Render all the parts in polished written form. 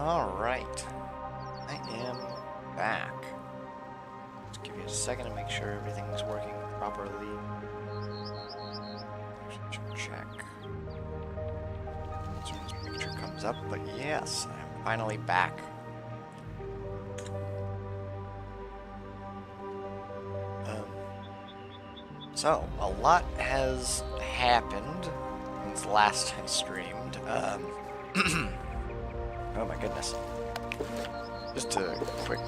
Alright. I am back. Just give you a second to make sure everything's working properly. Check. As soon as the picture comes up, but yes, I'm finally back. So, a lot has happened since last I streamed. Oh my goodness. Just a quick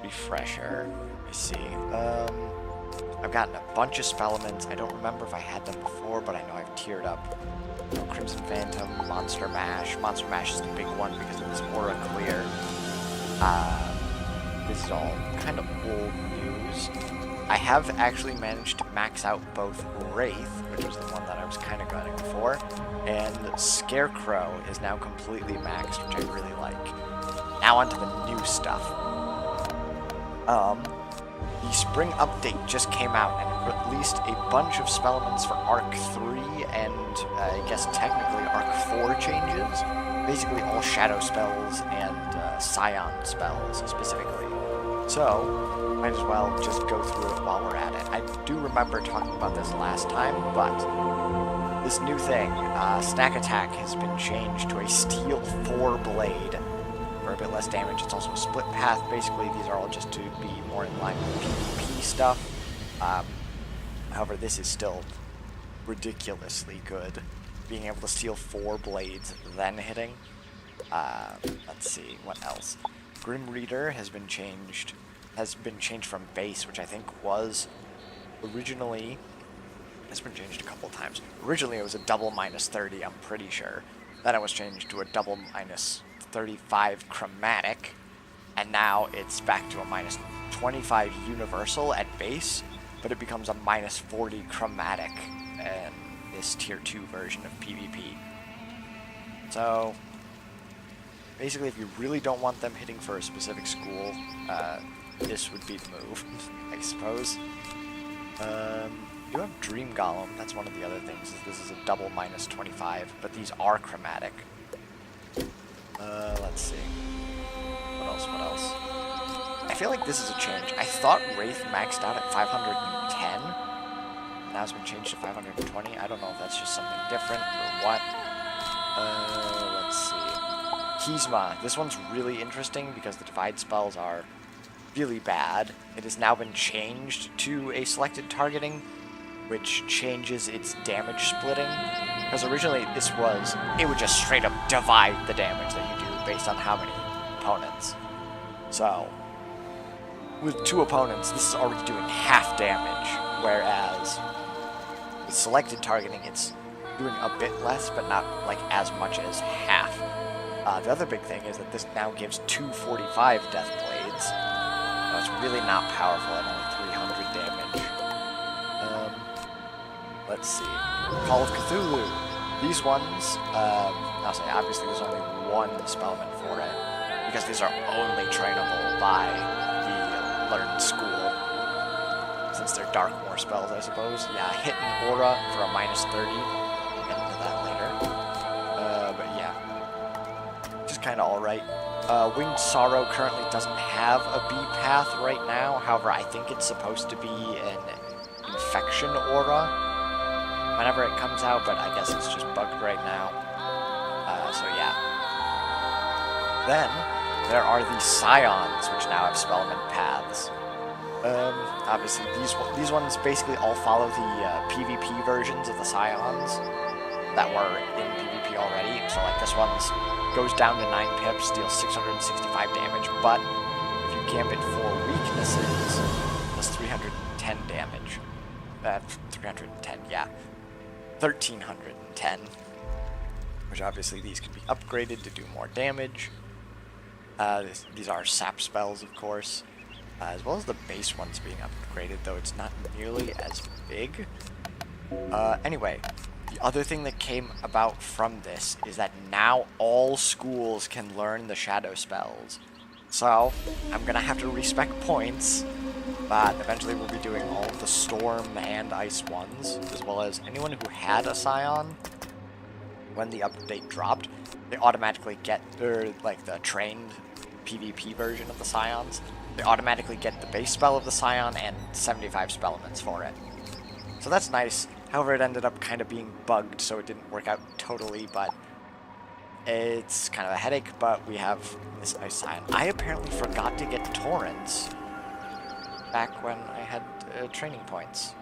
refresher. I see. I've gotten a bunch of spellements. I don't remember if I had them before, but I know I've tiered up. Crimson Phantom, Monster Mash. Monster Mash is the big one because of this Aura Clear. This is all kind of old news. I have actually managed to max out both Wraith, which was the one that I was kind of gunning for, and Scarecrow is now completely maxed, which I really like. Now onto the new stuff. The spring update just came out and it released a bunch of spellements for Arc 3 and I guess technically Arc 4 changes. Basically all Shadow spells and Scion spells specifically. So, might as well just go through it while we're at it. I do remember talking about this last time, but this new thing, Snack Attack, has been changed to a Steel 4 blade for a bit less damage. It's also a split path. Basically, these are all just to be more in line with PvP stuff. However, this is still ridiculously good. Being able to steal 4 blades, then hitting. Let's see, what else? Grim Reader has been changed from base, which I think was originally, it's been changed a couple times. Originally it was a double -30, I'm pretty sure. Then it was changed to a double -35 chromatic, and now it's back to a -25 universal at base, but it becomes a -40 chromatic in this tier 2 version of PvP. So basically, if you really don't want them hitting for a specific school, this would be the move, I suppose. You have Dream Golem, that's one of the other things. This is a double -25, but these are chromatic. Let's see. What else? I feel like this is a change. I thought Wraith maxed out at 510. Now it's been changed to 520. I don't know if that's just something different or what. Let's see. Kisma. This one's really interesting because the Divide spells are really bad. It has now been changed to a selected targeting, which changes its damage splitting. Because originally it would just straight up divide the damage that you do based on how many opponents. So, with 2 opponents, this is already doing half damage, whereas with selected targeting, it's doing a bit less, but not like as much as half. The other big thing is that this now gives 245 Death Blades. So it's really not powerful at only 300 damage. Let's see. Call of Cthulhu. These ones, I'll say obviously there's only one spellman for it, because these are only trainable by the Learned School, since they're Darkmoor spells, I suppose. Yeah, Hit and Aura for a -30. We'll get into that later. But yeah. Kind of alright. Winged Sorrow currently doesn't have a B path right now. However, I think it's supposed to be an Infection Aura whenever it comes out, but I guess it's just bugged right now. So yeah. Then, there are the Scions, which now have Spellman paths. Obviously, these ones basically all follow the PvP versions of the Scions that were in PvP already. So like this one's goes down to 9 pips, deals 665 damage, but if you gambit 4 weaknesses, does 310 damage. 310, yeah. 1310. Which obviously these can be upgraded to do more damage. These are sap spells, of course, as well as the base ones being upgraded, though it's not nearly as big. Anyway. The other thing that came about from this is that now all schools can learn the shadow spells. So, I'm gonna have to respec points, but eventually we'll be doing all of the storm and ice ones, as well as anyone who had a Scion when the update dropped, they automatically get, like the trained PvP version of the Scions, they automatically get the base spell of the Scion and 75 spell elements for it. So that's nice. However, it ended up kind of being bugged, so it didn't work out totally, but it's kind of a headache, but we have this nice Scion. I apparently forgot to get Torrents back when I had training points.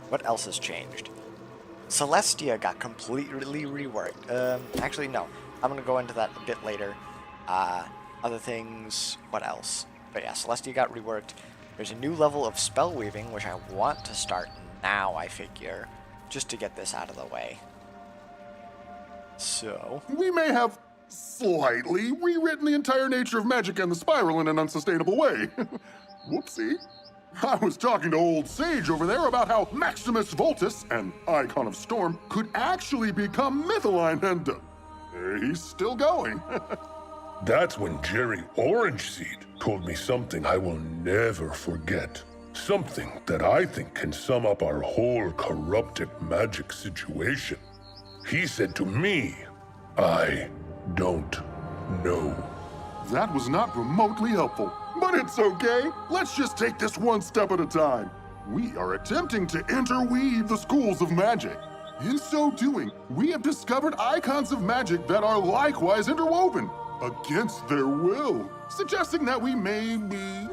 What else has changed? Celestia got completely reworked. Actually, no. I'm going to go into that a bit later. Other things, what else? But yeah, Celestia got reworked. There's a new level of spell weaving, which I want to start now, I figure, just to get this out of the way. So... We may have slightly rewritten the entire nature of magic and the spiral in an unsustainable way. Whoopsie. I was talking to old Sage over there about how Maximus Voltus, an icon of storm, could actually become Mythaline, and he's still going. That's when Jerry Orangeseed told me something I will never forget. Something that I think can sum up our whole corrupted magic situation. He said to me, I don't know. That was not remotely helpful, but it's okay. Let's just take this one step at a time. We are attempting to interweave the schools of magic. In so doing, we have discovered icons of magic that are likewise interwoven, against their will, suggesting that we may be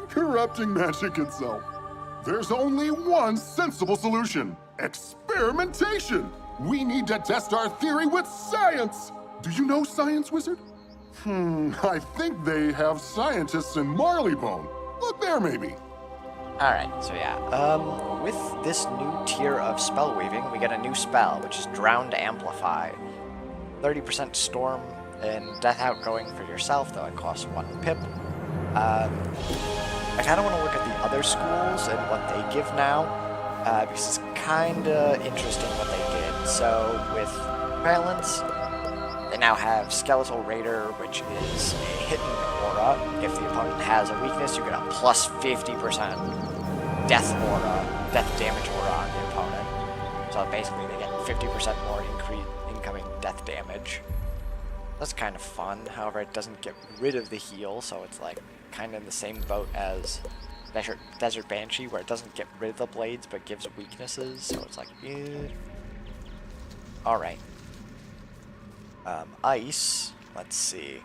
corrupting magic itself. There's only one sensible solution: experimentation. We need to test our theory with science. Do you know Science Wizard? I think they have scientists in Marleybone. Look there, maybe. Alright, so yeah, with this new tier of spell weaving, we get a new spell, which is Drowned Amplify. 30% Storm and Death Outgoing for yourself, though it costs 1 pip. I kind of want to look at the other schools and what they give now, because it's kind of interesting what they did. So, with Balance, they now have Skeletal Raider, which is a hidden aura. If the opponent has a weakness, you get a plus 50% death aura, death damage aura on the opponent. So basically they get 50% more incoming death damage. That's kind of fun. However, it doesn't get rid of the heal, so it's like kind of in the same boat as Desert Banshee, where it doesn't get rid of the blades but gives weaknesses. So it's like, alright. Ice, let's see.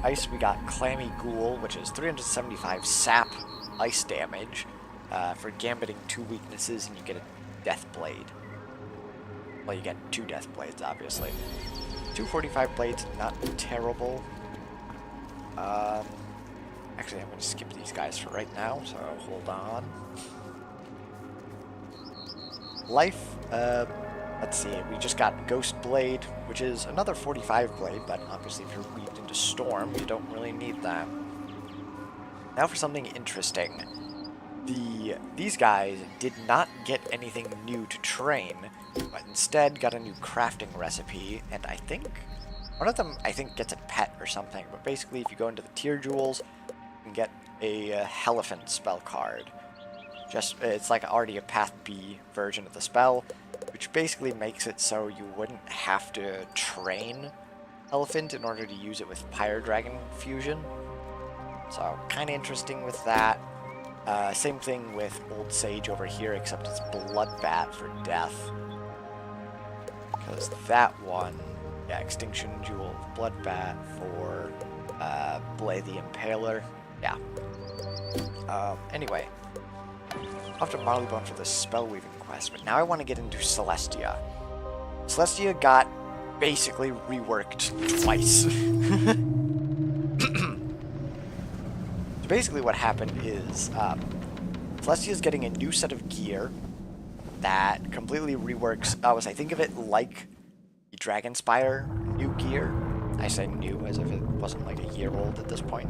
Ice, we got Clammy Ghoul, which is 375 sap ice damage for gambiting 2 weaknesses, and you get a Death Blade. Well, you get 2 Death Blades, obviously. 245 blades, not terrible. Actually, I'm going to skip these guys for right now, so hold on. Life, let's see, we just got Ghost Blade, which is another 45 blade, but obviously if you're weaved into Storm, you don't really need that. Now for something interesting. These guys did not get anything new to train, but instead got a new crafting recipe, and I think one of them gets a pet or something, but basically if you go into the tier jewels, you can get a Elephant spell card. It's like already a Path B version of the spell, which basically makes it so you wouldn't have to train Elephant in order to use it with Pyre Dragon Fusion. So kind of interesting with that. Same thing with Old Sage over here, except it's Bloodbat for death. Because that one, yeah, Extinction Jewel Bloodbat for Blade the Impaler. Yeah. Anyway, off to Marleybone for the spell weaving quest, but now I want to get into Celestia. Celestia got basically reworked twice. So basically what happened is Celestia is getting a new set of gear that completely reworks. I think of it like the Dragonspire new gear. I say new as if it wasn't like a year old at this point.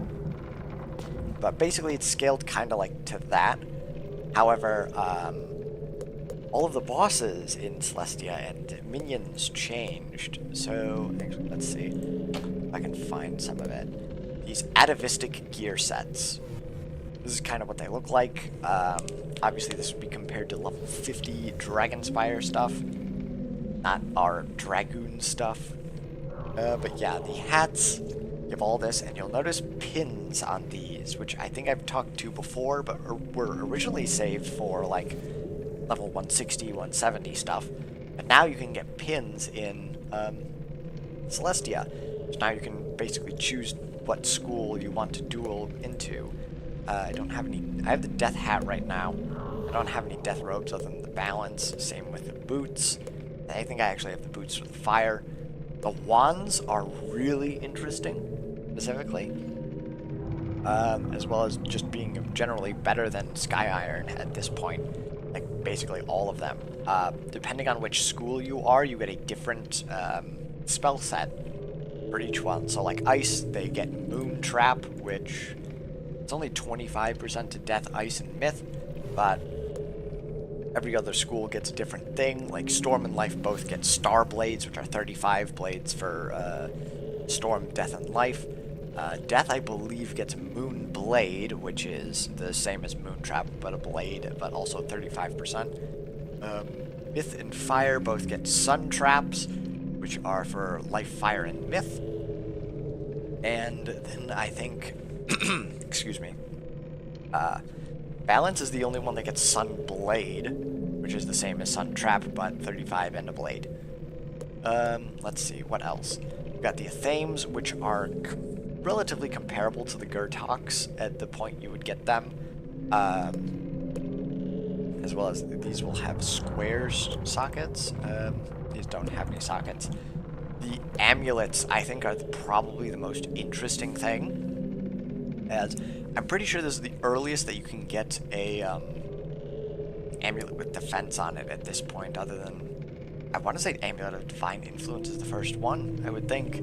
But basically it's scaled kind of like to that. However, all of the bosses in Celestia and minions changed. So, actually, let's see if I can find some of it. These atavistic gear sets. This is kind of what they look like. Obviously, this would be compared to level 50 Dragonspire stuff. not our dragoon stuff. But yeah, the hats give all this, and you'll notice pins on these, which I think I've talked to before, but were originally saved for like level 160, 170 stuff. But now you can get pins in Celestia. So now you can basically choose what school you want to duel into. I don't have any. I have the death hat right now. I don't have any death robes other than the balance. Same with the boots. I think I actually have the boots for the fire. The wands are really interesting, specifically. As well as just being generally better than Sky Iron at this point. Like, basically all of them. Depending on which school you are, you get a different spell set for each one. So, like Ice, they get Moon Trap, which it's only 25% to Death, Ice, and Myth, but every other school gets a different thing. Like Storm and Life both get Star Blades, which are 35 blades for Storm, Death, and Life. Death, I believe, gets Moon Blade, which is the same as Moon Trap, but a blade, but also 35%. Myth and Fire both get Sun Traps, which are for Life, Fire, and Myth. And then I think, excuse me, Balance is the only one that gets Sun Blade, which is the same as Sun Trap, but 35 and a blade. Let's see, what else? We've got the Athames, which are relatively comparable to the Gertox at the point you would get them. As well as these will have squares sockets. These don't have any sockets. The amulets, I think, are probably the most interesting thing, as I'm pretty sure this is the earliest that you can get a amulet with defense on it at this point, other than, I want to say Amulet of Divine Influence is the first one, I would think.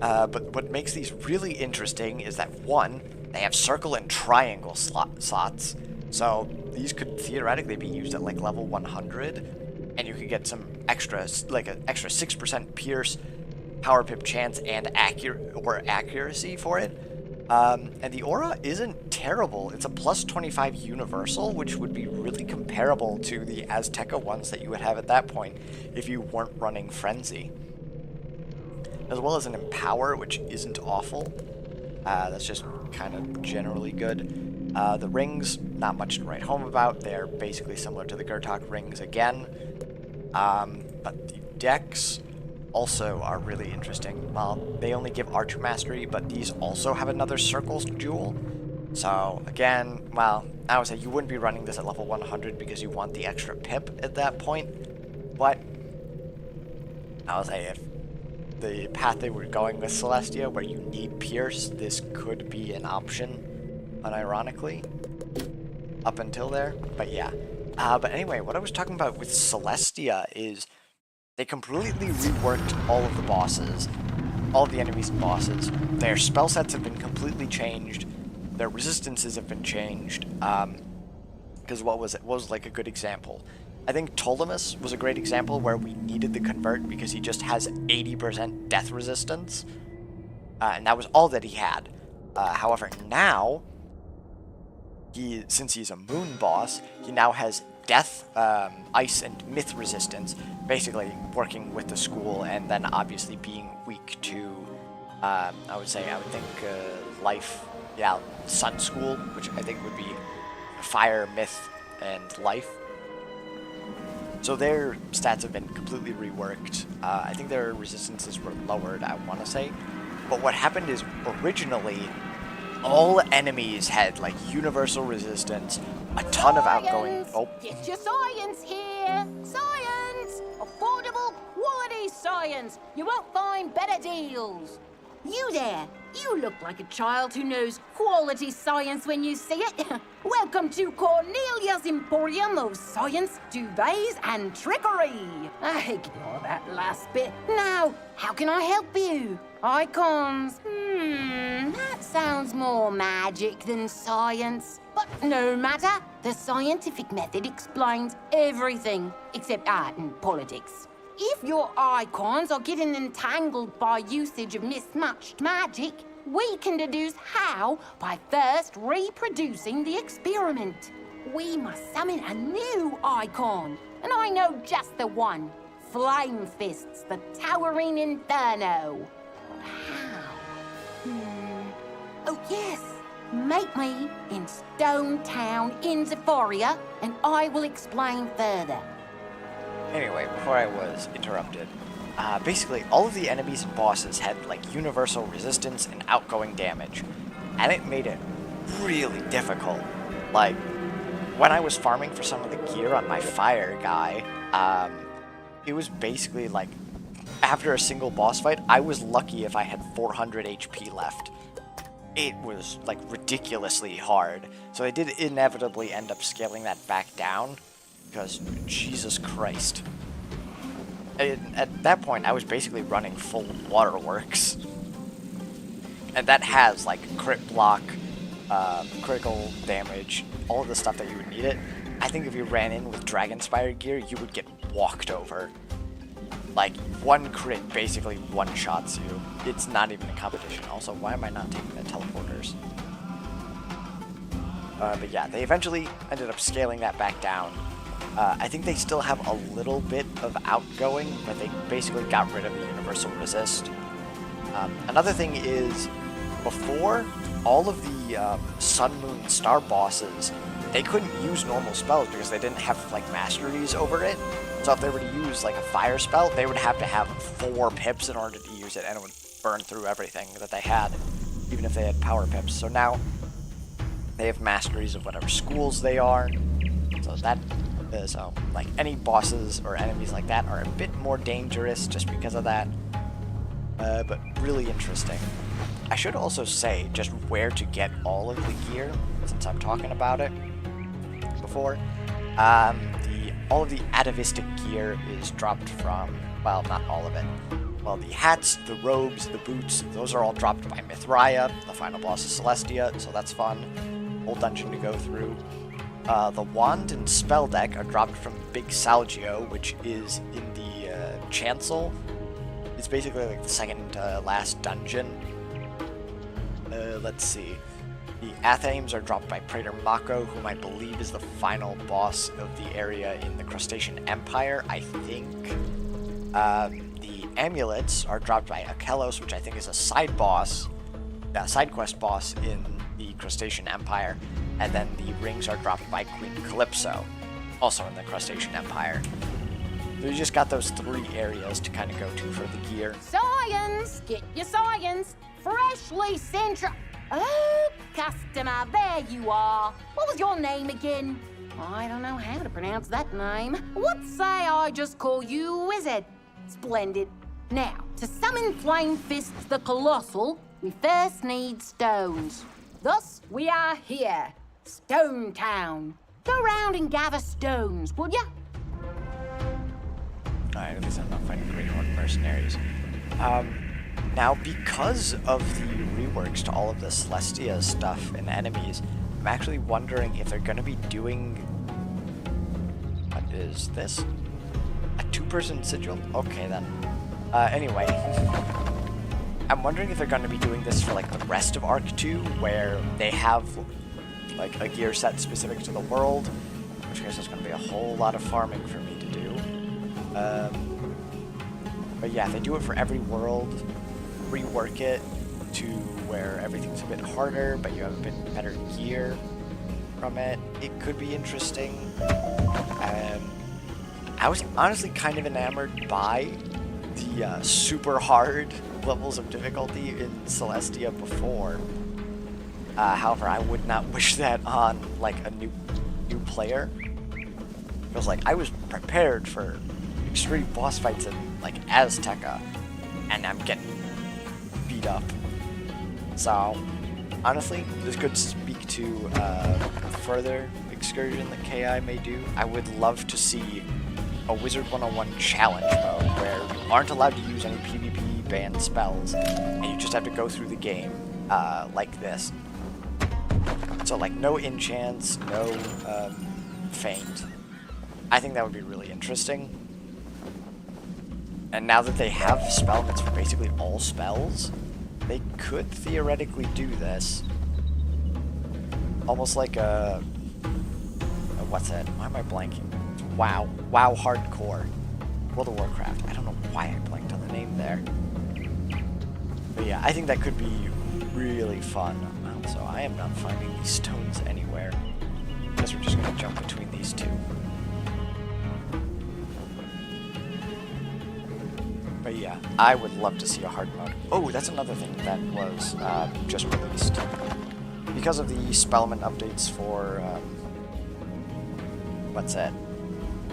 But what makes these really interesting is that, one, they have circle and triangle slots, so these could theoretically be used at like level 100, and you could get some extra, like an extra 6% pierce, power pip chance, and accuracy for it. And the aura isn't terrible. It's a plus 25 universal, which would be really comparable to the Azteca ones that you would have at that point if you weren't running Frenzy. As well as an Empower, which isn't awful. That's just kind of generally good. The rings, not much to write home about. They're basically similar to the Gertok rings again. But the decks also are really interesting. Well, they only give R2 Mastery, but these also have another Circles Jewel. So, again, well, I would say you wouldn't be running this at level 100 because you want the extra pip at that point. But I would say if the path they were going with Celestia, where you need Pierce, this could be an option, unironically, up until there. But yeah. But anyway, what I was talking about with Celestia is they completely reworked all of the bosses, all of the enemies and bosses. Their spell sets have been completely changed. Their resistances have been changed. Because what was like a good example? I think Ptolemus was a great example where we needed the convert because he just has 80% death resistance. And that was all that he had. However, now, since he's a moon boss, he now has death, ice, and myth resistance, basically working with the school, and then obviously being weak to, I would think, life, yeah, sun school, which I think would be fire, myth, and life. So their stats have been completely reworked. I think their resistances were lowered, I want to say. But what happened is, originally, all enemies had, like, universal resistance, a ton of outgoing... Oh. Get your science here! Science! Affordable, quality science! You won't find better deals! You there! You look like a child who knows quality science when you see it. Welcome to Cornelia's Emporium of Science, Duvets, and Trickery. Ignore that last bit. Now, how can I help you? Icons. That sounds more magic than science. But no matter, the scientific method explains everything, except art and politics. If your icons are getting entangled by usage of mismatched magic, we can deduce how by first reproducing the experiment. We must summon a new icon, and I know just the one. flame fists, the towering inferno. How? Oh, yes. Make me in Stone Town in Zephoria, and I will explain further. Anyway, before I was interrupted, basically all of the enemies and bosses had like universal resistance and outgoing damage, and it made it really difficult. Like, when I was farming for some of the gear on my fire guy, it was basically like, after a single boss fight, I was lucky if I had 400 HP left. It was like ridiculously hard, so I did inevitably end up scaling that back down, because Jesus Christ. At that point, I was basically running full waterworks. And that has, like, crit block, critical damage, all of the stuff that you would need it. I think if you ran in with Dragon-Spire gear, you would get walked over. Like, one crit basically one-shots you. It's not even a competition. Also, why am I not taking the teleporters? But yeah, they eventually ended up scaling that back down. I think they still have a little bit of outgoing, but they basically got rid of the universal resist. Another thing is, before, all of the Sun, Moon, Star bosses, they couldn't use normal spells because they didn't have, like, masteries over it. So if they were to use, like, a fire spell, they would have to have 4 pips in order to use it, and it would burn through everything that they had, even if they had power pips. So now, they have masteries of whatever schools they are, so that... So, like, any bosses or enemies like that are a bit more dangerous just because of that. But really interesting. I should also say just where to get all of the gear, since I'm talking about it before. All of the atavistic gear is dropped from, well, not all of it. Well, the hats, the robes, the boots, those are all dropped by Mithraia, the final boss of Celestia, so that's fun. Whole dungeon to go through. The wand and spell deck are dropped from Big Salgio, which is in the chancel. It's basically like the second last dungeon. Let's see. The Athames are dropped by Praetor Mako, whom I believe is the final boss of the area in the Crustacean Empire, I think. The amulets are dropped by Akelos, which I think is a side quest boss in the Crustacean Empire. And then the rings are dropped by Queen Calypso, also in the Crustacean Empire. So you just got those 3 areas to kind of go to for the gear. Science! Get your science! Freshly Oh, customer, there you are. What was your name again? I don't know how to pronounce that name. What say I just call you Wizard? Splendid. Now, to summon Flame Fists the Colossal, we first need stones. Thus, we are here. Stone Town. Go round and gather stones, would ya? Alright, at least I'm not fighting Greenhorn mercenaries. Now, because of the reworks to all of the Celestia stuff and enemies, I'm actually wondering if they're going to be doing... What is this? A 2-person sigil? Okay, then. Anyway... I'm wondering if they're going to be doing this for, like, the rest of Arc 2, where they have, like, a gear set specific to the world, in which case there's going to be a whole lot of farming for me to do. But yeah, if they do it for every world, rework it to where everything's a bit harder, but you have a bit better gear from it, it could be interesting. I was honestly kind of enamored by the super hard levels of difficulty in Celestia before. However, I would not wish that on, like, a new player. It was like, I was prepared for extreme boss fights in, like, Azteca, and I'm getting beat up. So, honestly, this could speak to further excursion that KI may do. I would love to see a Wizard 101 challenge mode where you aren't allowed to use any PvP banned spells, and you just have to go through the game like this. So, like, no enchants, no feint. I think that would be really interesting. And now that they have spell limits for basically all spells, they could theoretically do this. Almost like a... what's that? Why am I blanking? WoW. WoW Hardcore. World of Warcraft. I don't know why I blanked on the name there. But yeah, I think that could be really fun. So I am not finding these stones anywhere. I guess we're just gonna jump between these two. But yeah, I would love to see a hard mode. Oh, that's another thing that was just released. Because of the Spellman updates for, what's that?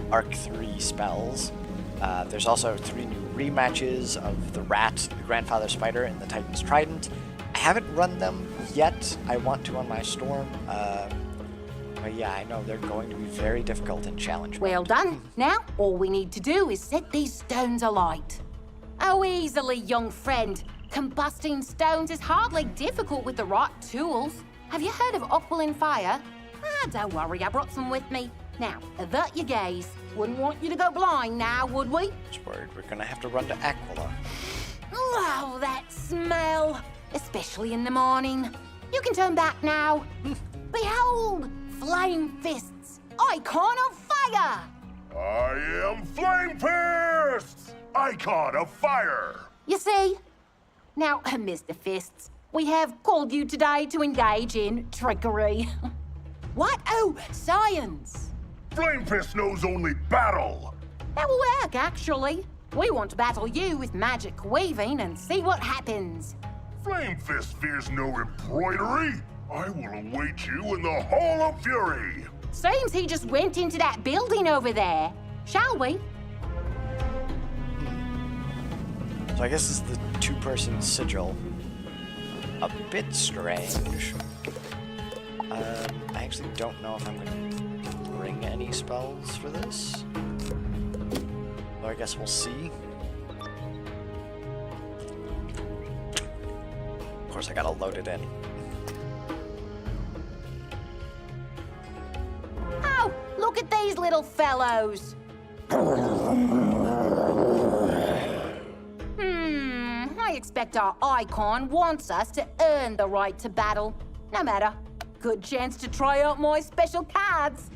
Arc 3 spells. There's also 3 new rematches of the Rat, the Grandfather Spider, and the Titan's Trident. I haven't run them yet. I want to on my Storm. But yeah, I know they're going to be very difficult in challenge mode. Well done. Now, all we need to do is set these stones alight. Oh, easily, young friend. Combusting stones is hardly difficult with the right tools. Have you heard of Aquilin fire? Don't worry, I brought some with me. Now, avert your gaze. Wouldn't want you to go blind now, would we? Just worried we're gonna have to run to Aquila. Oh, that smell. Especially in the morning. You can turn back now. Behold, Flame Fists, icon of fire. I am Flame Fists, icon of fire. You see? Now, Mr. Fists, we have called you today to engage in trickery. What? Oh, science. Flame Fist knows only battle. That will work, actually. We want to battle you with magic weaving and see what happens. Flame Fist fears no embroidery. I will await you in the Hall of Fury. Seems he just went into that building over there. Shall we? So I guess this is the 2-person sigil. A bit strange. I actually don't know if I'm going to bring any spells for this. Well, I guess we'll see. Of course, I gotta load it in. Oh, look at these little fellows. I expect our icon wants us to earn the right to battle. No matter. Good chance to try out my special cards.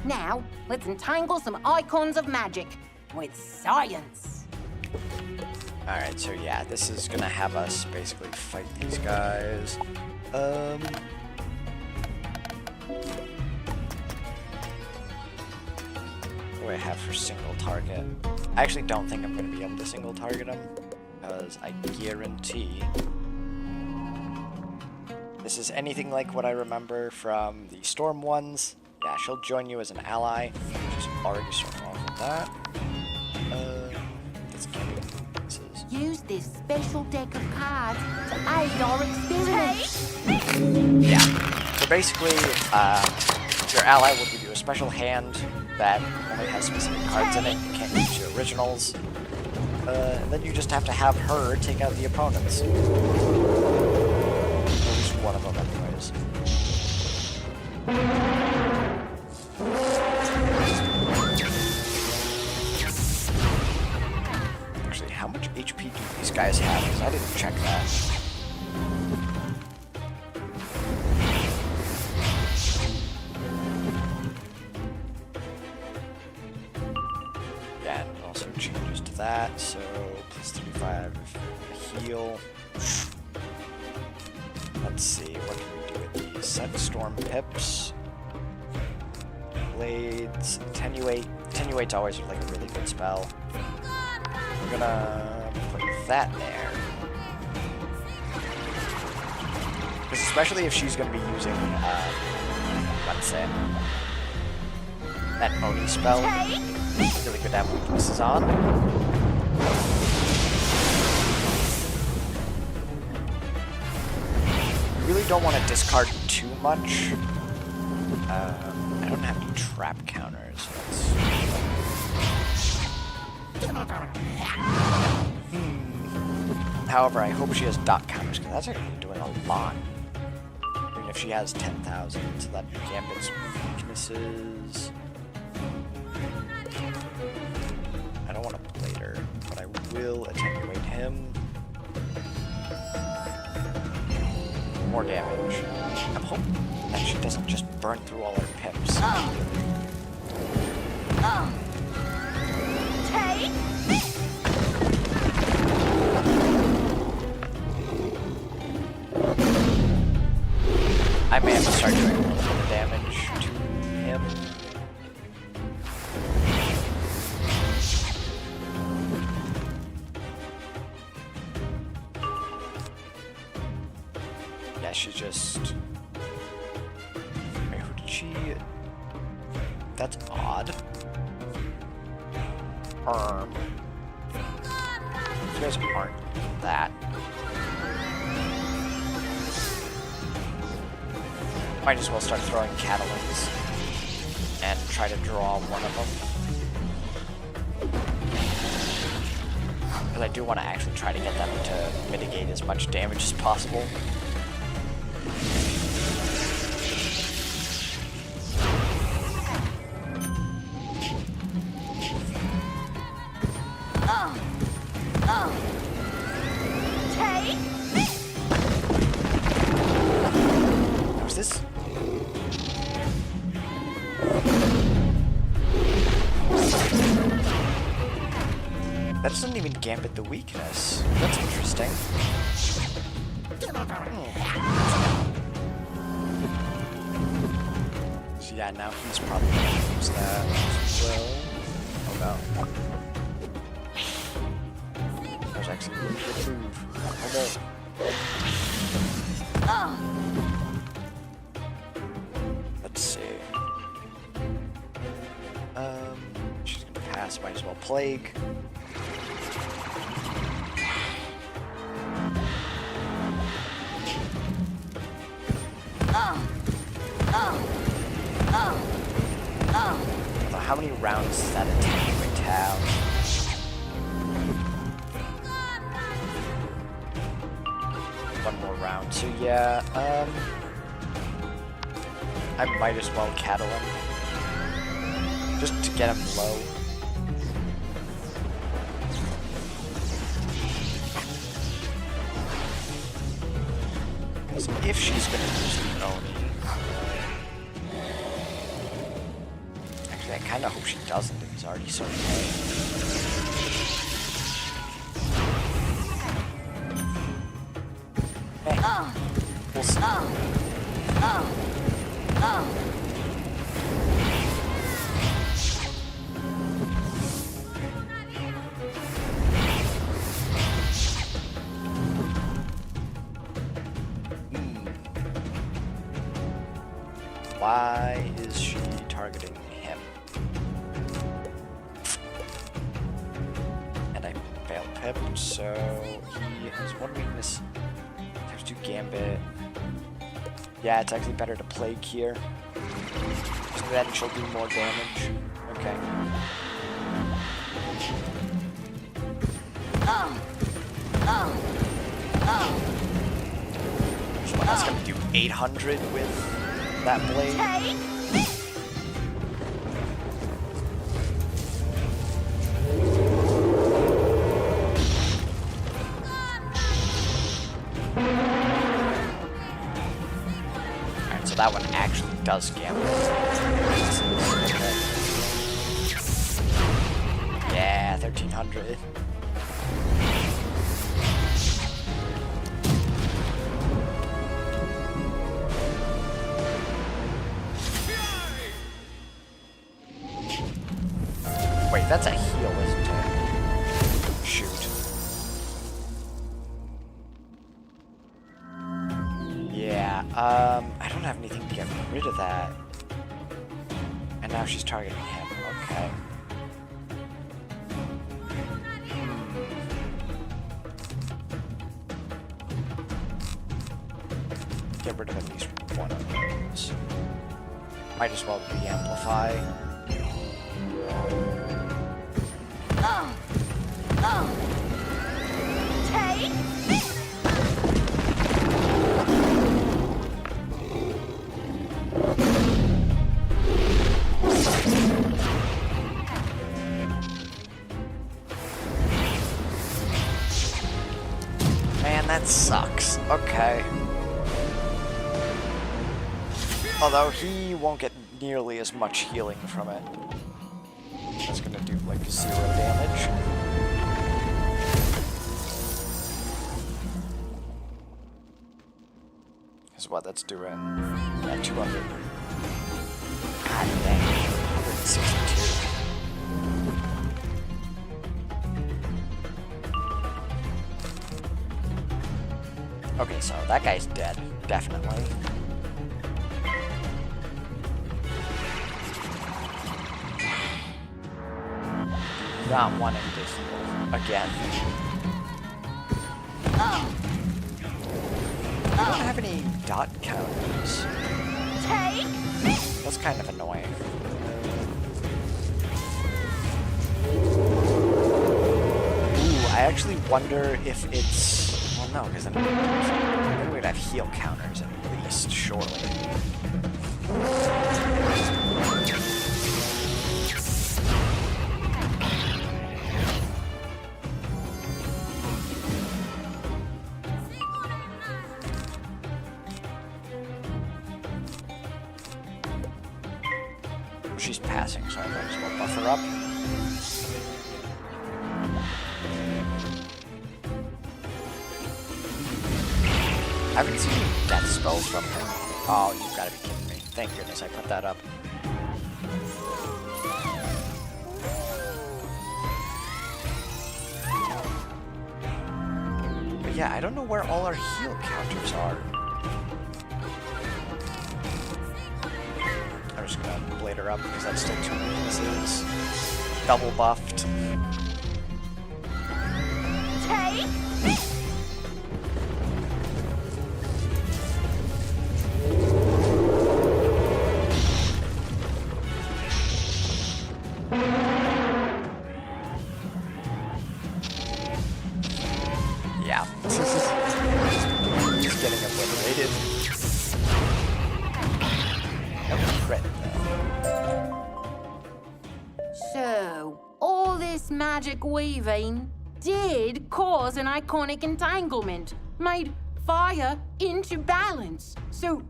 Now, let's entangle some icons of magic with science. Alright, so yeah, this is gonna have us basically fight these guys. What do I have for single target? I actually don't think I'm gonna be able to single target them, because I guarantee this is anything like what I remember from the Storm ones. Yeah, she'll join you as an ally. Just already starting off with that. Let's get it. Use this special deck of cards to aid our experiments. Yeah. So basically, your ally will give you a special hand that only has specific cards in it. You can't use your originals. And then you just have to have her take out the opponents. At least one of them, anyways. Actually, how much HP do these guys have? Because I didn't check that. Yeah, and it also changes to that, so plus 35 heal. Let's see, what can we do with these? Set storm pips. Blades, attenuate. Attenuate's always like a really good spell. We're gonna put that there. Because especially if she's gonna be using, let's say, that Oni spell. Really good to have weaknesses on. You really don't want to discard too much. I don't have any trap counters. However, I hope she has dot counters, because that's actually doing a lot. Even if she has 10,000, so that Gambit's weaknesses. I don't want to blade her, but I will attenuate him. More damage. I'm hoping that she doesn't just burn through all her pips. Take That's odd. You guys aren't that. Might as well start throwing Catalans and try to draw one of them. Because I do want to actually try to get them to mitigate as much damage as possible. Who's this? That doesn't even gambit the weakness. That's interesting. So yeah, now he's probably gonna use that as well. Oh no. That was actually a really good move. Oh no. Let's see. She's gonna pass, might as well plague. How many rounds does that attenuate have? One more round. So yeah, I might as well cattle him. Just to get him low. Because if she's gonna use the Oni, I kind of hope she doesn't if he's already so low. Hey. We'll see. Why is she targeting him? And I failed Pip, so he has one weakness. There's 2 Gambit. Yeah, it's actually better to Plague here. So then she'll do more damage. Okay. So that's gonna do 800 with that blade. Alright, so that one actually does gamble. Yeah, 1300. Wait, that's a heal, isn't it? Shoot. Yeah, I don't have anything to get rid of that. And now she's targeting him, okay. Get rid of at least one of those. Might as well re-amplify. Man, that sucks. Okay. Although he won't get nearly as much healing from it. That's gonna do like 0 damage. Is what that's doing. Yeah, 200. God dang, 162. Okay, so that guy's dead, definitely. not wanting to heal again. I don't have any dot counters. Take. That's kind of annoying. Ooh, I actually wonder if it's... Well, no, because then we'd have heal counters at least, surely. She's passing, so I might as well buff her up. I haven't seen any death spells from her. Oh, you've got to be kidding me. Thank goodness I put that up. But yeah, I don't know where all our heal counters are. I'm just gonna blade her up because that's still 2 weaknesses. Double buffed. Take. Yeah. Just getting obliterated. No crit though. So, all this magic weaving did cause an iconic entanglement, made fire into balance. So,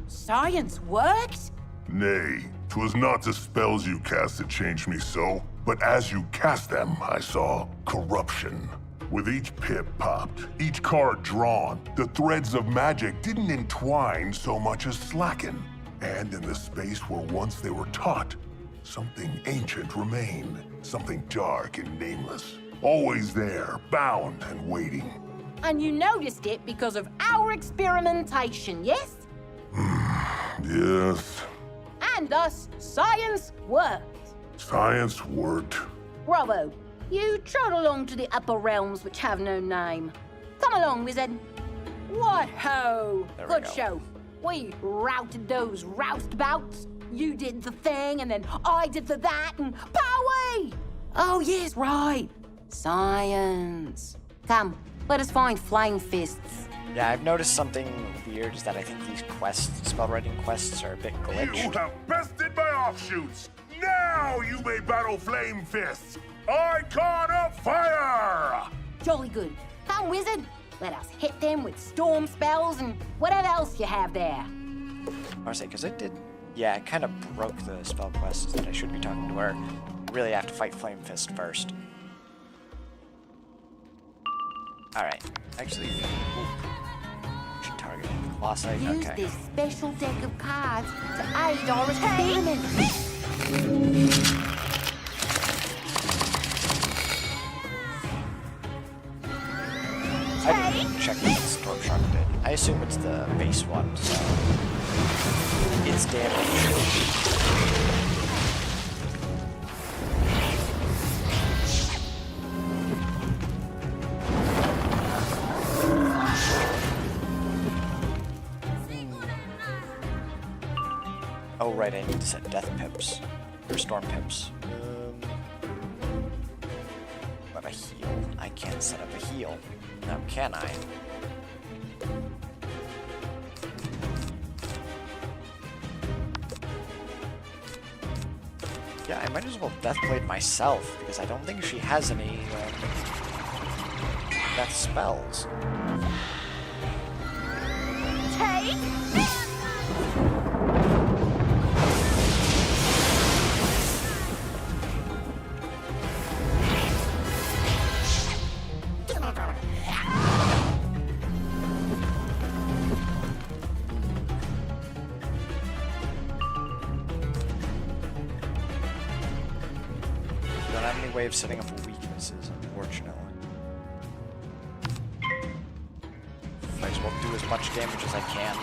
science worked? Nay, 'twas not the spells you cast that changed me so, but as you cast them, I saw corruption. With each pip popped, each card drawn, the threads of magic didn't entwine so much as slacken. And in the space where once they were taught, something ancient remained, something dark and nameless. Always there, bound and waiting. And you noticed it because of our experimentation, yes? Yes, And thus, science worked. science worked. Bravo. You trot along to the upper realms which have no name. Come along, wizard. What ho! There we Good go. show. We routed those roustabouts. You did the thing, and then I did the that, and powie! Oh, yes, right. Science. Come, let us find flame fists. Yeah, I've noticed something weird is that I think these quests, spell writing quests, are a bit You glitched. have bested my offshoots! Now you may battle Flame Fists! Icon of Fire! Jolly good. Come, wizard. Let us hit them with storm spells and whatever else you have there. I say, because it did... Yeah, it kind of broke the spell quests that I should be talking to her. Really have to fight Flame Fist first. Alright, actually... Ooh. She targeted Colossi. Use Okay. this special deck of cards to aid our experiment. I didn't check what Storm Shark did. I assume it's the base one, so... It's damage. Oh right, I need to set death pips. Or storm pips. What a heal. I can't set up a heal. Now can I? Yeah, I might as well Deathblade myself, because I don't think she has any death spells. Take. Don't have any way of setting up weaknesses, unfortunately. Might as well do as much damage as I can.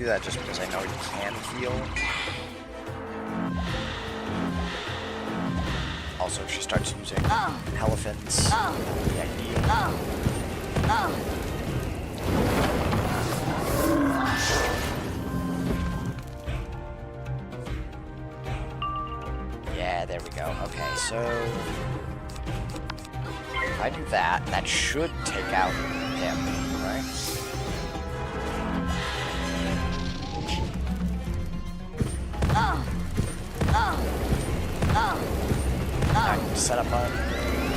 do that just because I know you can heal. Also, if she starts using elephants, the idea. Yeah, there we go. Okay, so if I do that, that should take out him, right? I can set up a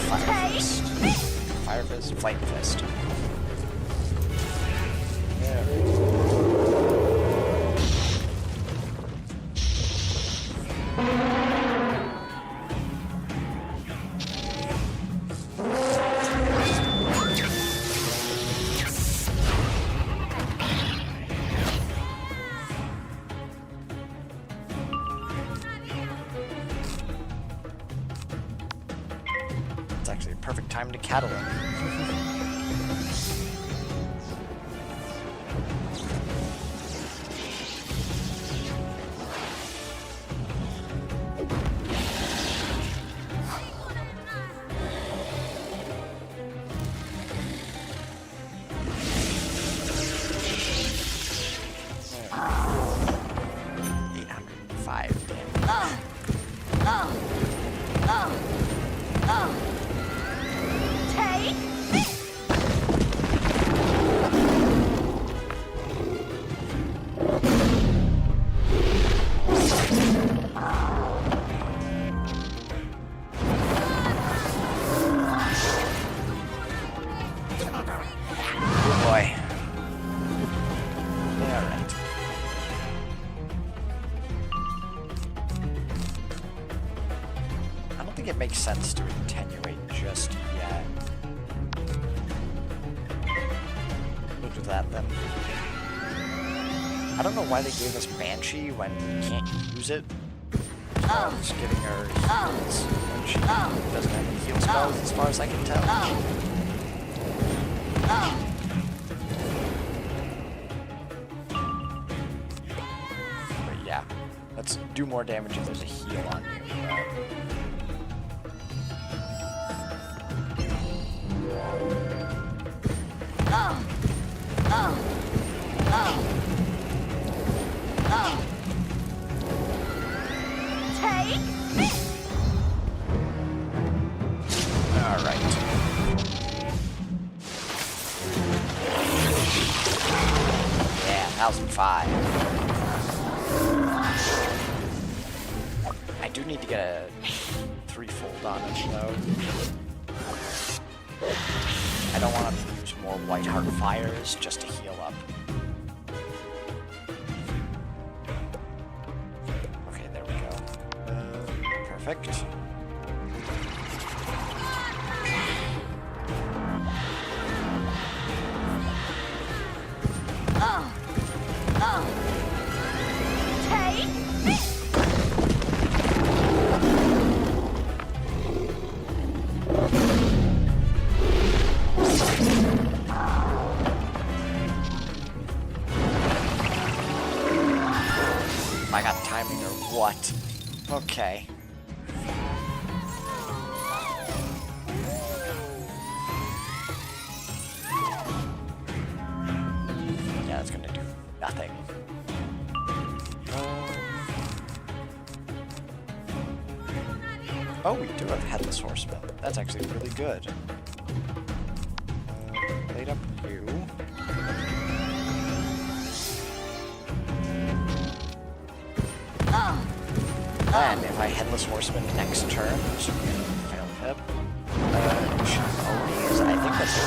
Fire Fist. Fire Fist, Flame Fist. There we go. It's actually a perfect time to cattle him. It makes sense to attenuate just yet. We'll do that then. I don't know why they gave us Banshee when we can't use it. Just giving her heals when she doesn't have any heal spells as far as I can tell. But yeah, let's do more damage if there's a heal on you. Alright. Yeah, 1005. I do need to get a threefold on it though. I don't want to use more White Heart Fires just to heal up. Okay, there we go. Perfect. I got timing or what? Okay. Yeah, that's gonna do nothing. Oh, we do have Headless Horseman. That's actually really good. Light up you. And if I Headless Horseman next turn, which failed hip, Shimoni's, I think that's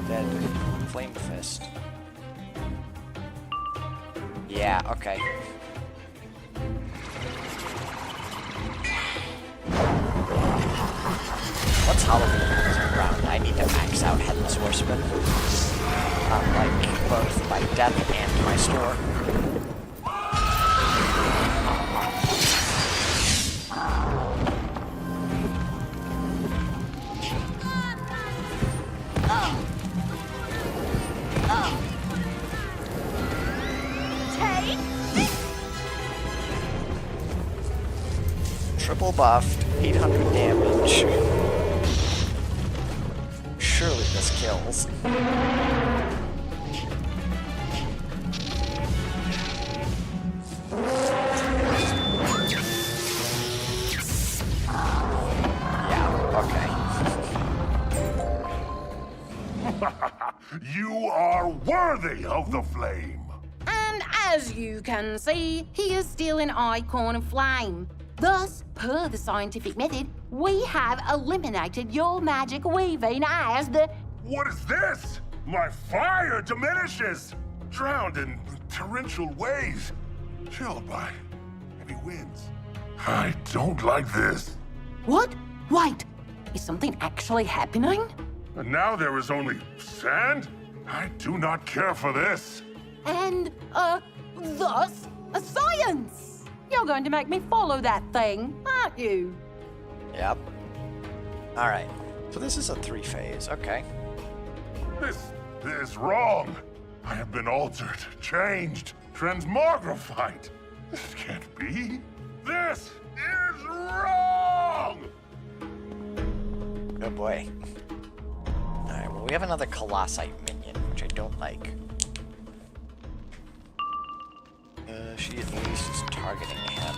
dead. Flame Fist. Yeah, okay. What's Halloween around? I need to max out Headless Horseman. Like, both my death and my store. triple buffed, 800 damage. Surely this kills. You are worthy of the flame. And as you can see, he is still an icon of flame. Thus, per the scientific method, we have eliminated your magic weaving as the... What is this? My fire diminishes, drowned in torrential waves, chilled by heavy winds. I don't like this. What? Wait, is something actually happening? And now there is only sand? I do not care for this. And, thus, a science! You're going to make me follow that thing, aren't you? Yep. Alright, so this is a 3-phase, okay. This is wrong. I have been altered, changed, transmogrified. This can't be. This is wrong! Oh boy. Alright, well we have another Colossite minion, which I don't like. She at least is targeting him.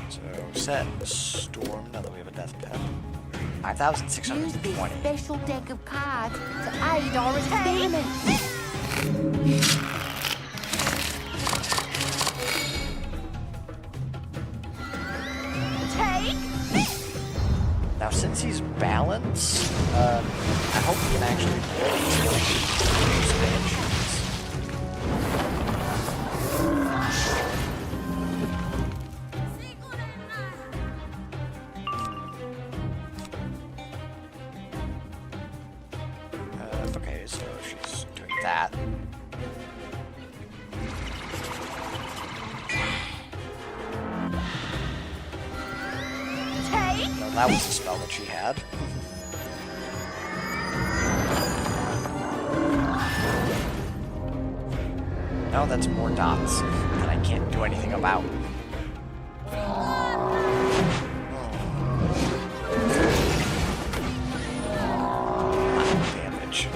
So, set, storm, now that we have a death pet. Use this 5,620. special deck of cards to aid our experiment. Now, since he's balanced, I hope he can actually avoid expansions. Okay, so she's doing that. No, that was a spell that she had. No, that's more dots that I can't do anything about. Damage.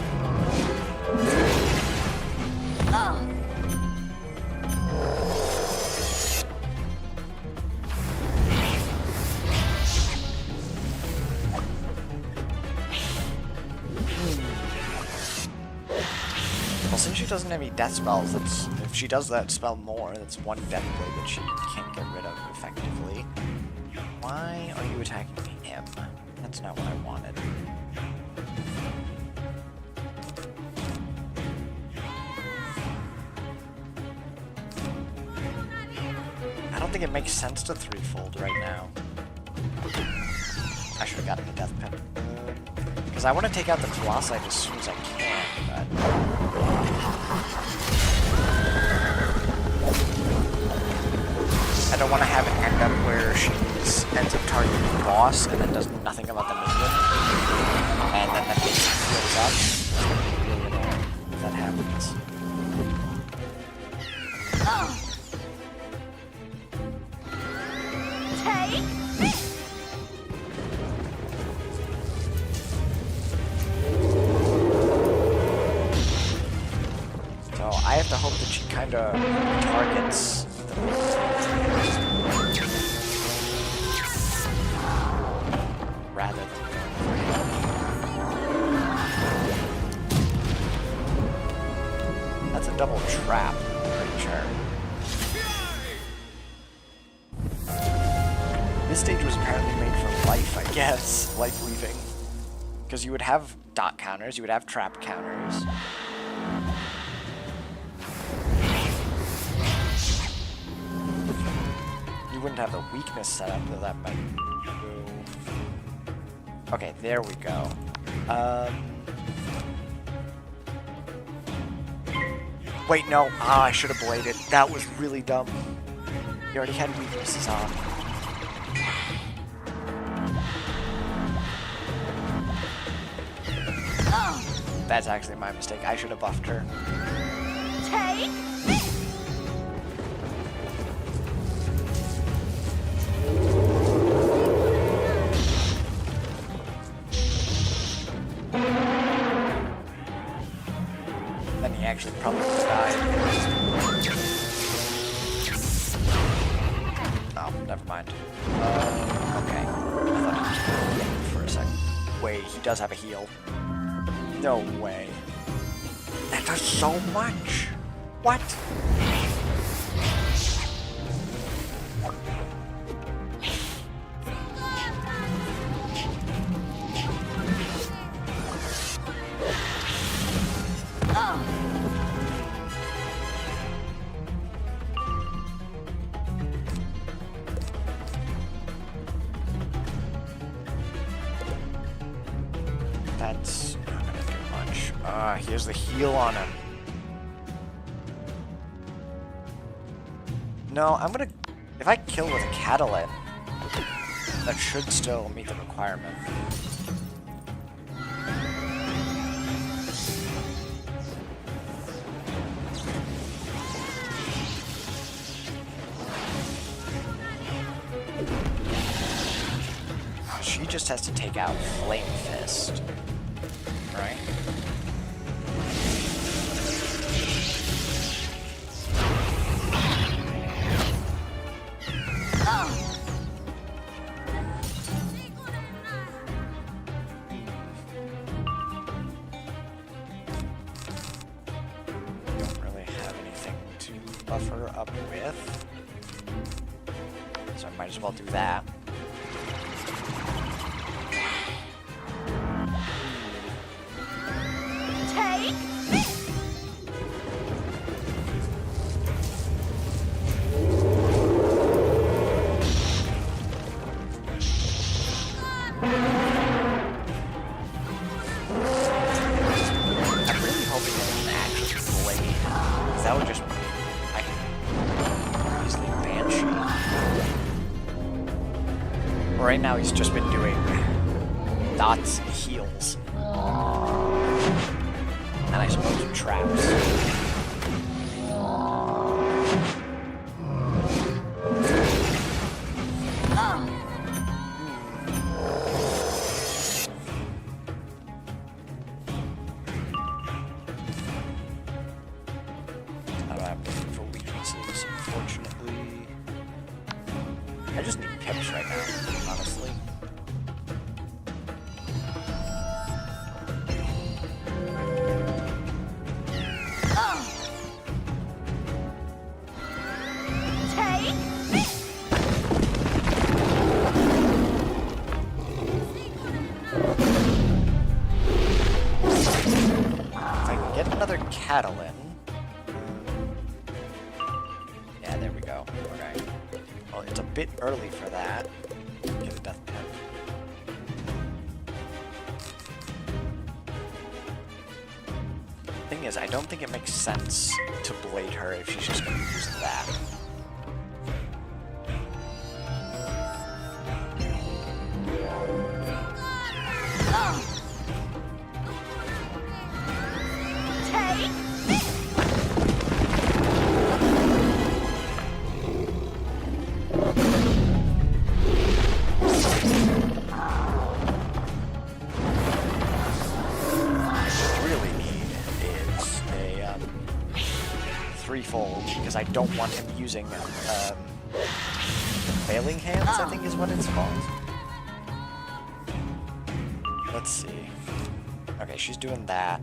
Well, since she doesn't have any death spells, that's, if she does that spell more, that's one death blow that she can't get rid of effectively. Why are you attacking him? That's not what I wanted. I don't think it makes sense to threefold right now. I should have gotten the death pit. Because I want to take out the Colossite as soon as I can, but... I don't want to have it end up where she ends up targeting the boss and then does nothing about the minion. And then that makes it heals up. Really annoying if that happens. So I have to hope that she kind of targets the rather than that's a double trap, I'm pretty sure. This stage was apparently made for life, I guess. Life weaving. Because you would have dot counters, you would have trap counters. You wouldn't have the weakness set up, though that might go... Okay, there we go. Wait, no. Ah, I should have bladed. That was really dumb. You already had weaknesses on. That's actually my mistake. I should have buffed her. he actually probably died. Oh, never mind. Okay. I thought he was going for a second. Wait, he does have a heal. No way. That does so much. What? That's not gonna do much. Here's the heal on him. No, I'm gonna... If I kill with a Catalan, that should still meet the requirement. She just has to take out Flame Fist. Right? Don't really have anything to buff her up with. So I might as well do that. That would just... I can easily Banshee. Right now he's just been doing dots and heals. And I suppose traps. Unfortunately, I just need pips right now, honestly. If I can get another Catalan. There we go. Okay. Well, it's a bit early for that. Get a death pip. Thing is, I don't think it makes sense to blade her if she's just going to use that. Threefold, because I don't want him using Failing Hands, I think is what it's called. Let's see. Okay, she's doing that.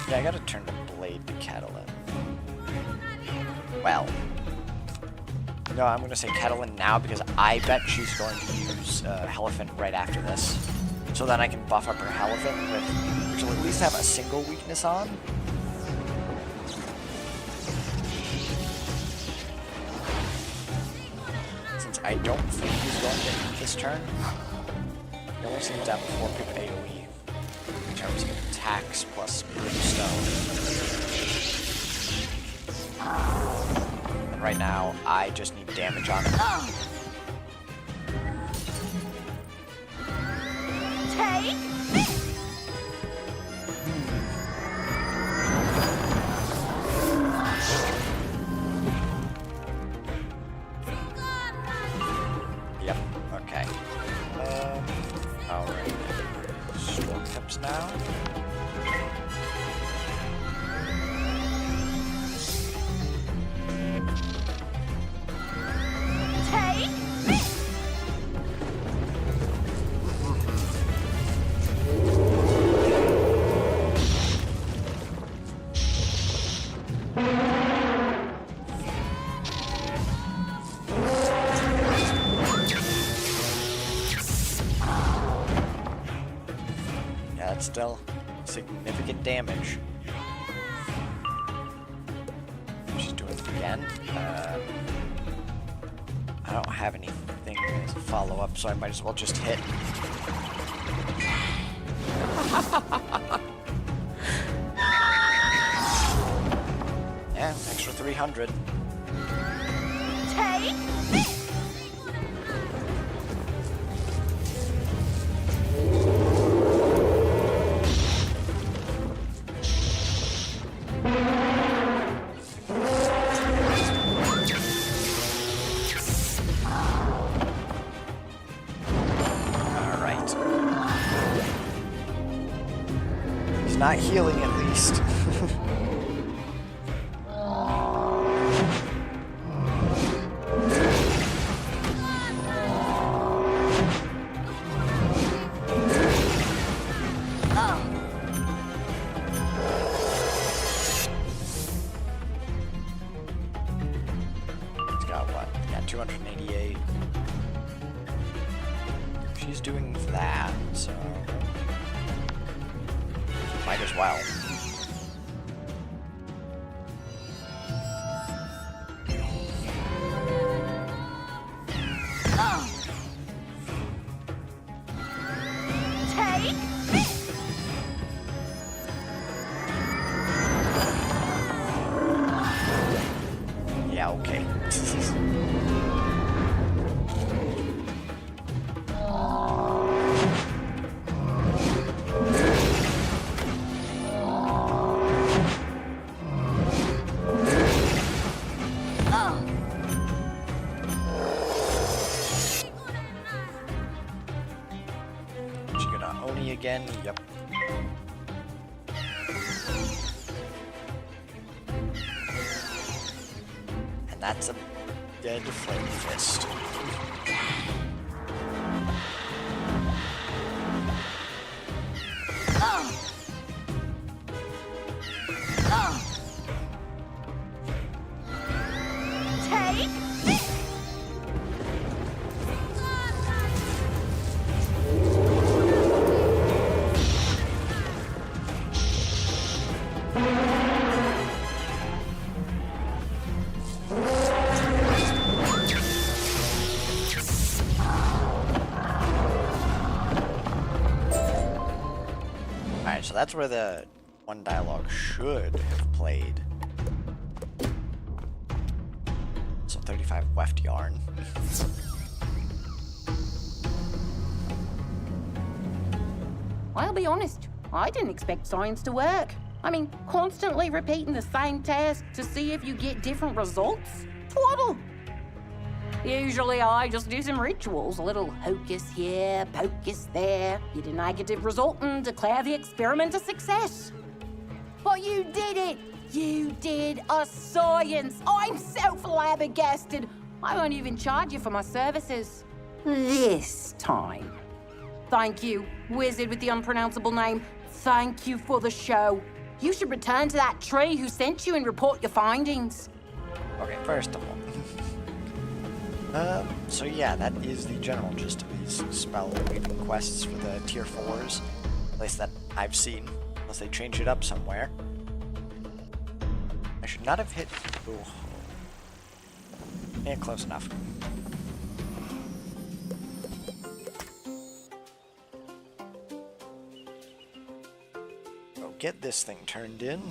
Yeah, I gotta turn to Blade to Catalan. Well. No, I'm gonna say Catalan now because I bet she's going to use Elephant right after this. So then I can buff up her Elephant, which will at least have a single weakness on. Since I don't think he's going to hit this turn. He only seems to have a 4-pip AoE in terms of attacks plus Brimstone. And right now, I just need damage on him. Yep, okay. Alright. now. Take this! Yeah, that's still significant damage. She's doing it again. I don't have anything as a follow-up, so I might as well just hit. Yeah, extra 300. Take this! Alright. He's not healing at least. He's got what? Yeah, 288. She's doing that, so might as well. Take this! Yeah, okay. She gonna Oni again? Yep. And that's a dead flame fist. Take this! Alright, so that's where the one dialogue should have played. So 35 weft yarn. I'll be honest, I didn't expect science to work. I mean, constantly repeating the same task to see if you get different results? Twaddle! Usually I just do some rituals, a little hocus here, pocus there, get a negative result and declare the experiment a success. But you did it! You did a science! I'm so flabbergasted! I won't even charge you for my services. This time. Thank you, wizard with the unpronounceable name. Thank you for the show. You should return to that tree who sent you and report your findings. Okay, first of all. So yeah, that is the general gist of these spell weaving quests for the tier 4s. At least that I've seen, unless they change it up somewhere. I should not have hit... Ooh. Yeah, close enough. Go get this thing turned in.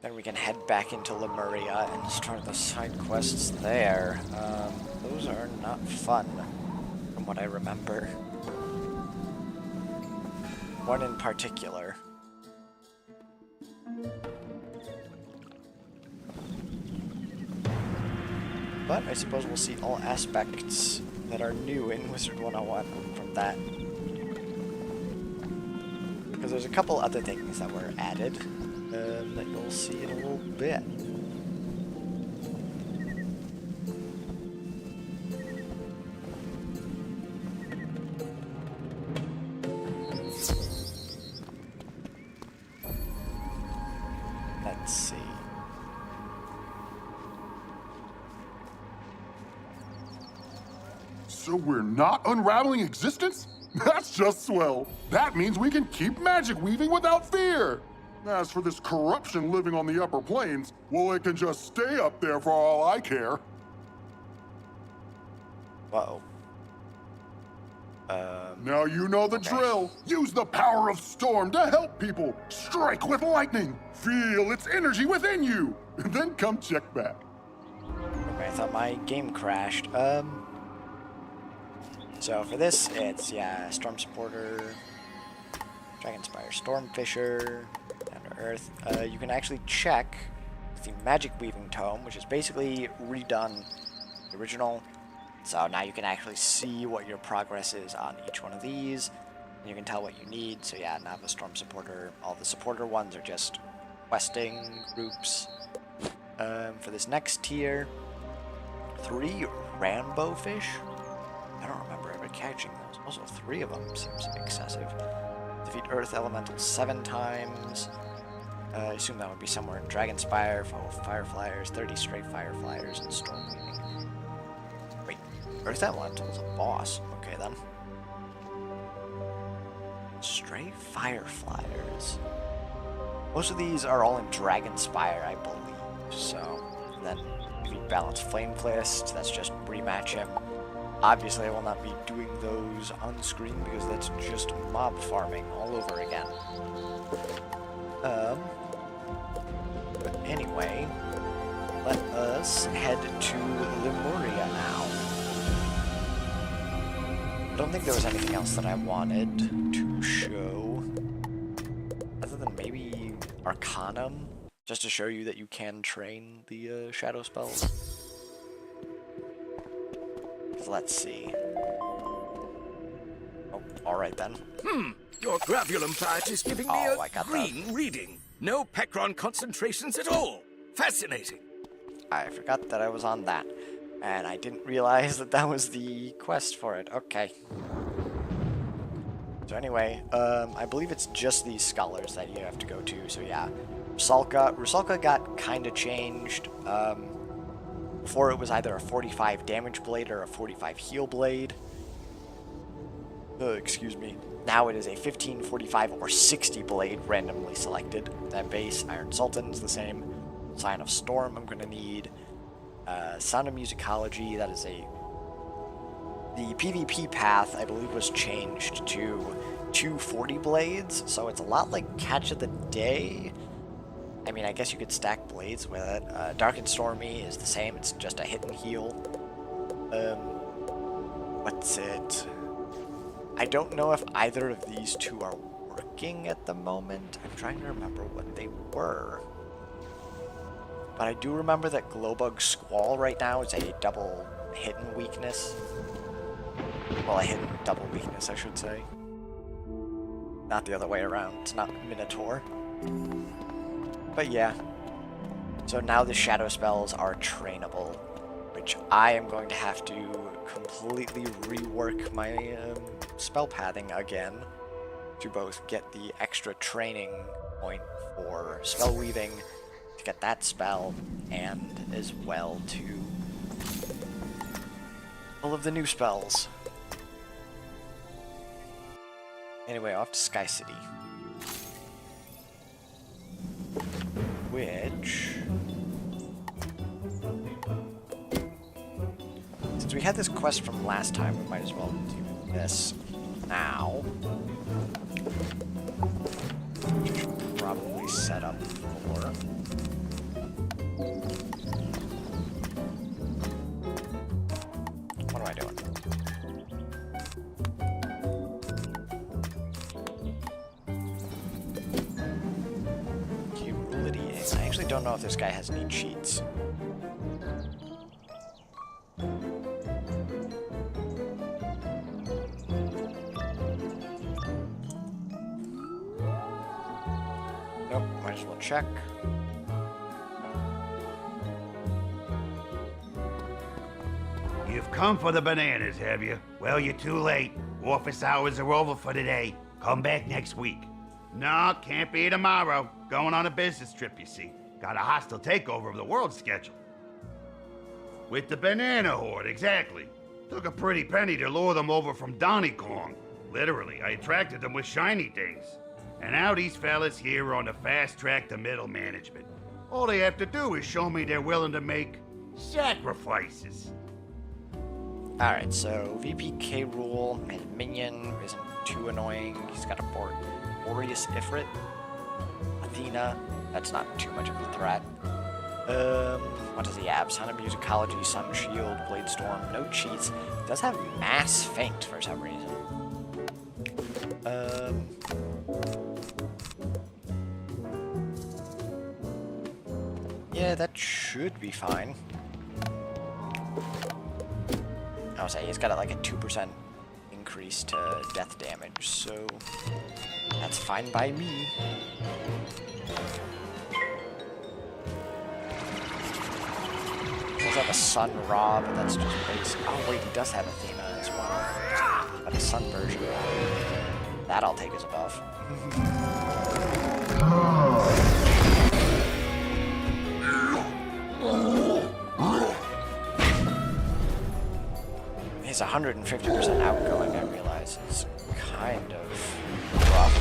Then we can head back into Lemuria and start the side quests there. Those are not fun, from what I remember. One in particular. But I suppose we'll see all aspects that are new in Wizard 101 from that. Because there's a couple other things that were added that you'll see in a little bit. Let's see. So we're not unraveling existence? That's just swell. That means we can keep magic weaving without fear. As for this corruption living on the upper planes, well, it can just stay up there for all I care. Uh-oh. Now you know the drill. Use the power of storm to help people. Strike with lightning. Feel its energy within you. And then come check back. Okay, I thought my game crashed. So for this, it's, yeah, Storm Supporter, Dragonspire Stormfisher, Down to Earth. You can actually check the Magic Weaving Tome, which is basically redone the original. So now you can actually see what your progress is on each one of these. And you can tell what you need. So yeah, now the Storm Supporter, all the supporter ones are just questing groups. For this next tier, 3 Rambo Fish. I don't remember ever catching those. Also, 3 of them seems excessive. Defeat Earth Elementals 7 times. I assume that would be somewhere in Dragonspire, Fireflyers, 30 Stray Fireflyers, and Stormweaving. Wait, Earth Elemental's a boss. Okay, then. Stray Fireflyers. Most of these are all in Dragonspire, I believe. So, and then if you balance Flame Fist, that's just rematch him. Obviously, I will not be doing those on screen because that's just mob farming all over again. But anyway, let us head to Lemuria now. I don't think there was anything else that I wanted to show, other than maybe Arcanum, just to show you that you can train the shadow spells. Let's see. Oh, alright then. Your gravulum pad is giving me a green reading. No Pecron concentrations at all. Fascinating. I forgot that I was on that. And I didn't realize that that was the quest for it. Okay. So anyway, I believe it's just these scholars that you have to go to. So yeah, Rusalka got kind of changed. Before it was either a 45 damage blade or a 45 heal blade. Excuse me. Now it is a 15, 45, or 60 blade randomly selected. That base, Iron Sultan is the same. Sign of Storm I'm going to need. Sound of Musicology, that is a... The PvP path, I believe, was changed to 240 blades, so it's a lot like Catch of the Day. I mean, I guess you could stack blades with it. Dark and Stormy is the same, it's just a hit and heal. What's it? I don't know if either of these two are working at the moment. I'm trying to remember what they were. But I do remember that Glowbug Squall right now is a double hit and weakness. Well, a hit and double weakness, I should say. Not the other way around. It's not Minotaur. But yeah. So now the shadow spells are trainable, which I am going to have to completely rework my spell pathing again to both get the extra training point for spell weaving, to get that spell, and as well to all of the new spells. Anyway, off to Sky City. Which... Since we had this quest from last time, we might as well do this now. Which I should probably set up for... What am I doing? I actually don't know if this guy has any cheats. check. You've come for the bananas, have you? Well, you're too late. Office hours are over for today. Come back next week. No, can't be tomorrow. Going on a business trip, you see. Got a hostile takeover of the world schedule. With the banana horde, exactly. Took a pretty penny to lure them over from Donny Kong. Literally, I attracted them with shiny things. And now these fellas here are on the fast track to middle management. All they have to do is show me they're willing to make sacrifices. Alright, so VPK rule, and Minion isn't too annoying. He's got a Boreas Ifrit. Athena, that's not too much of a threat. What does he have? Sun of Musicology, Sun Shield, Blade Storm, no cheats. Does have Mass Feint for some reason. Yeah, that should be fine. I would say he's got like a 2% increase to death damage, so that's fine by me. He does have a Sun Ra, but that's just basic. Oh wait, he does have Athena as well. But a Sun version. That I'll take as a buff. He's 150% outgoing, I realize. It's kind of rough.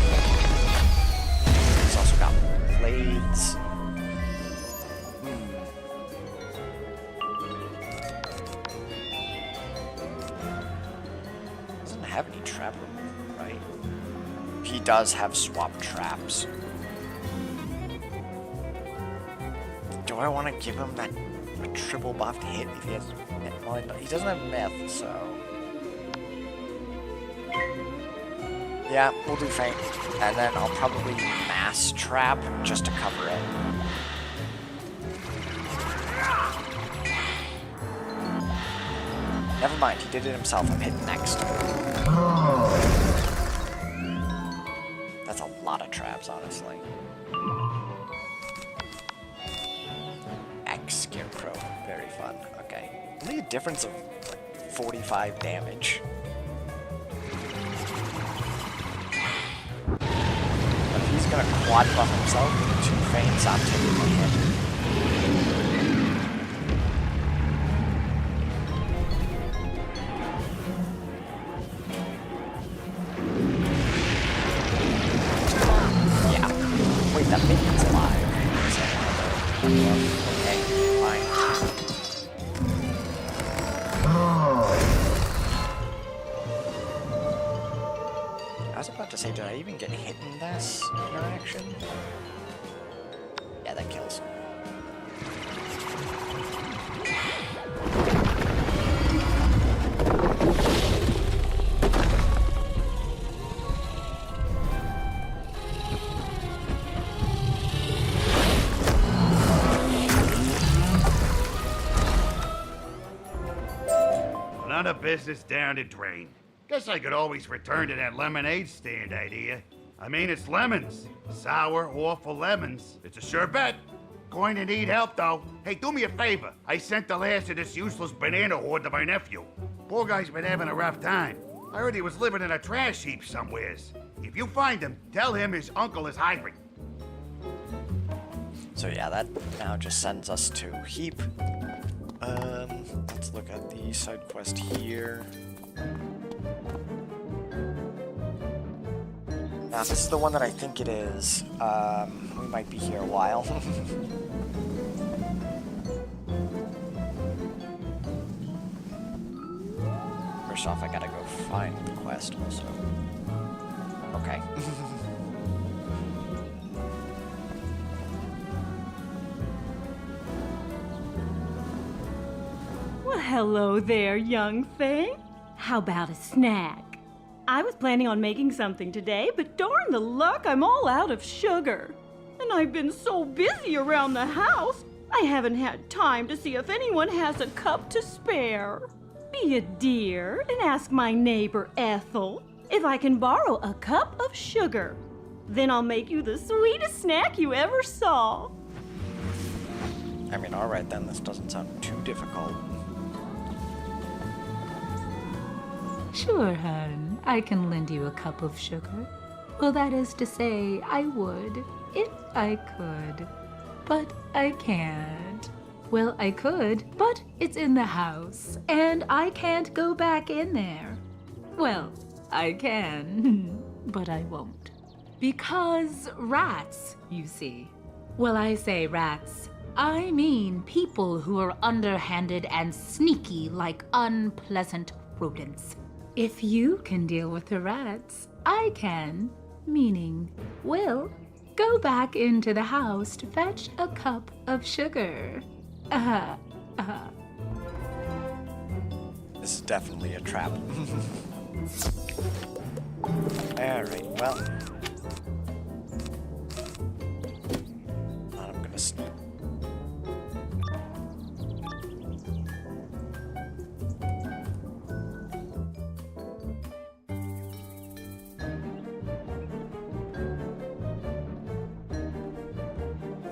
He's also got blades. Doesn't have any trap removal, right? He does have swap traps. Do I want to give him that triple buffed hit if he has... Well, he doesn't have myth, so... Yeah, we'll do Feint. And then I'll probably Mass Trap just to cover it. Never mind, he did it himself. I'm hitting next. That's a lot of traps, honestly. Scarecrow, very fun. Okay. Only a difference of like 45 damage. But if he's gonna quad buff himself with 2 feints, I'm taking the hit. Yeah. Wait, that minion's alive. Okay, fine. I was about to say, did I even get hit in this interaction? Yeah, that kills. Another business down the drain. Guess I could always return to that lemonade stand idea. I mean, it's lemons. Sour, awful lemons. It's a sure bet. Going to need help, though. Hey, do me a favor. I sent the last of this useless banana horde to my nephew. Poor guy's been having a rough time. I heard he was living in a trash heap somewheres. If you find him, tell him his uncle is hungry. So yeah, that now just sends us to Heap. Let's look at the side quest here. Now, this is the one that I think it is. We might be here a while. First off, I gotta go find the quest also. Okay. Well, hello there, young thing. How about a snack? I was planning on making something today, but darn the luck, I'm all out of sugar. And I've been so busy around the house, I haven't had time to see if anyone has a cup to spare. Be a dear and ask my neighbor Ethel if I can borrow a cup of sugar. Then I'll make you the sweetest snack you ever saw. I mean, alright then, this doesn't sound too difficult. Sure, hon. I can lend you a cup of sugar. Well, that is to say, I would, if I could. But I can't. Well, I could, but it's in the house, and I can't go back in there. Well, I can, but I won't. Because rats, you see. Well, I say rats. I mean people who are underhanded and sneaky like unpleasant rodents. If you can deal with the rats, I can. Meaning, will go back into the house to fetch a cup of sugar. This is definitely a trap. Alright, well. I'm gonna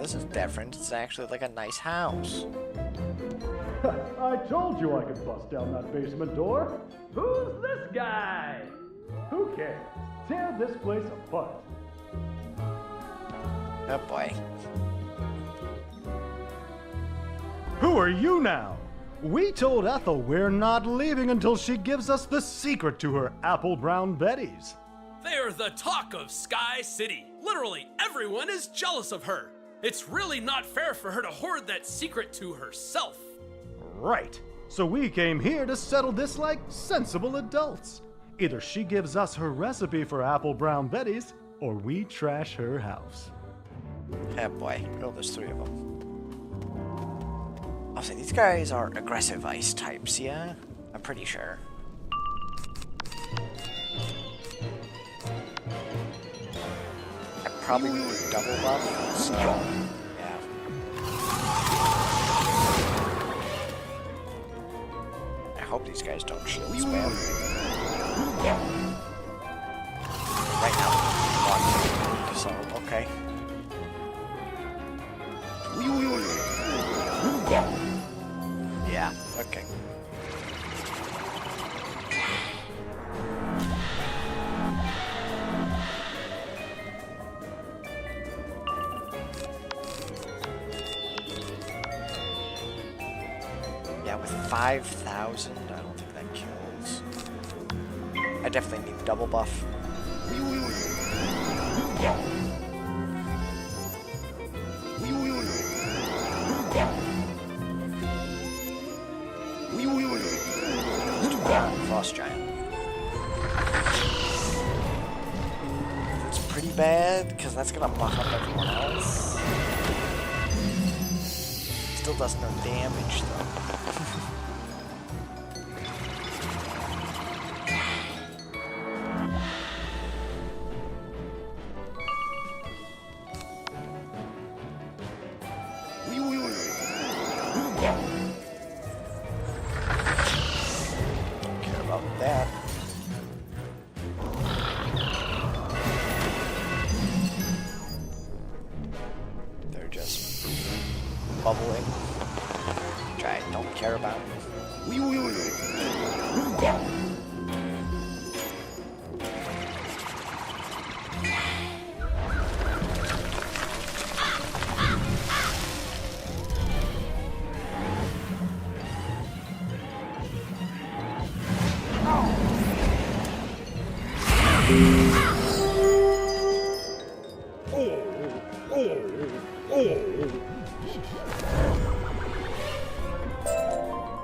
This is different. It's actually like a nice house. I told you I could bust down that basement door. Who's this guy? Who cares? Tear this place apart. Oh boy. Who are you now? We told Ethel we're not leaving until she gives us the secret to her apple brown Betties. They're the talk of Sky City. Literally everyone is jealous of her. It's really not fair for her to hoard that secret to herself. Right. So we came here to settle this like sensible adults. Either she gives us her recipe for apple brown Betties, or we trash her house. Oh boy. Oh, there's 3 of them. I'll say these guys are aggressive ice types, yeah? I'm pretty sure. I probably need double buff, so yeah. I hope these guys don't shield spam. Right now, so okay. Yeah, okay. Yeah, with 5,000, I don't think that kills. I definitely need double buff. Frost Giant. It's pretty bad, because that's gonna buff up everyone else. Still does no damage, though. That. They're just bubbling, which I don't care about.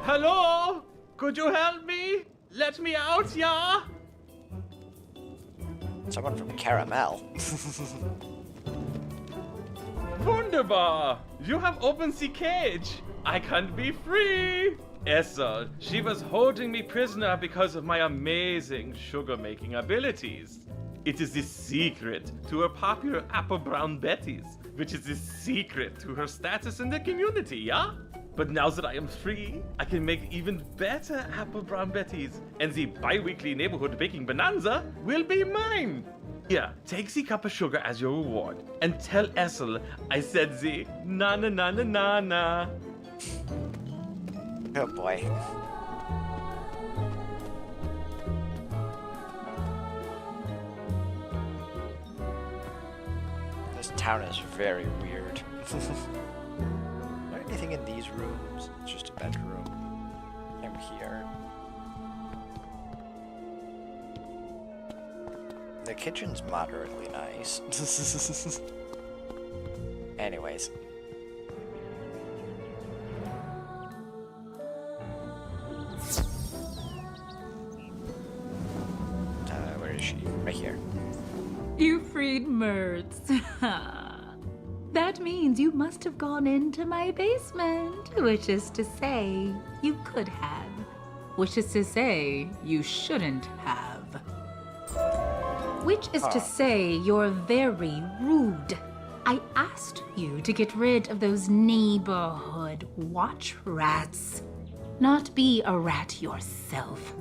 Hello? Could you help me? Let me out, yeah? Someone from Caramel. Wunderbar! You have opened the cage. I can't be free. Ethel, she was holding me prisoner because of my amazing sugar-making abilities. It is the secret to her popular apple brown Betties, which is the secret to her status in the community, yeah? But now that I am free, I can make even better apple brown Betties, and the bi-weekly neighborhood baking bonanza will be mine. Here, take the cup of sugar as your reward, and tell Essel I said the na. Oh boy. This town is very weird. Is there anything in these rooms? It's just a bedroom. I'm here. The kitchen's moderately nice. Anyways. Where is she? Right here. You freed Mertz. That means you must have gone into my basement, which is to say, you could have. Which is to say, you shouldn't have. Which is to say, you're very rude. I asked you to get rid of those neighborhood watch rats, not be a rat yourself.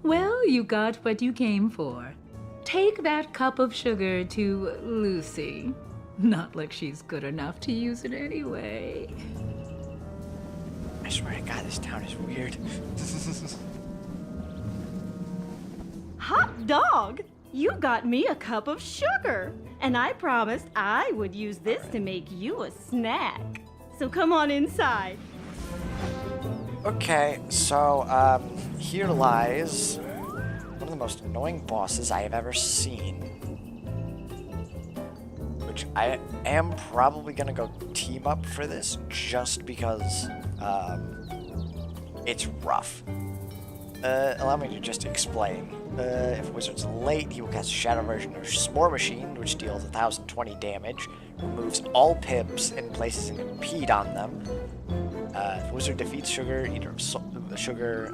Well, you got what you came for. Take that cup of sugar to Lucy. Not like she's good enough to use it anyway. I swear to God, this town is weird. Hot dog! You got me a cup of sugar, and I promised I would use this to make you a snack. So come on inside. Okay, so, here lies one of the most annoying bosses I have ever seen. Which I am probably gonna go team up for this, just because, it's rough. Allow me to just explain. If Wizard's late, he will cast a shadow version of S'more Machine, which deals 1,020 damage, removes all pips, and places an impede on them. If Wizard defeats Sugar, Eater of Sugar,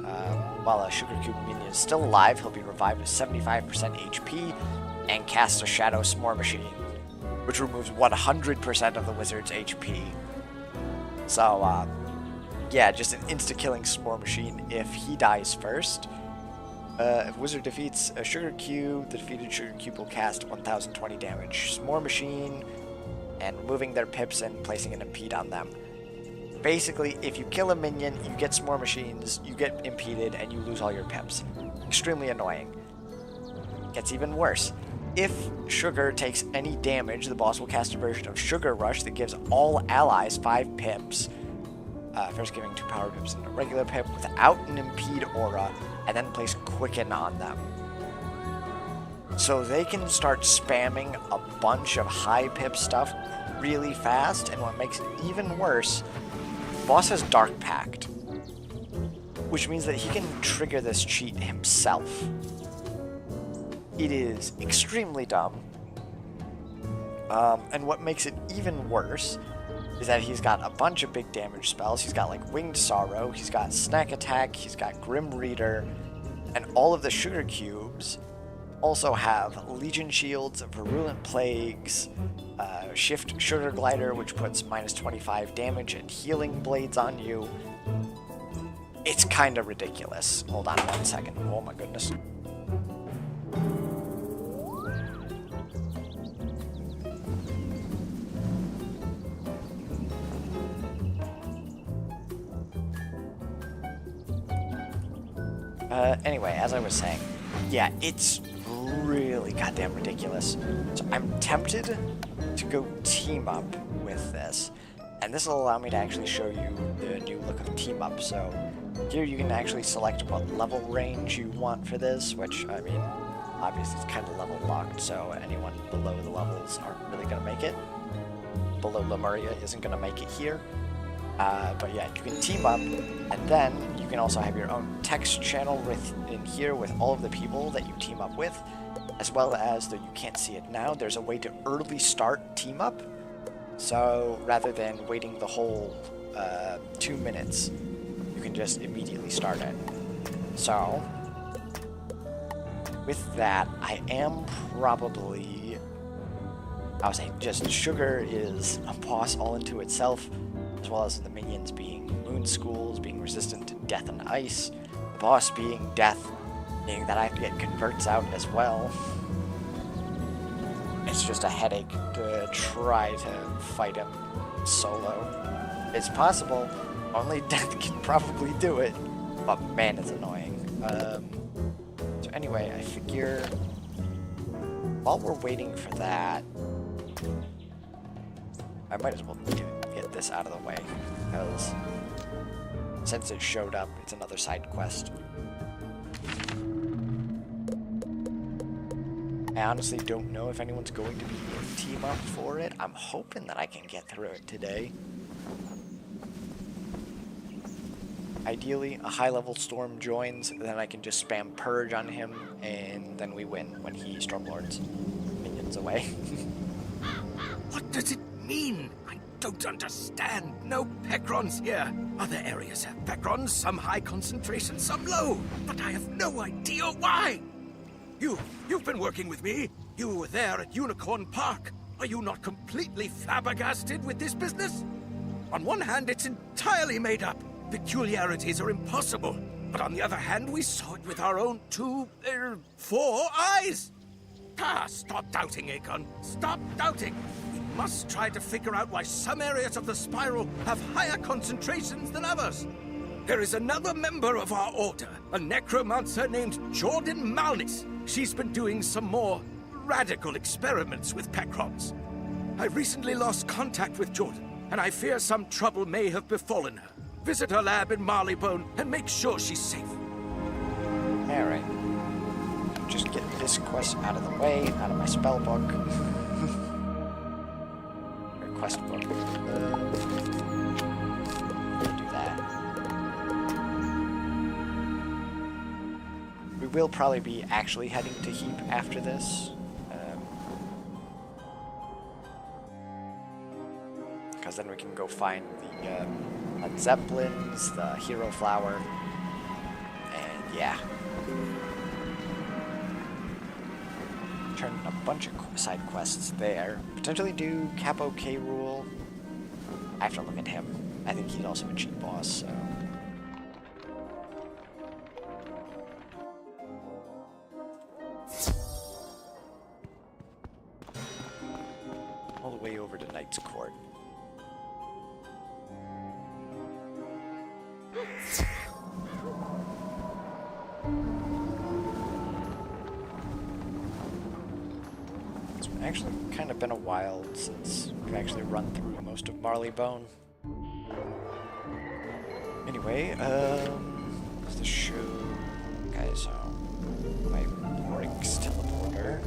while a Sugar Cube minion is still alive, he'll be revived with 75% HP, and casts a Shadow S'more Machine, which removes 100% of the Wizard's HP. So, yeah, just an insta-killing S'more Machine if he dies first. If Wizard defeats a Sugar Cube, the defeated Sugar Cube will cast 1,020 damage. S'more Machine, and removing their pips and placing an impede on them. Basically, if you kill a minion, you get S'more Machines, you get impeded, and you lose all your pips. Extremely annoying. Gets even worse. If Sugar takes any damage, the boss will cast a version of Sugar Rush that gives all allies 5 pips. First giving 2 power pips and a regular pip without an impede aura, and then place Quicken on them. So they can start spamming a bunch of high pip stuff really fast, and what makes it even worse, boss has Dark Pact, which means that he can trigger this cheat himself. It is extremely dumb, and what makes it even worse is that he's got a bunch of big damage spells. He's got like Winged Sorrow, he's got Snack Attack, he's got Grim Reader, and all of the Sugar Cubes also have Legion Shields, Virulent Plagues, Shift Sugar Glider, which puts minus 25 damage and Healing Blades on you. It's kind of ridiculous. Hold on 1 second. Oh my goodness. Anyway, as I was saying, yeah, it's really goddamn ridiculous. So I'm tempted to go team up with this, and this will allow me to actually show you the new look of team up. So here you can actually select what level range you want for this, which, I mean, obviously it's kind of level locked, so anyone below the levels aren't really going to make it. Below Lemuria isn't going to make it here. But yeah, you can team up, and then you can also have your own text channel in here with all of the people that you team up with, as well as, though you can't see it now, there's a way to early start team up. So rather than waiting the whole 2 minutes, you can just immediately start it. So with that, I am probably, I would say just Sugar is a boss all into itself, as well as the minions being Moon Schools, being resistant to death and ice, the boss being Death, Meaning that I have to get converts out as well. It's just a headache to try to fight him solo. It's possible. Only death can probably do it. But man, it's annoying. So anyway, I figure while we're waiting for that, I might as well get this out of the way, because since it showed up, it's another side quest. I honestly don't know if anyone's going to be in Team Up for it. I'm hoping that I can get through it today. Ideally, a high-level Storm joins, then I can just spam Purge on him, and then we win when he Stormlords minions away. What does it mean? I don't understand. No Pecrons here. Other areas have Pecrons, some high concentration, some low. But I have no idea why. You've been working with me. You were there at Unicorn Park. Are you not completely flabbergasted with this business? On one hand, it's entirely made up. Peculiarities are impossible. But on the other hand, we saw it with our own 4 eyes. Stop doubting, Akon. Stop doubting. We must try to figure out why some areas of the spiral have higher concentrations than others. There is another member of our order, a necromancer named Jordan Malnis. She's been doing some more radical experiments with Pecrons. I recently lost contact with Jordan, and I fear some trouble may have befallen her. Visit her lab in Marleybone and make sure she's safe. Alright. Just get this quest out of the way, out of my spell book. Or quest book. Do that. We will probably be actually heading to Heap after this. Because then we can go find the Led Zeppelins, the Hero Flower, and yeah. Turn a bunch of side quests there. Potentially do Capo K. Rule. I have to look at him. I think he's also a cheat boss, so. All the way over to Knight's Court. It's actually kind of been a while since we've actually run through most of Marleybone. Anyway, what's the show? Okay, so my Oryx teleporter.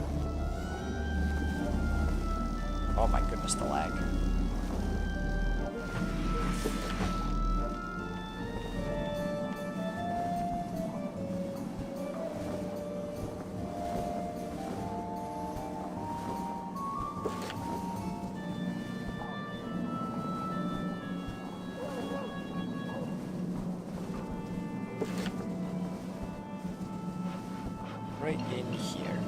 Oh my goodness, the lag. Right in here.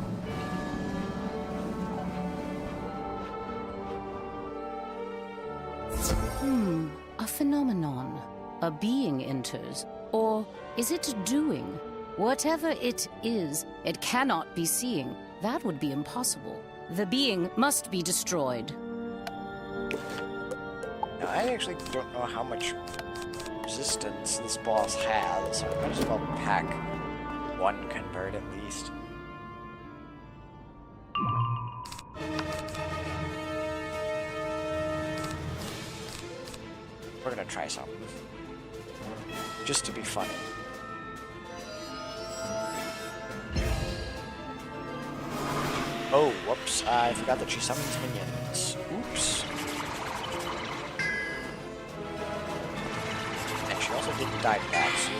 A phenomenon. A being enters. Or is it doing? Whatever it is, it cannot be seeing. That would be impossible. The being must be destroyed. Now, I actually don't know how much resistance this boss has, so I might as well pack one convert at least. We're gonna try something. Just to be funny. Oh, whoops. I forgot that she summons minions. Oops. And she also didn't die back, so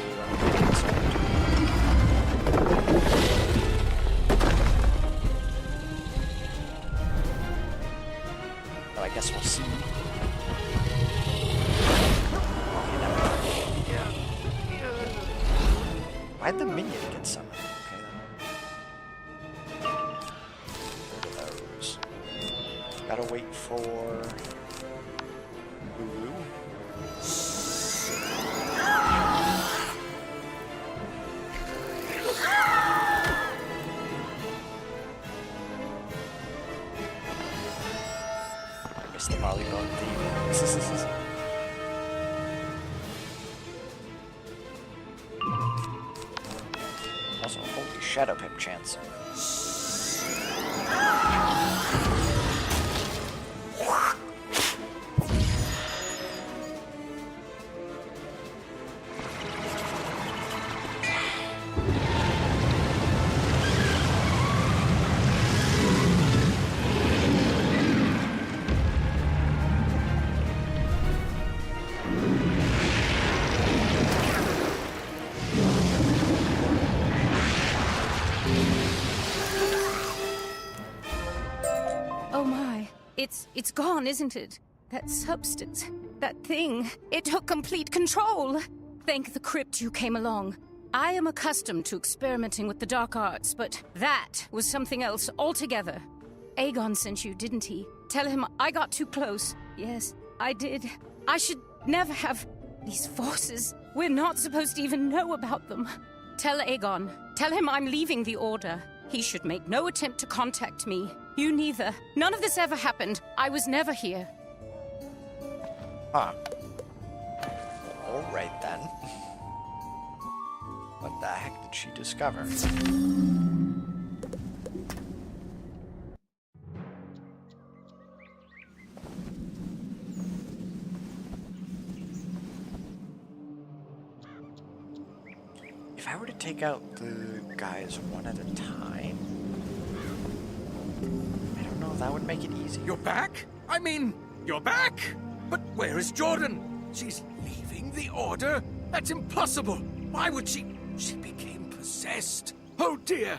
well, I guess we'll see. Why'd the minion get summoned? Okay then. Rid of those. Gotta wait for Uru. Also, holy shadow pip chance. Oh my. It's gone, isn't it? That substance, that thing, it took complete control. Thank the crypt you came along. I am accustomed to experimenting with the dark arts, but that was something else altogether. Aegon sent you, didn't he? Tell him I got too close. Yes, I did. I should never have... These forces, we're not supposed to even know about them. Tell Aegon. Tell him I'm leaving the Order. He should make no attempt to contact me. You neither. None of this ever happened. I was never here. Huh. Alright then. What the heck did she discover? If I were to take out the guys one at a time, I don't know if that would make it easy. You're back? I mean, you're back? But where is Jordan? She's leaving the Order? That's impossible. Why would she? She became possessed. Oh dear.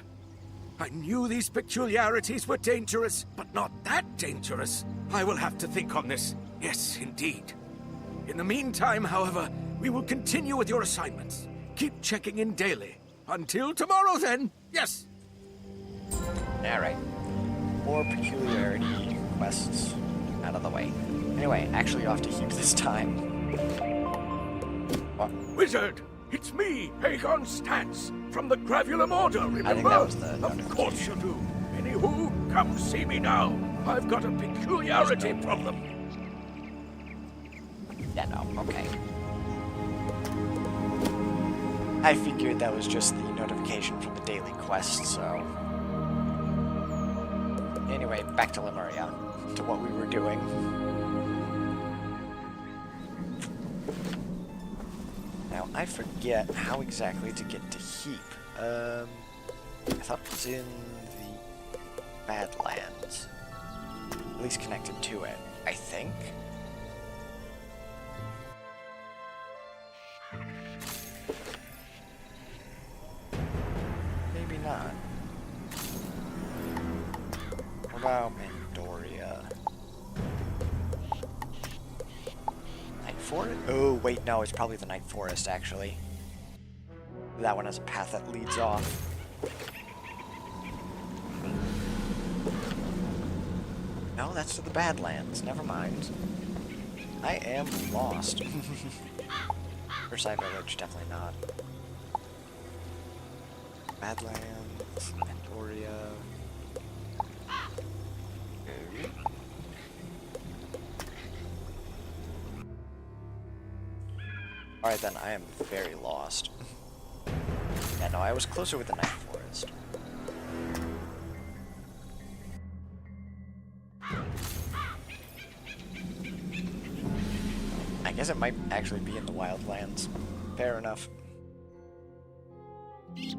I knew these peculiarities were dangerous, but not that dangerous. I will have to think on this. Yes, indeed. In the meantime, however, we will continue with your assignments. Keep checking in daily. Until tomorrow, then. Yes. Alright. More peculiarity quests out of the way. Anyway, actually off to Heap this time. What? Wizard, it's me, Aegon Stance, from the Gravulum Order, remember? I think that was the Of course you do. Anywho, come see me now. I've got a peculiarity problem. Yeah, no, okay. I figured that was just the notification from the daily quest, so... Anyway, back to Lemuria, to what we were doing. Now, I forget how exactly to get to Heap. I thought it was in the Badlands. At least connected to it, I think. Maybe not. What about Mandoria? Night Forest? Oh, wait, no, it's probably the Night Forest, actually. That one has a path that leads off. No, that's to the Badlands. Never mind. I am lost. Versailles Village, definitely not. Badlands, Mandoria. Alright then, I am very lost. Yeah, no, I was closer with the Night Forest. I guess it might actually be in the Wildlands. Fair enough. The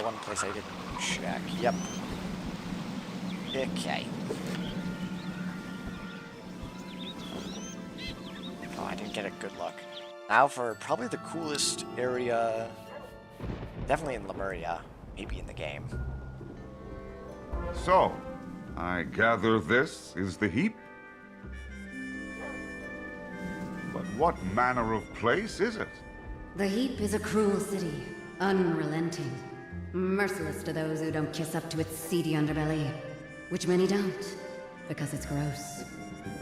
one place I didn't check. Yep. Okay. Oh, I didn't get a good look. Now for probably the coolest area, definitely in Lemuria, maybe in the game. So, I gather this is the Heap? But what manner of place is it? The Heap is a cruel city, unrelenting, merciless to those who don't kiss up to its seedy underbelly, which many don't, because it's gross.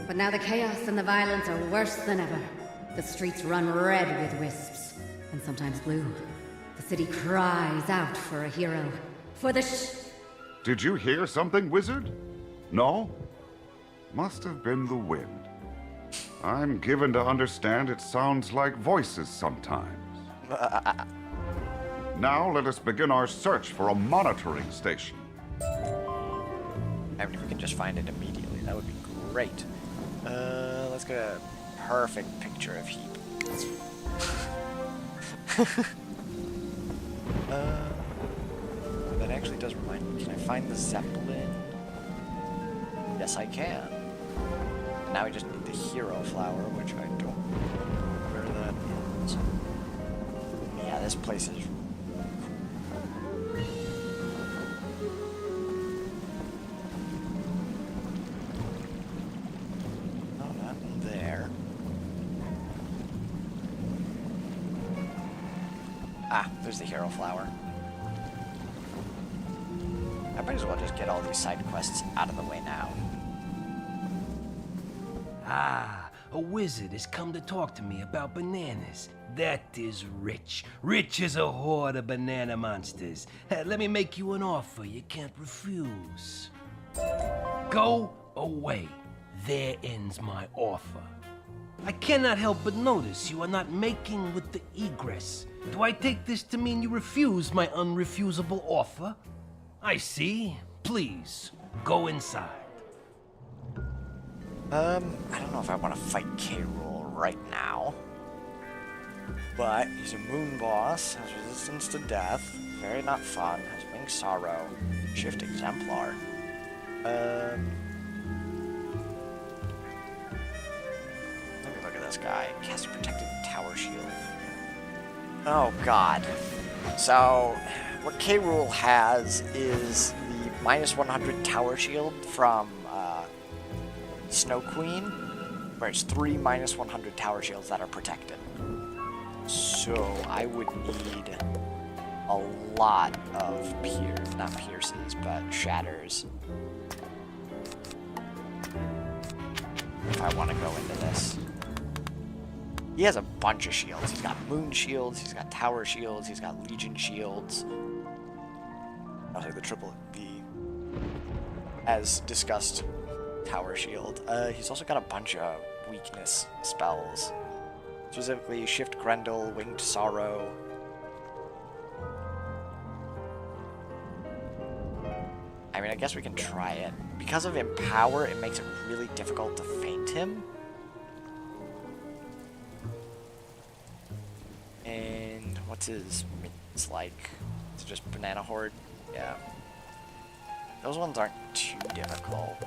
But now the chaos and the violence are worse than ever. The streets run red with wisps, and sometimes blue. The city cries out for a hero, for the Did you hear something, wizard? No? Must have been the wind. I'm given to understand it sounds like voices sometimes. Now let us begin our search for a monitoring station. I mean, if we can just find it immediately, that would be great. Let's get a perfect picture of Heap. That actually does remind me. Can I find the Zeppelin? Yes, I can. And now we just need the hero flower, which I don't know where that is. Yeah, this place is... Oh, not there. Ah, there's the hero flower. I might as well just get all these side quests out of the way now. Ah, a wizard has come to talk to me about bananas. That is rich. Rich as a horde of banana monsters. Let me make you an offer you can't refuse. Go away. There ends my offer. I cannot help but notice you are not making with the egress. Do I take this to mean you refuse my unrefusable offer? I see. Please, go inside. I don't know if I want to fight K. Rool right now. But he's a moon boss, has resistance to death, very not fun, has winged sorrow, shift exemplar. Let me look at this guy. Cast a protected tower shield. Oh god. So, what K. Rool has is the -100 tower shield from Snow Queen, where it's 3 -100 tower shields that are protected. So I would need a lot of not pierces, but shatters if I want to go into this. He has a bunch of shields. He's got moon shields, he's got tower shields, he's got legion shields. I'll say as discussed, tower shield. He's also got a bunch of weakness spells. Specifically, Shift Grendel, Winged Sorrow. I mean, I guess we can try it. Because of Empower, it makes it really difficult to feint him. And what's his mitts like? It's just Banana Horde? Yeah. Those ones aren't too difficult.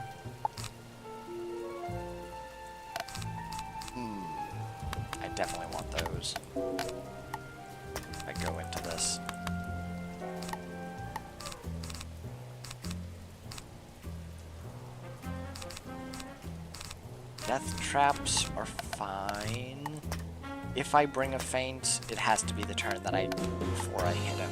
I definitely want those. I go into this. Death traps are fine. If I bring a feint, it has to be the turn that I do before I hit him.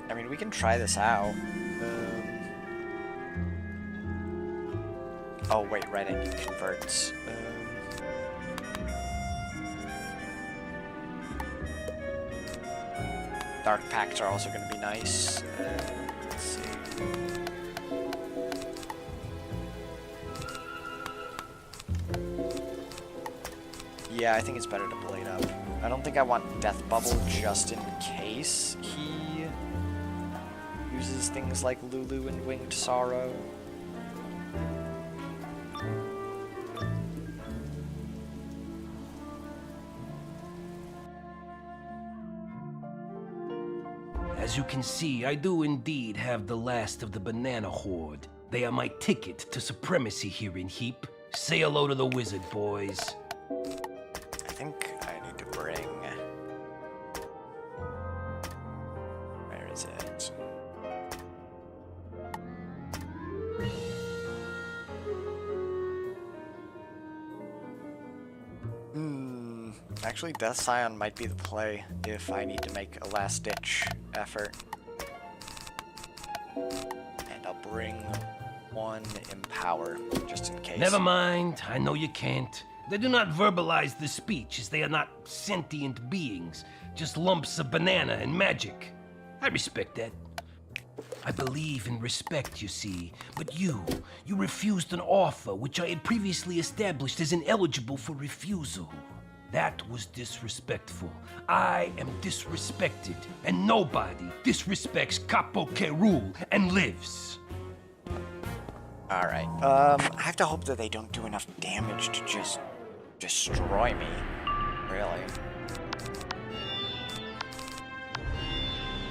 I mean, we can try this out. Oh, wait, right, it converts. Dark Pacts are also going to be nice. Let's see. Yeah, I think it's better to blade up. I don't think I want Death Bubble just in case he uses things like Lulu and Winged Sorrow. As you can see, I do indeed have the last of the Banana Horde. They are my ticket to supremacy here in Heap. Say hello to the wizard, boys. I think I need to bring... Where is it? Actually, Death Scion might be the play if I need to make a last-ditch effort. And I'll bring one empower, just in case. Never mind, I know you can't. They do not verbalize the speech, as they are not sentient beings, just lumps of banana and magic. I respect that. I believe in respect, you see, but you refused an offer which I had previously established as ineligible for refusal. That was disrespectful. I am disrespected, and nobody disrespects Capo Che rule and lives. Alright, I have to hope that they don't do enough damage to just destroy me, really.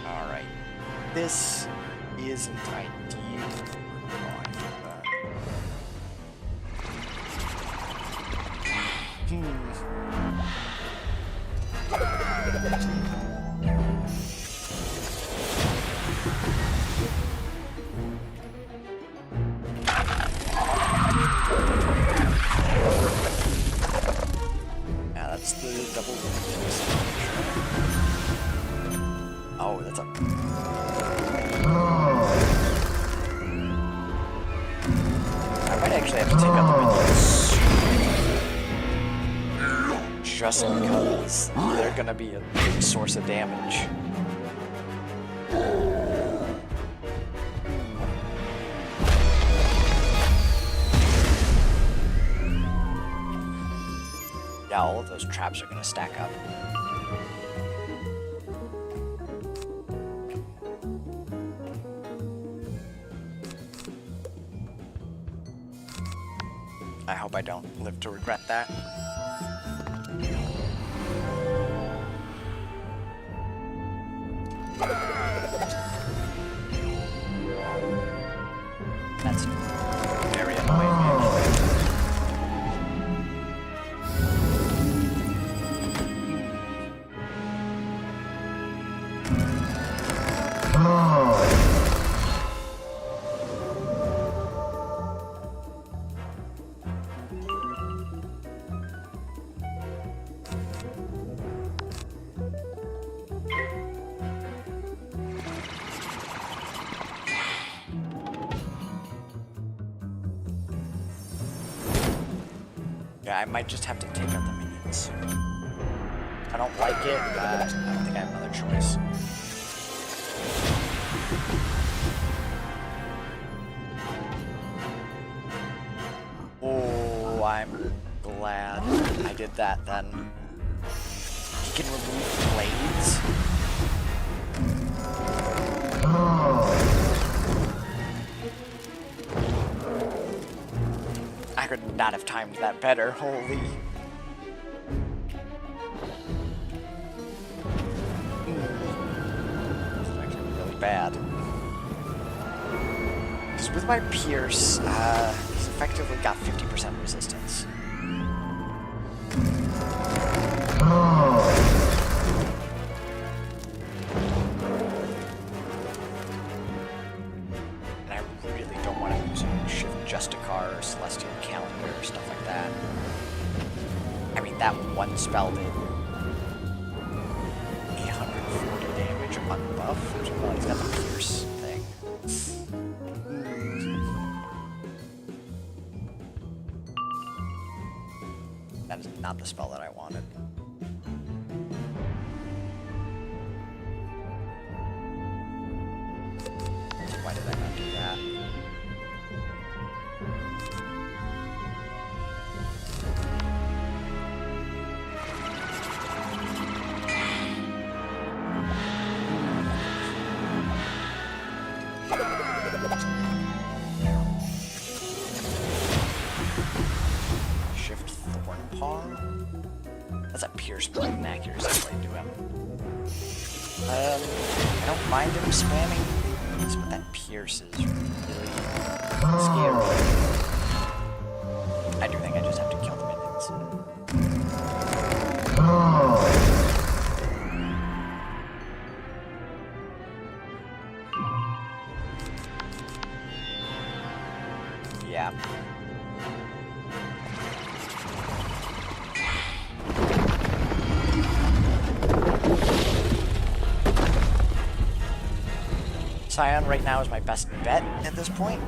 Alright, this isn't ideal. Yeah, that's the double. Oh, that's a. I might actually have to take out the minions. Just because they're gonna be a big source of damage. Yeah, all of those traps are gonna stack up. I hope I don't live to regret that. That's very annoying, actually. Yeah, I might just have to take out the minions. I don't like it, but I don't think I have another choice. Oh, I'm glad I did that then. He can remove blades. I could not have timed that better, holy. This is actually really bad. Because with my Pierce, he's effectively got 50% resistance. And I really don't want to use Shift Justicar or Celestial Calendar or stuff like that. I mean, that one spell did 840 damage unbuffed. Well, he's got the Pierce thing. That is not the spell that I wanted. Why did I not do that? Shift Thornpaw? That's a Pierce Blade and Accuracy Blade to him. I don't mind him spamming these, but that Pierce is really scary. I do think I just have to kill the minions. Yeah. Scion right now is my best bet at this point.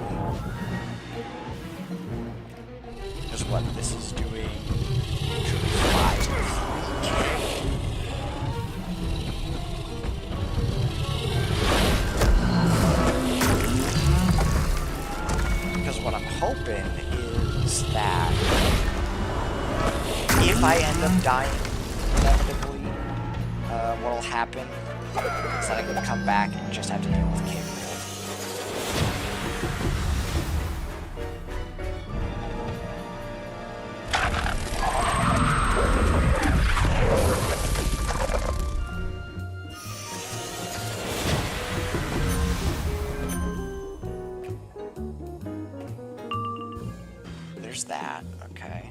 Because what this is doing... 5K. Because what I'm hoping is that if I end up dying inevitably, what'll happen is that I can come back and just have to deal with King. There's that, okay.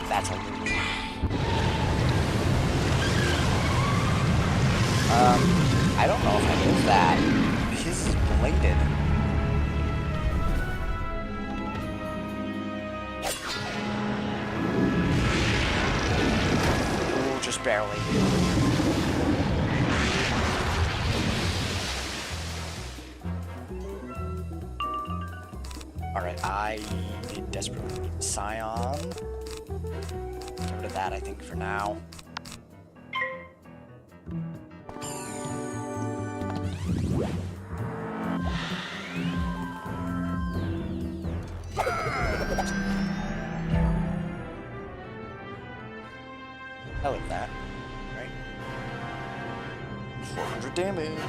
That's a Lulu. I don't know if I knew that. His is bladed. Ooh, just barely. Alright, I desperately need Scion. Get rid of that, I think, for now. I like that, right? 400 damage.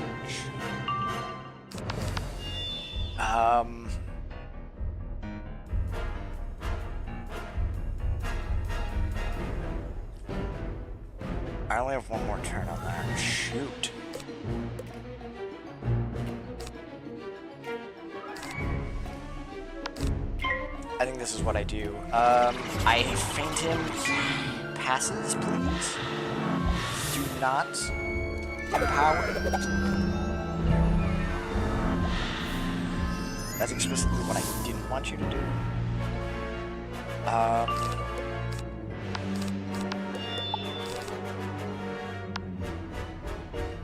I only have one more turn on that. Shoot. I think this is what I do. I feint him. He passes, please. Do not empower. That's explicitly what I didn't want you to do.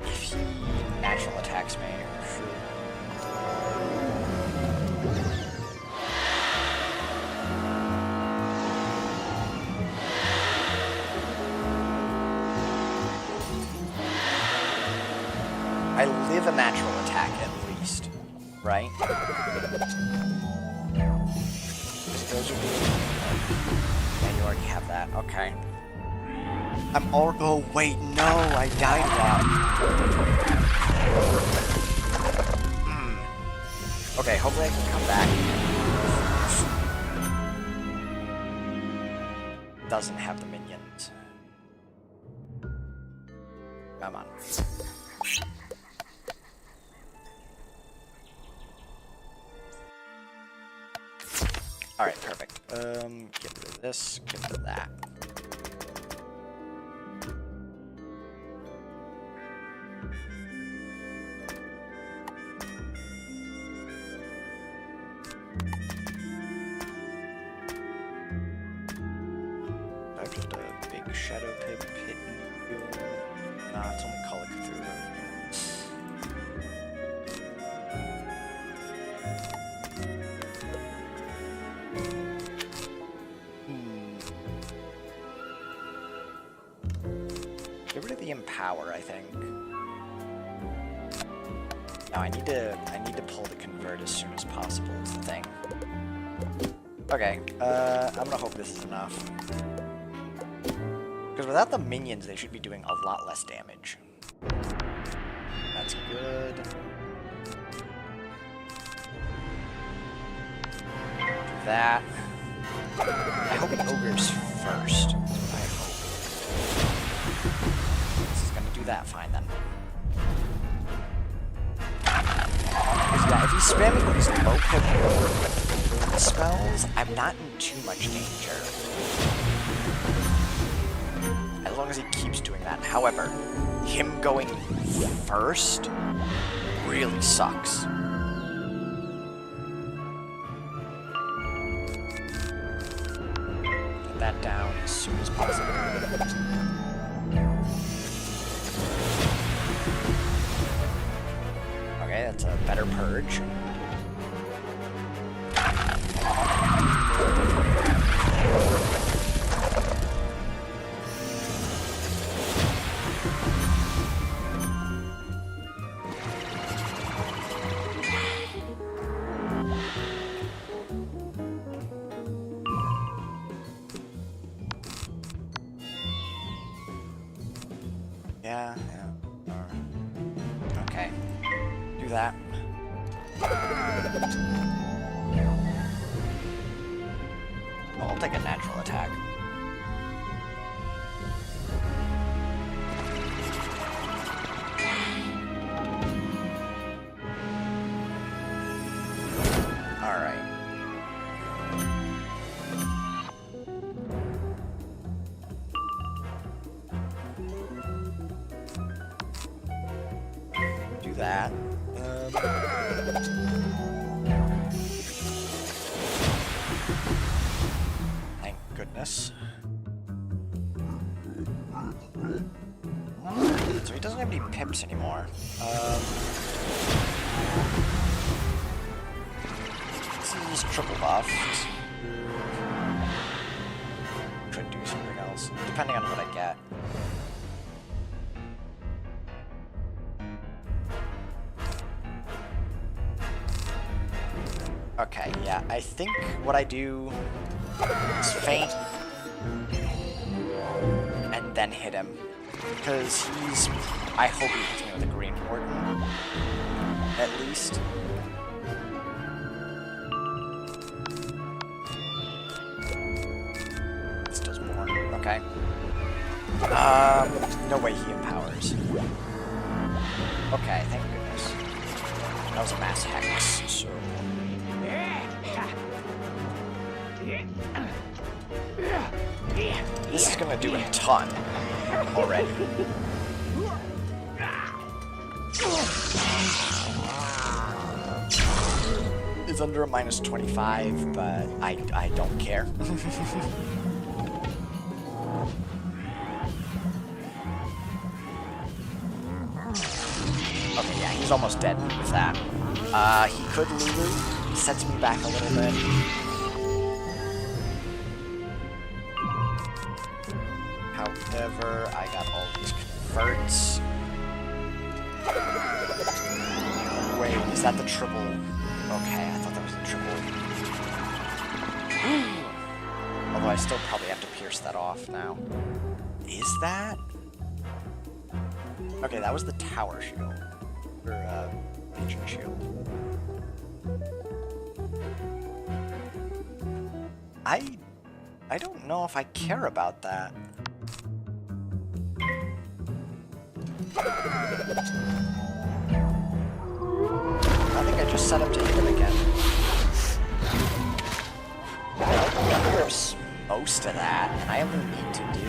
If he natural attacks me, sure. I live a natural attack at least, right? Those are good. Yeah, you already have that. Okay. I'm all. Oh wait, no, I died that. Okay, hopefully I can come back. Doesn't have the minions. Come on. Alright, perfect. Get rid of this, get rid of that. I've just a big shadow pip hitting you. Nah, it's only Call of Cthulhu. Get rid of the empower, I think. Now I need to pull the convert as soon as possible, is the thing. Okay, I'm gonna hope this is enough. Because without the minions, they should be doing a lot less damage. That's good. Do that. I hope it ogres first. I hope. This is gonna do that fine then. Because yeah, if he's spamming these low pip spells, I'm not in too much danger. As long as he keeps doing that. However, him going first really sucks. Get that down. soon as possible. Okay, that's a better purge. Yeah. Okay. Do that. Oh, I'll take a natural attack. Alright. Do that. Thank goodness. So he doesn't have any pips anymore. This is triple buffed. Could do something else, depending on what I get. Okay, yeah, I think what I do is feint and then hit him. Because he's... I hope he hits me with a green warden. At least. This does more. Okay. No way he empowers. Okay, thank goodness. That was a mass hex, so... This is gonna do a ton already. It's under a minus 25, but I don't care. Okay, yeah, he's almost dead with that. He could Lulu. He sets me back a little bit. However, I got all these converts. Wait, is that the triple? Okay, I thought that was the triple. Although I still probably have to pierce that off now. Is that? Okay, that was the tower shield. Or, Legion shield. I don't know if I care about that. I think I just set up to hit him again. That nerfs most of that, and I only need to do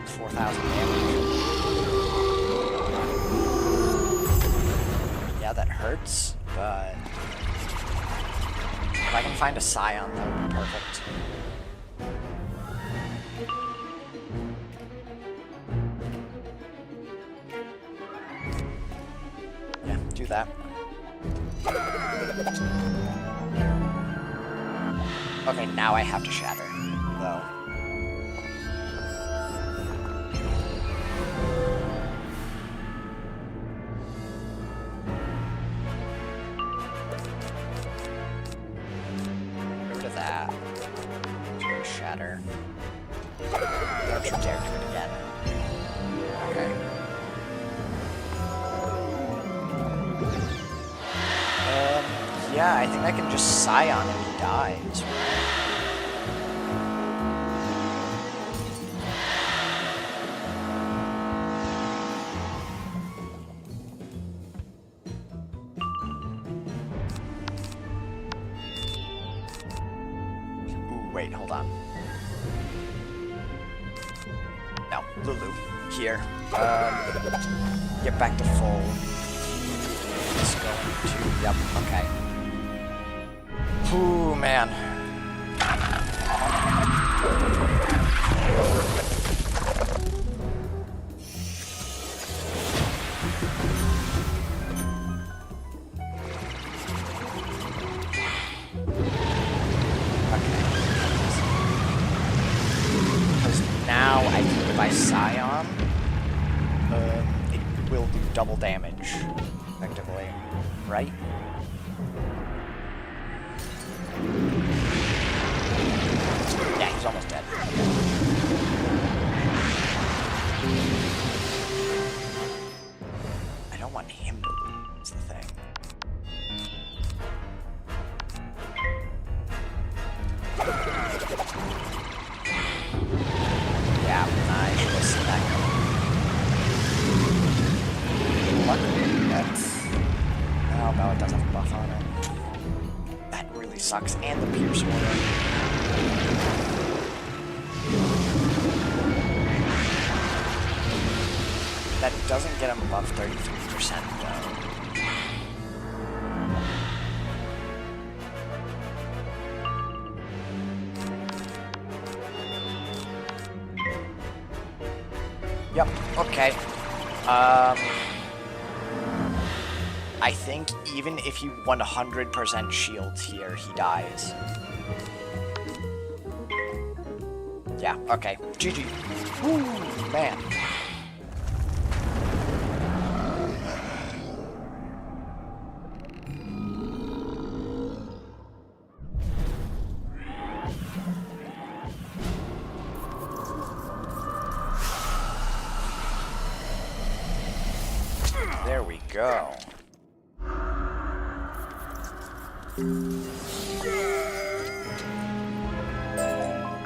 4,000 damage. Yeah, that hurts, but if I can find a Scion, that would be perfect. Yeah, do that. Okay, now I have to shatter, though. Get rid of that. Shatter. Don't you dare do it again. Okay. Yeah, I think I can just Scion and he dies, right? Ooh, wait, hold on. No, Lulu, here. Get back to full. It's going to, yep, okay. Ooh, man. Because now I think if I Scion, it will do double damage, effectively, right? Yeah, he's almost dead. I don't want him to lose the thing. Yeah, I should have seen that coming. Luckily, that's... Oh, no, it does have a buff on it. That really sucks. And the Pierce Order. That doesn't get him above 33%, though. Yep, okay. I think even if he 100% shields here, he dies. Yeah, okay. GG. Ooh, man. There we go.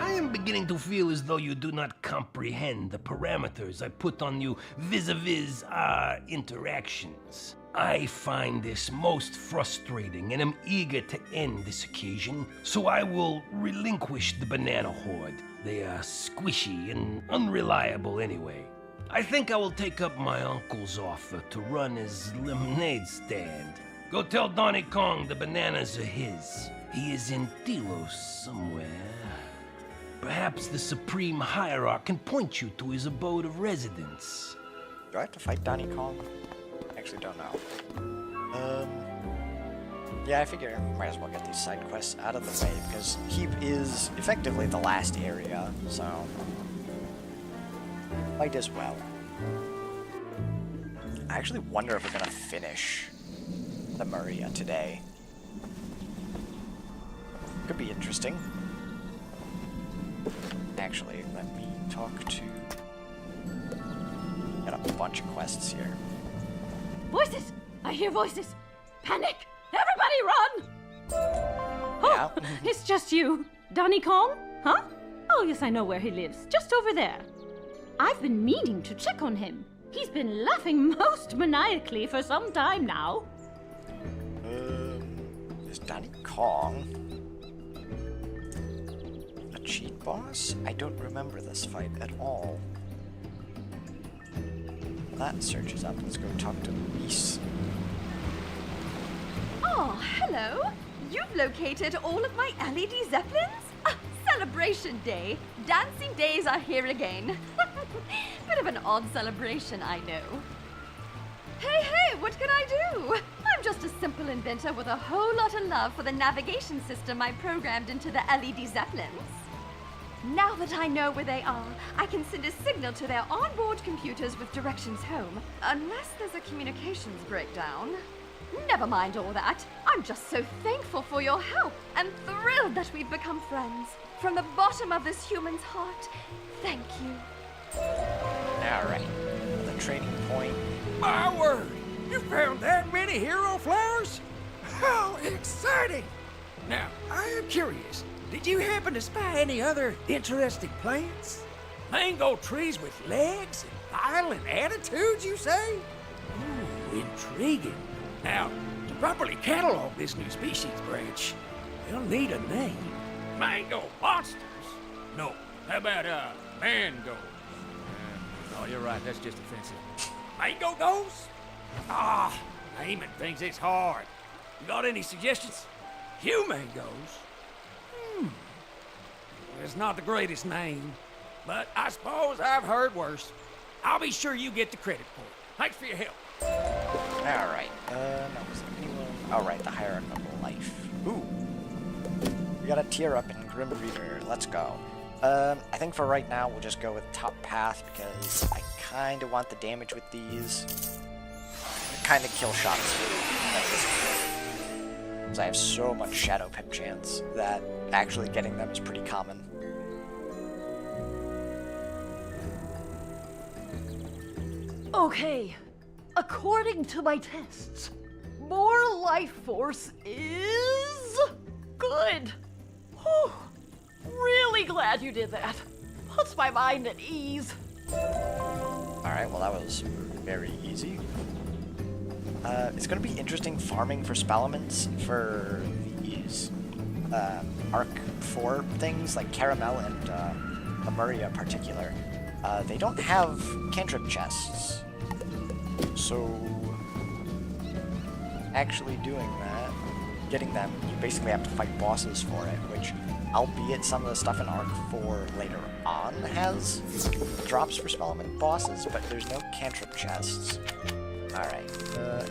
I am beginning to feel as though you do not comprehend the parameters I put on you vis-a-vis our interactions. I find this most frustrating and am eager to end this occasion, so I will relinquish the banana horde. They are squishy and unreliable anyway. I think I will take up my uncle's offer to run his lemonade stand. Go tell Donkey Kong the bananas are his. He is in Delos somewhere. Perhaps the Supreme Hierarch can point you to his abode of residence. Do I have to fight Donkey Kong? I actually don't know. Yeah, I figure I might as well get these side quests out of the way, because Heap is effectively the last area, so... might as well. I actually wonder if we're gonna finish the Maria today. Could be interesting. Actually, let me talk to... got a bunch of quests here. Voices! I hear voices! Panic! Everybody run! Oh, it's just you. Donkey Kong? Huh? Oh, yes, I know where he lives. Just over there. I've been meaning to check on him. He's been laughing most maniacally for some time now. Is Donkey Kong a cheat boss? I don't remember this fight at all. That search is up. Let's go talk to Luis. Oh, hello. You've located all of my LED Zeppelins? Celebration day. Dancing days are here again. Bit of an odd celebration, I know. Hey, what can I do? I'm just a simple inventor with a whole lot of love for the navigation system I programmed into the LED Zeppelins. Now that I know where they are, I can send a signal to their onboard computers with directions home, unless there's a communications breakdown. Never mind all that. I'm just so thankful for your help and thrilled that we've become friends. From the bottom of this human's heart, thank you. Alright, the training point. My word! You found that many hero flowers? How exciting! Now, I am curious. Did you happen to spy any other interesting plants? Mango trees with legs and violent attitudes, you say? Ooh, intriguing. Now, to properly catalog this new species branch, you'll need a name. Mango monsters? No. How about, mango? Oh, you're right. That's just offensive. Mango ghosts? Ah, naming things is hard. You got any suggestions? Humangos? It's not the greatest name. but I suppose I've heard worse. I'll be sure you get the credit for it. Thanks for your help. Alright, now was there anyone? Alright, the hierarchical life. Ooh. We got a tier up in Grim Reader. Let's go. I think for right now, we'll just go with top path because I kind of want the damage with these. Kind of kill shots. Because I have so much Shadow Pip chance that actually getting them is pretty common. Okay, according to my tests, more life force is good. Whew. Really glad you did that. Puts my mind at ease. Alright, well that was very easy. It's going to be interesting farming for Spellements for these Arc 4 things, like Caramel and Lemuria in particular. They don't have cantrip chests, so actually doing that, getting them, you basically have to fight bosses for it, which, albeit some of the stuff in Arc 4 later on has drops for Spellement bosses, but there's no cantrip chests. Alright,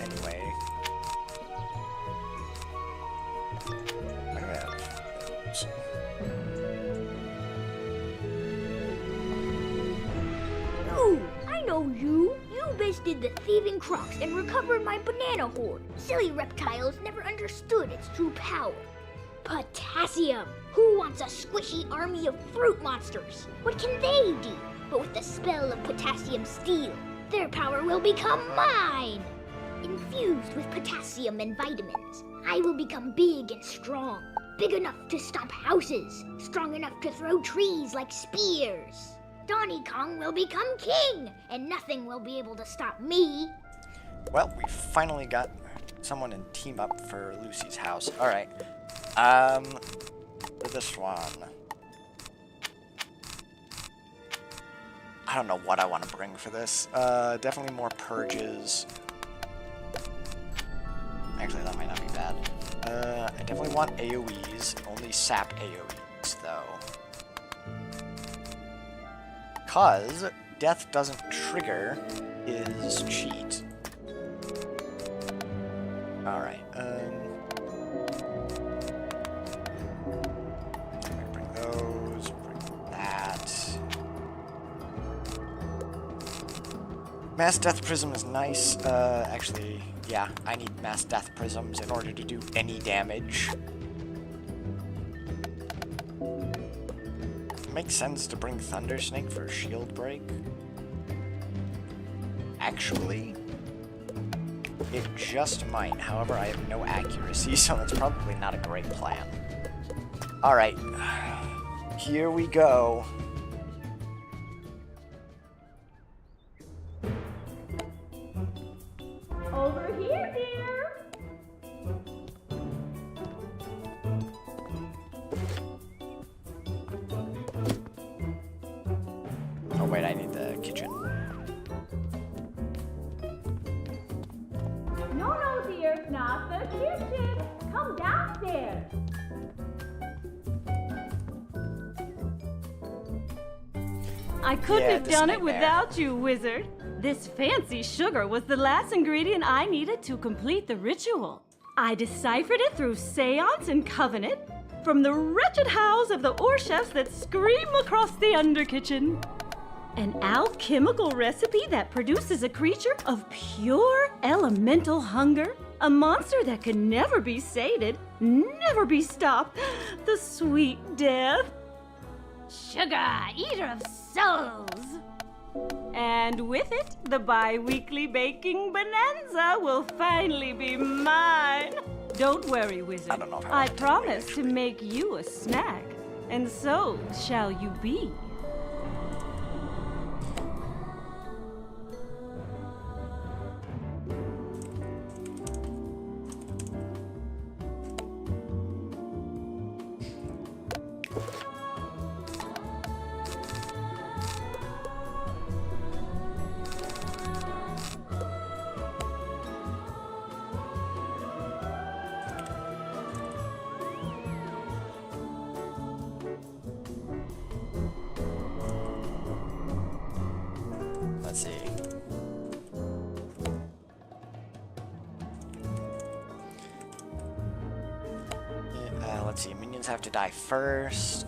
anyway. What do we have? Ooh, I know you. You bested the thieving crocs and recovered my banana hoard. Silly reptiles never understood its true power. Potassium! Who wants a squishy army of fruit monsters? What can they do? But with the spell of potassium steel, their power will become mine! Infused with potassium and vitamins, I will become big and strong. Big enough to stomp houses, strong enough to throw trees like spears. Donny Kong will become king, and nothing will be able to stop me. Well, we finally got someone in team up for Lucy's house. Alright. For this one. I don't know what I want to bring for this. Definitely more purges. Actually, that might not be bad. I definitely want AoEs. Only sap AoEs, though. Because death doesn't trigger his cheat. Alright, bring those, bring that. Mass Death Prism is nice. Actually, yeah, I need Mass Death Prisms in order to do any damage. Makes sense to bring Thunder Snake for shield break. Actually, it just might. However, I have no accuracy, so that's probably not a great plan. Alright, here we go. Over here, dear. Oh wait, I need the kitchen. No, dear, not the kitchen. Come downstairs. I couldn't have done it without you, wizard. This fancy sugar was the last ingredient I needed to complete the ritual. I deciphered it through seance and covenant from the wretched howls of the Orchefs that scream across the underkitchen. An alchemical recipe that produces a creature of pure elemental hunger, a monster that can never be sated, never be stopped, the sweet death. Sugar, eater of souls. And with it, the bi-weekly baking bonanza will finally be mine. Don't worry, wizard. I don't know if I promise to make you a snack, and so shall you be. let's see. Let's see, minions have to die first.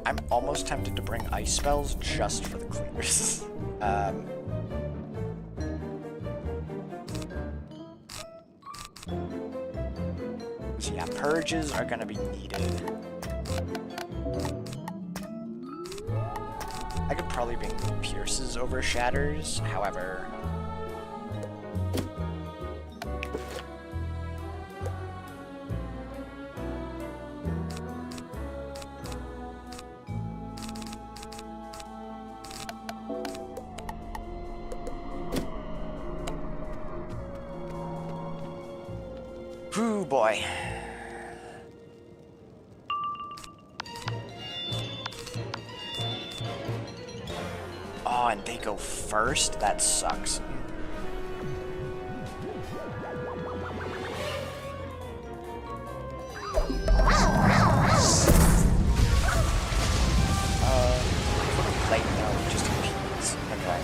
I'm almost tempted to bring ice spells just for the cleavers. So yeah, purges are gonna be needed. I could probably bring pierces over shatters, however... Ooh, boy. Oh, and they go first? That sucks. Late now, just in peas. Okay.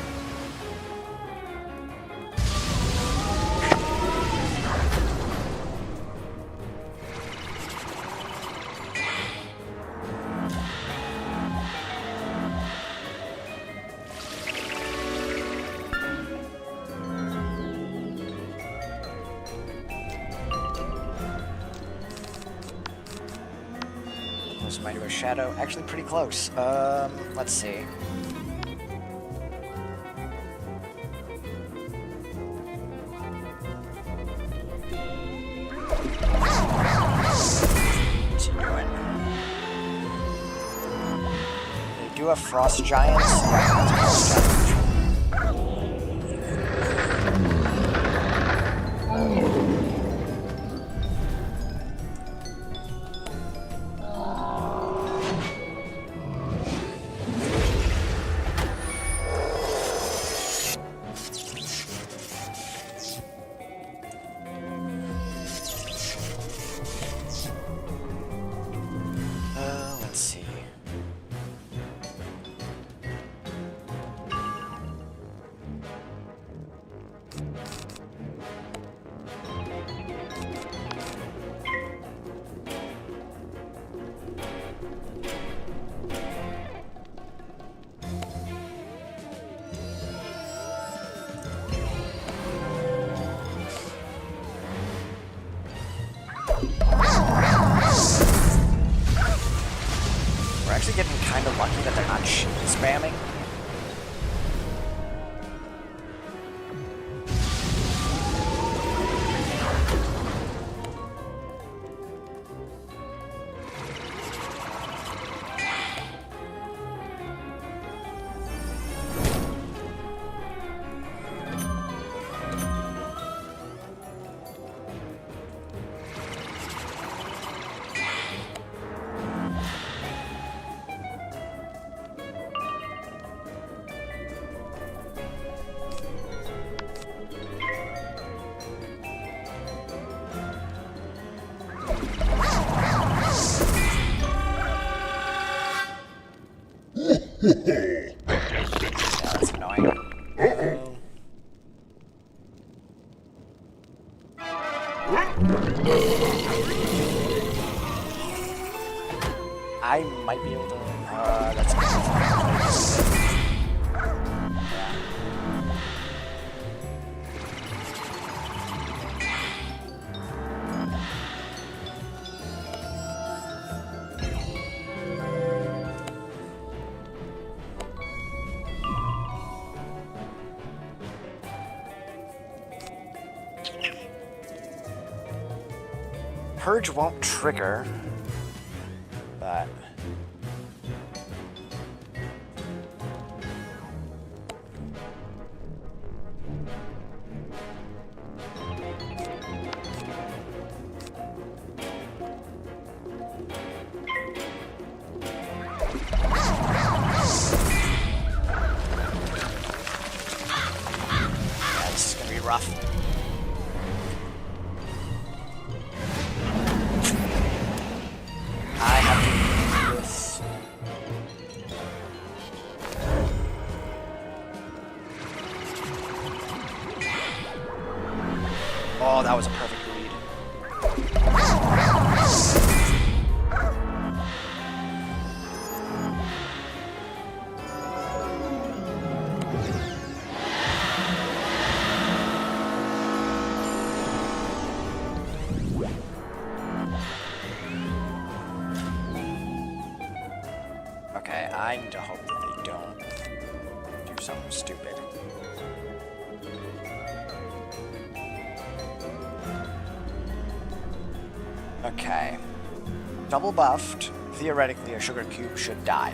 Might do a shadow. Actually, pretty close. Let's see. What's he doing? They do have frost giants. Yeah, that's a frost giant. Let's see. We're actually getting kind of lucky that they're not shield spamming. Yeah, that's annoying. I might be able to. That's. Purge won't trigger, but Oh, that was a perfect read. Okay, I need to hope that they don't do something stupid. Okay. Double buffed, theoretically a sugar cube should die.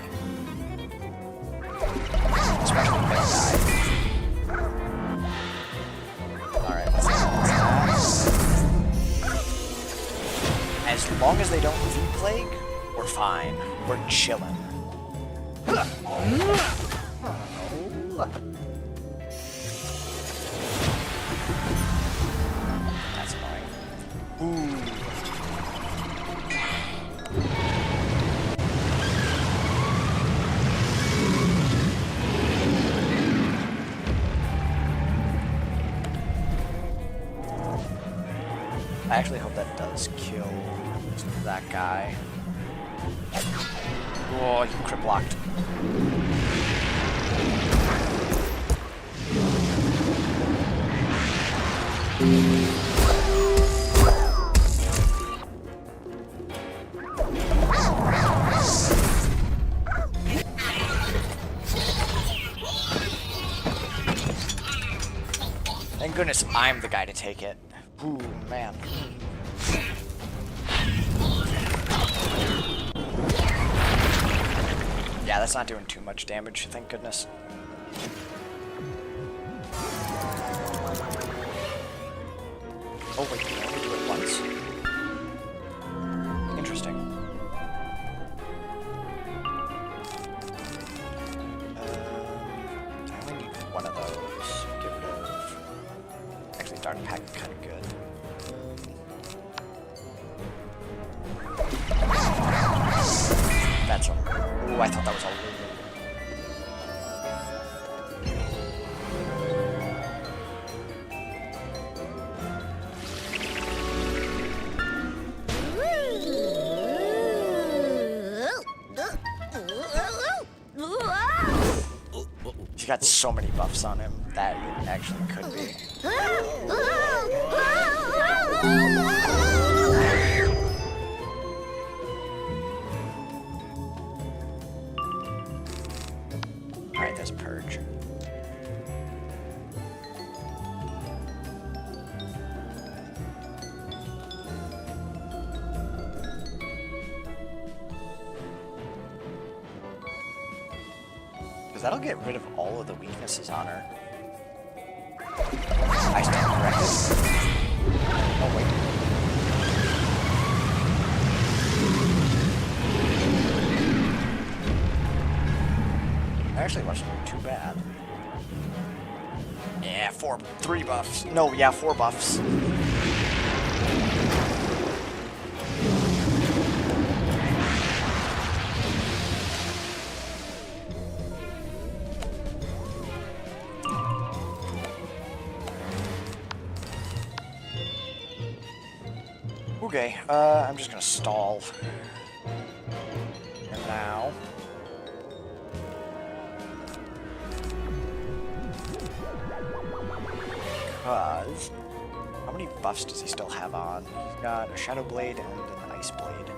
Especially if they die. Alright, let's that. As long as they don't V-Plague, we're fine. We're chillin'. That's annoying. Ooh. I actually hope that does kill that guy. Oh, you crit blocked. Thank goodness I'm the guy to take it. Ooh, man. Yeah, that's not doing too much damage, thank goodness. Oh wait, can I only do it once? Interesting. I only need one of those. Get rid of... Actually, Dark Pack is kind of good. That's a... Ooh, I thought that was a Lulu. He's got so many buffs on him that it actually could be. Alright, there's Purge. Because that'll get rid of all of the weaknesses on her. I stand corrected. Oh, wait. Actually, wasn't too bad. Yeah, 3 buffs. No, yeah, 4 buffs. Okay, I'm just gonna stall. And now... Because... How many buffs does he still have on? He's got a Shadow Blade and an Ice Blade.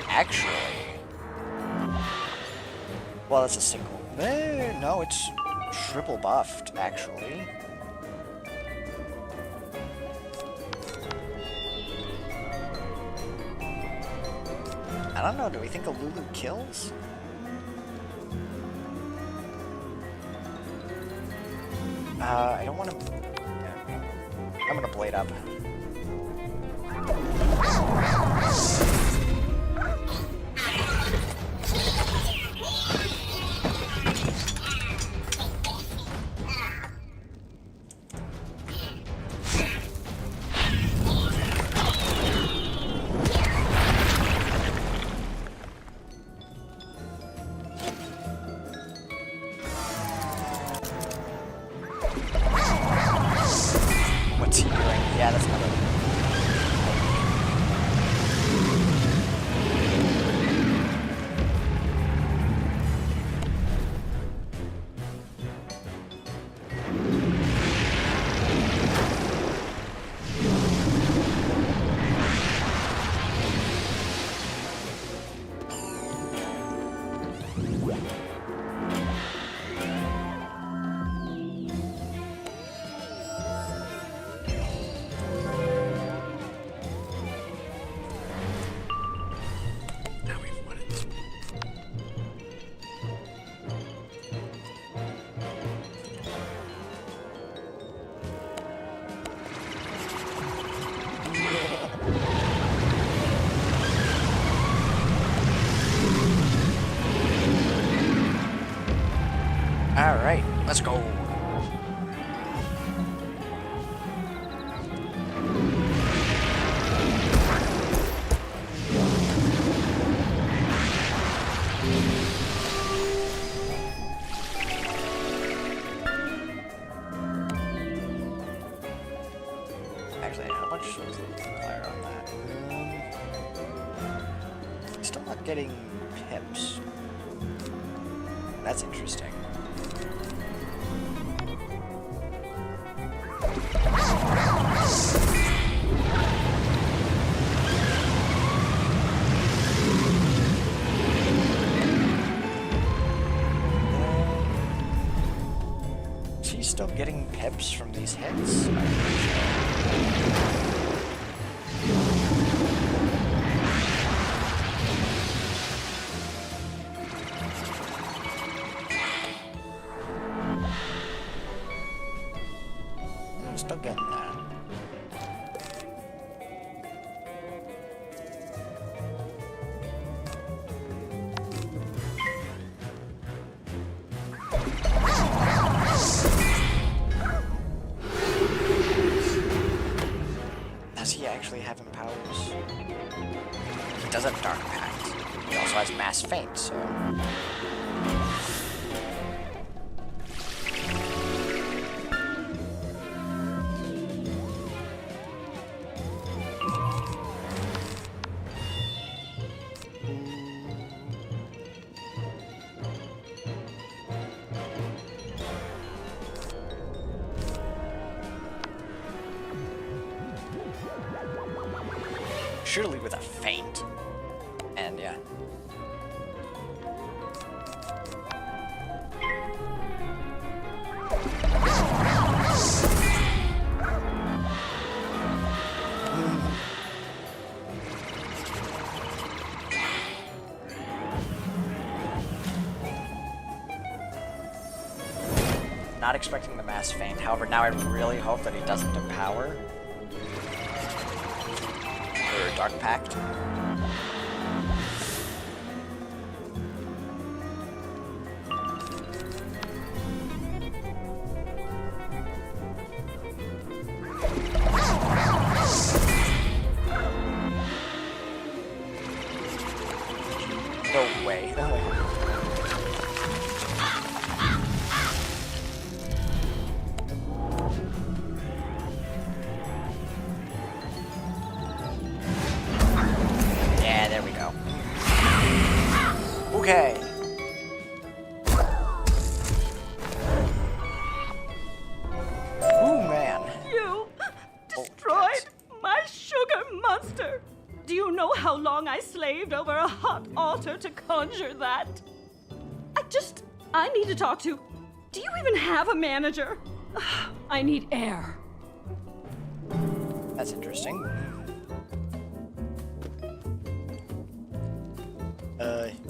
Actually... Well, that's a single. No, it's triple buffed, actually. I don't know, do we think a Lulu kills? I don't want to... Yeah. I'm gonna Blade up. Actually, how much was the multiplier on that? Still not getting pips. That's interesting. She's still getting pips from these hits. Still getting that. Does he actually have powers? He does have Dark Pact. He also has Mass Feint, so... Surely with a feint. And yeah. Not expecting the Mass Feint. However, now I really hope that he doesn't empower. Or Dark Pact. No way. Yeah, there we go. Okay. Ooh, man. You destroyed my sugar monster. Do you know how long I slaved over a hot altar to conjure that? I need to talk to. Do you even have a manager? I need air. That's interesting.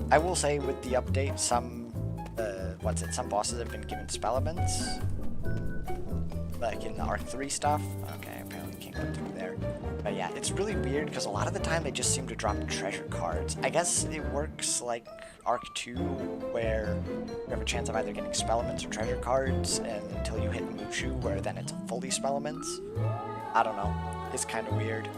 I will say with the update, some bosses have been given spell elements. Like in the Arc 3 stuff. Okay, apparently can't go through there. But yeah, it's really weird because a lot of the time they just seem to drop treasure cards. I guess it works like Arc 2, where you have a chance of either getting spell elements or treasure cards, and until you hit Mushu, where then it's fully spell elements. I don't know. It's kind of weird.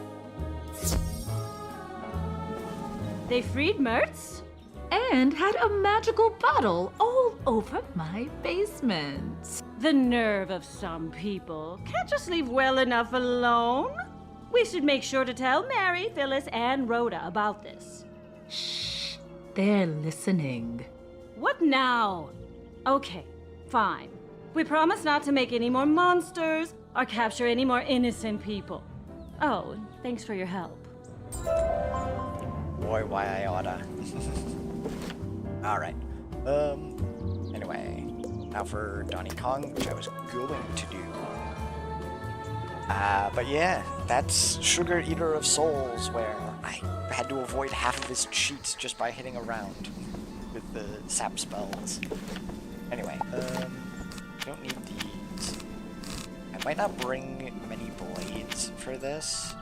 They freed Mertz? And had a magical bottle all over my basement. The nerve of some people. Can't just leave well enough alone. We should make sure to tell Mary, Phyllis, and Rhoda about this. Shh, they're listening. What now? Okay, fine. We promise not to make any more monsters or capture any more innocent people. Oh, and thanks for your help. Boy, why I oughta. Alright. Anyway. Now for Donkey Kong, which I was going to do. But yeah, that's Sugar Eater of Souls, where I had to avoid half of his cheats just by hitting around with the sap spells. Anyway, don't need these. I might not bring many blades for this.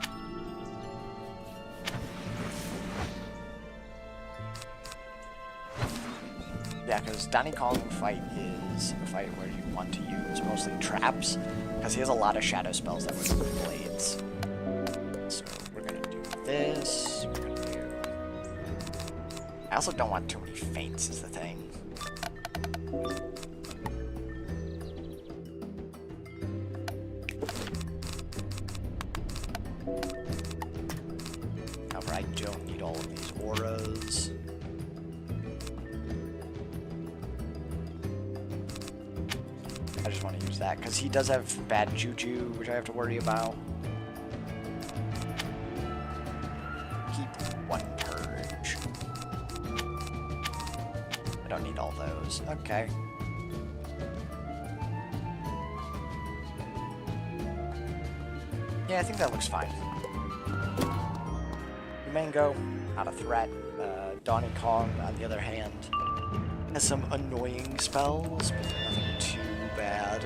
Yeah, because Donkey Kong fight is a fight where you want to use mostly traps, because he has a lot of shadow spells that work with blades. So we're gonna do this. We're gonna do. I also don't want too many feints, is the thing. use that, because he does have bad juju, which I have to worry about. Heap 1 purge. I don't need all those. Okay. Yeah, I think that looks fine. Mango, not a threat. Donny Kong, on the other hand, has some annoying spells, but nothing too bad.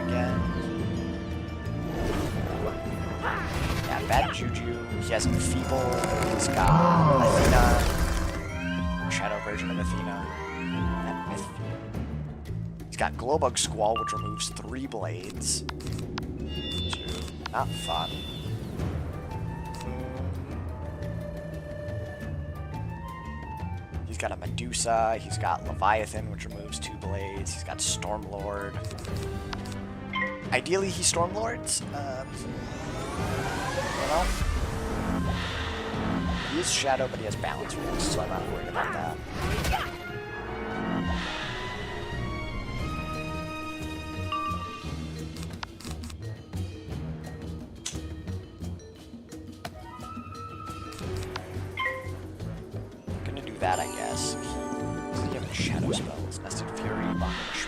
Again. Yeah, bad juju. He has Enfeeble. He's got Athena. Shadow version of Athena. And Myth. He's got Glowbug Squall, which removes 3 blades. Not fun. He's got a Medusa, he's got Leviathan, which removes 2 blades, he's got Stormlord. Ideally, he Stormlords. You know? He is Shadow, but he has Balance rules, so I'm not worried about that. That, I guess. What do you have in Shadow spells? Nested Fury, Bondage,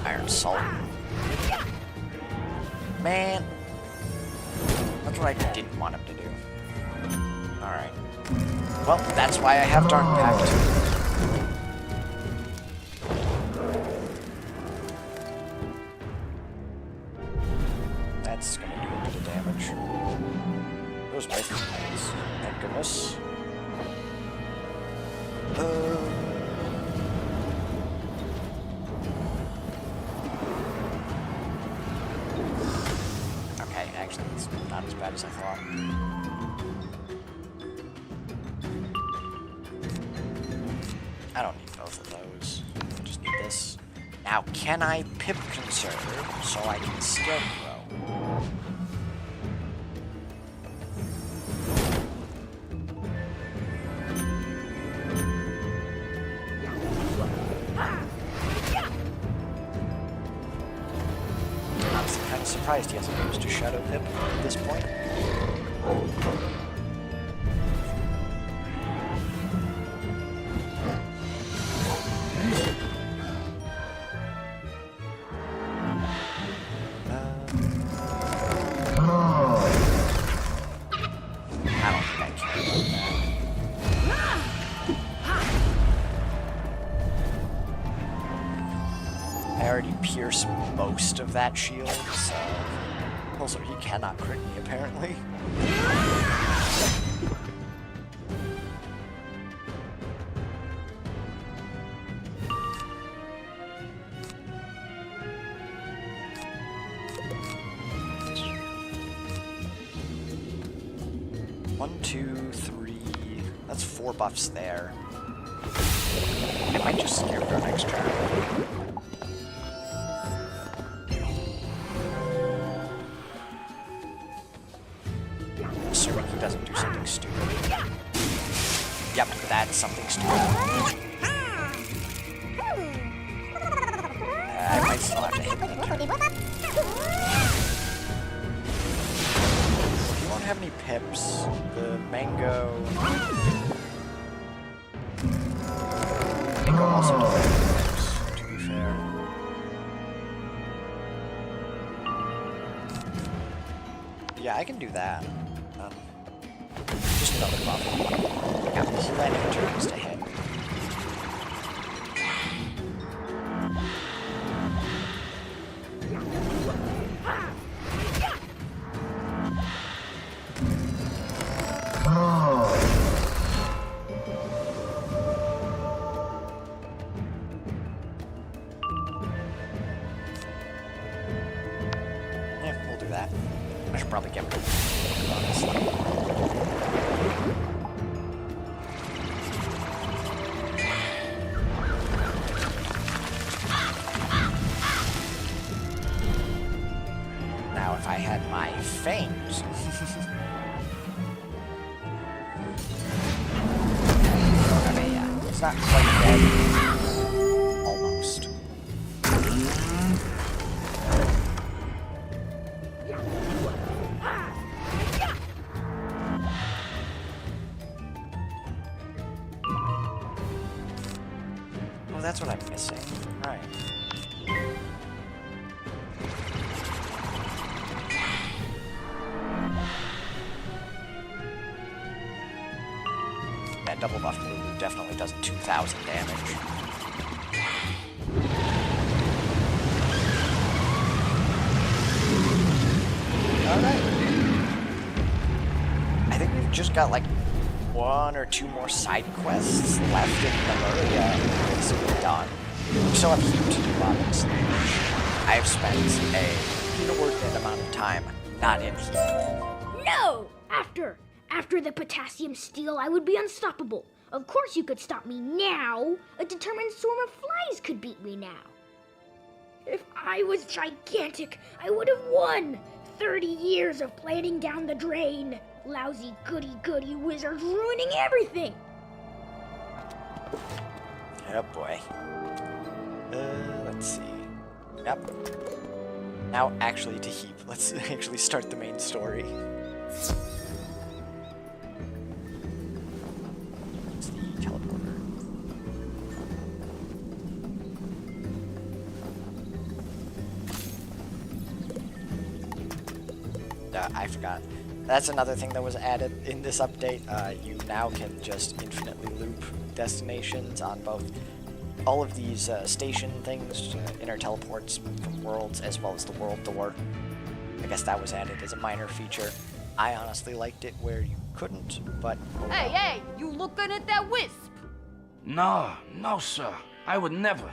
Iron Salt. Man! That's what I didn't want him to do. Alright. Well, that's why I have Dark Pact. That's gonna do a bit of damage. Those Myth things. Thank goodness. Okay, actually, it's not as bad as I thought. I don't need both of those. I just need this. Now, can I Pip Conserve so I can Scarecrow? Surprised he hasn't used a Shadow Pip at this point. I don't think I care about that. I already pierced most of that shield, so... Also, he cannot crit me, apparently. One, two, three... That's 4 buffs there. I might just Scarecrow next turn. Assuming he doesn't do something stupid. Yep, that's something stupid. I might still have to hit him. He won't have any pips. The Mango also doesn't have pips, to be fair. Yeah, I can do that. Just another buff. I got plenty of turns to hit. Yeah, we'll do that. I should probably get rid of it, honestly. Now, if I had my not quite dead. Almost. Oh, that's what I'm missing. Alright. That double buff Lulu definitely does 2,000 damage. Alright. I think we've just got like 1 or 2 more side quests left in Lemuria, and we're basically done. We still have Heap to do, obviously. I've spent a inordinate amount of time not in Heap. No! After the potassium steel, I would be unstoppable. Of course you could stop me now. A determined swarm of flies could beat me now. If I was gigantic, I would have won. 30 years of planning down the drain. Lousy goody-goody wizards ruining everything. Oh boy. Let's see. Yep. Now actually to Heap. Let's actually start the main story. It's the teleporter. I forgot. That's another thing that was added in this update. You now can just infinitely loop destinations on both all of these station things, inner teleports from worlds, as well as the world door. I guess that was added as a minor feature. I honestly liked it where you couldn't, but... Oh well. Hey, you looking at that wisp? No, sir. I would never.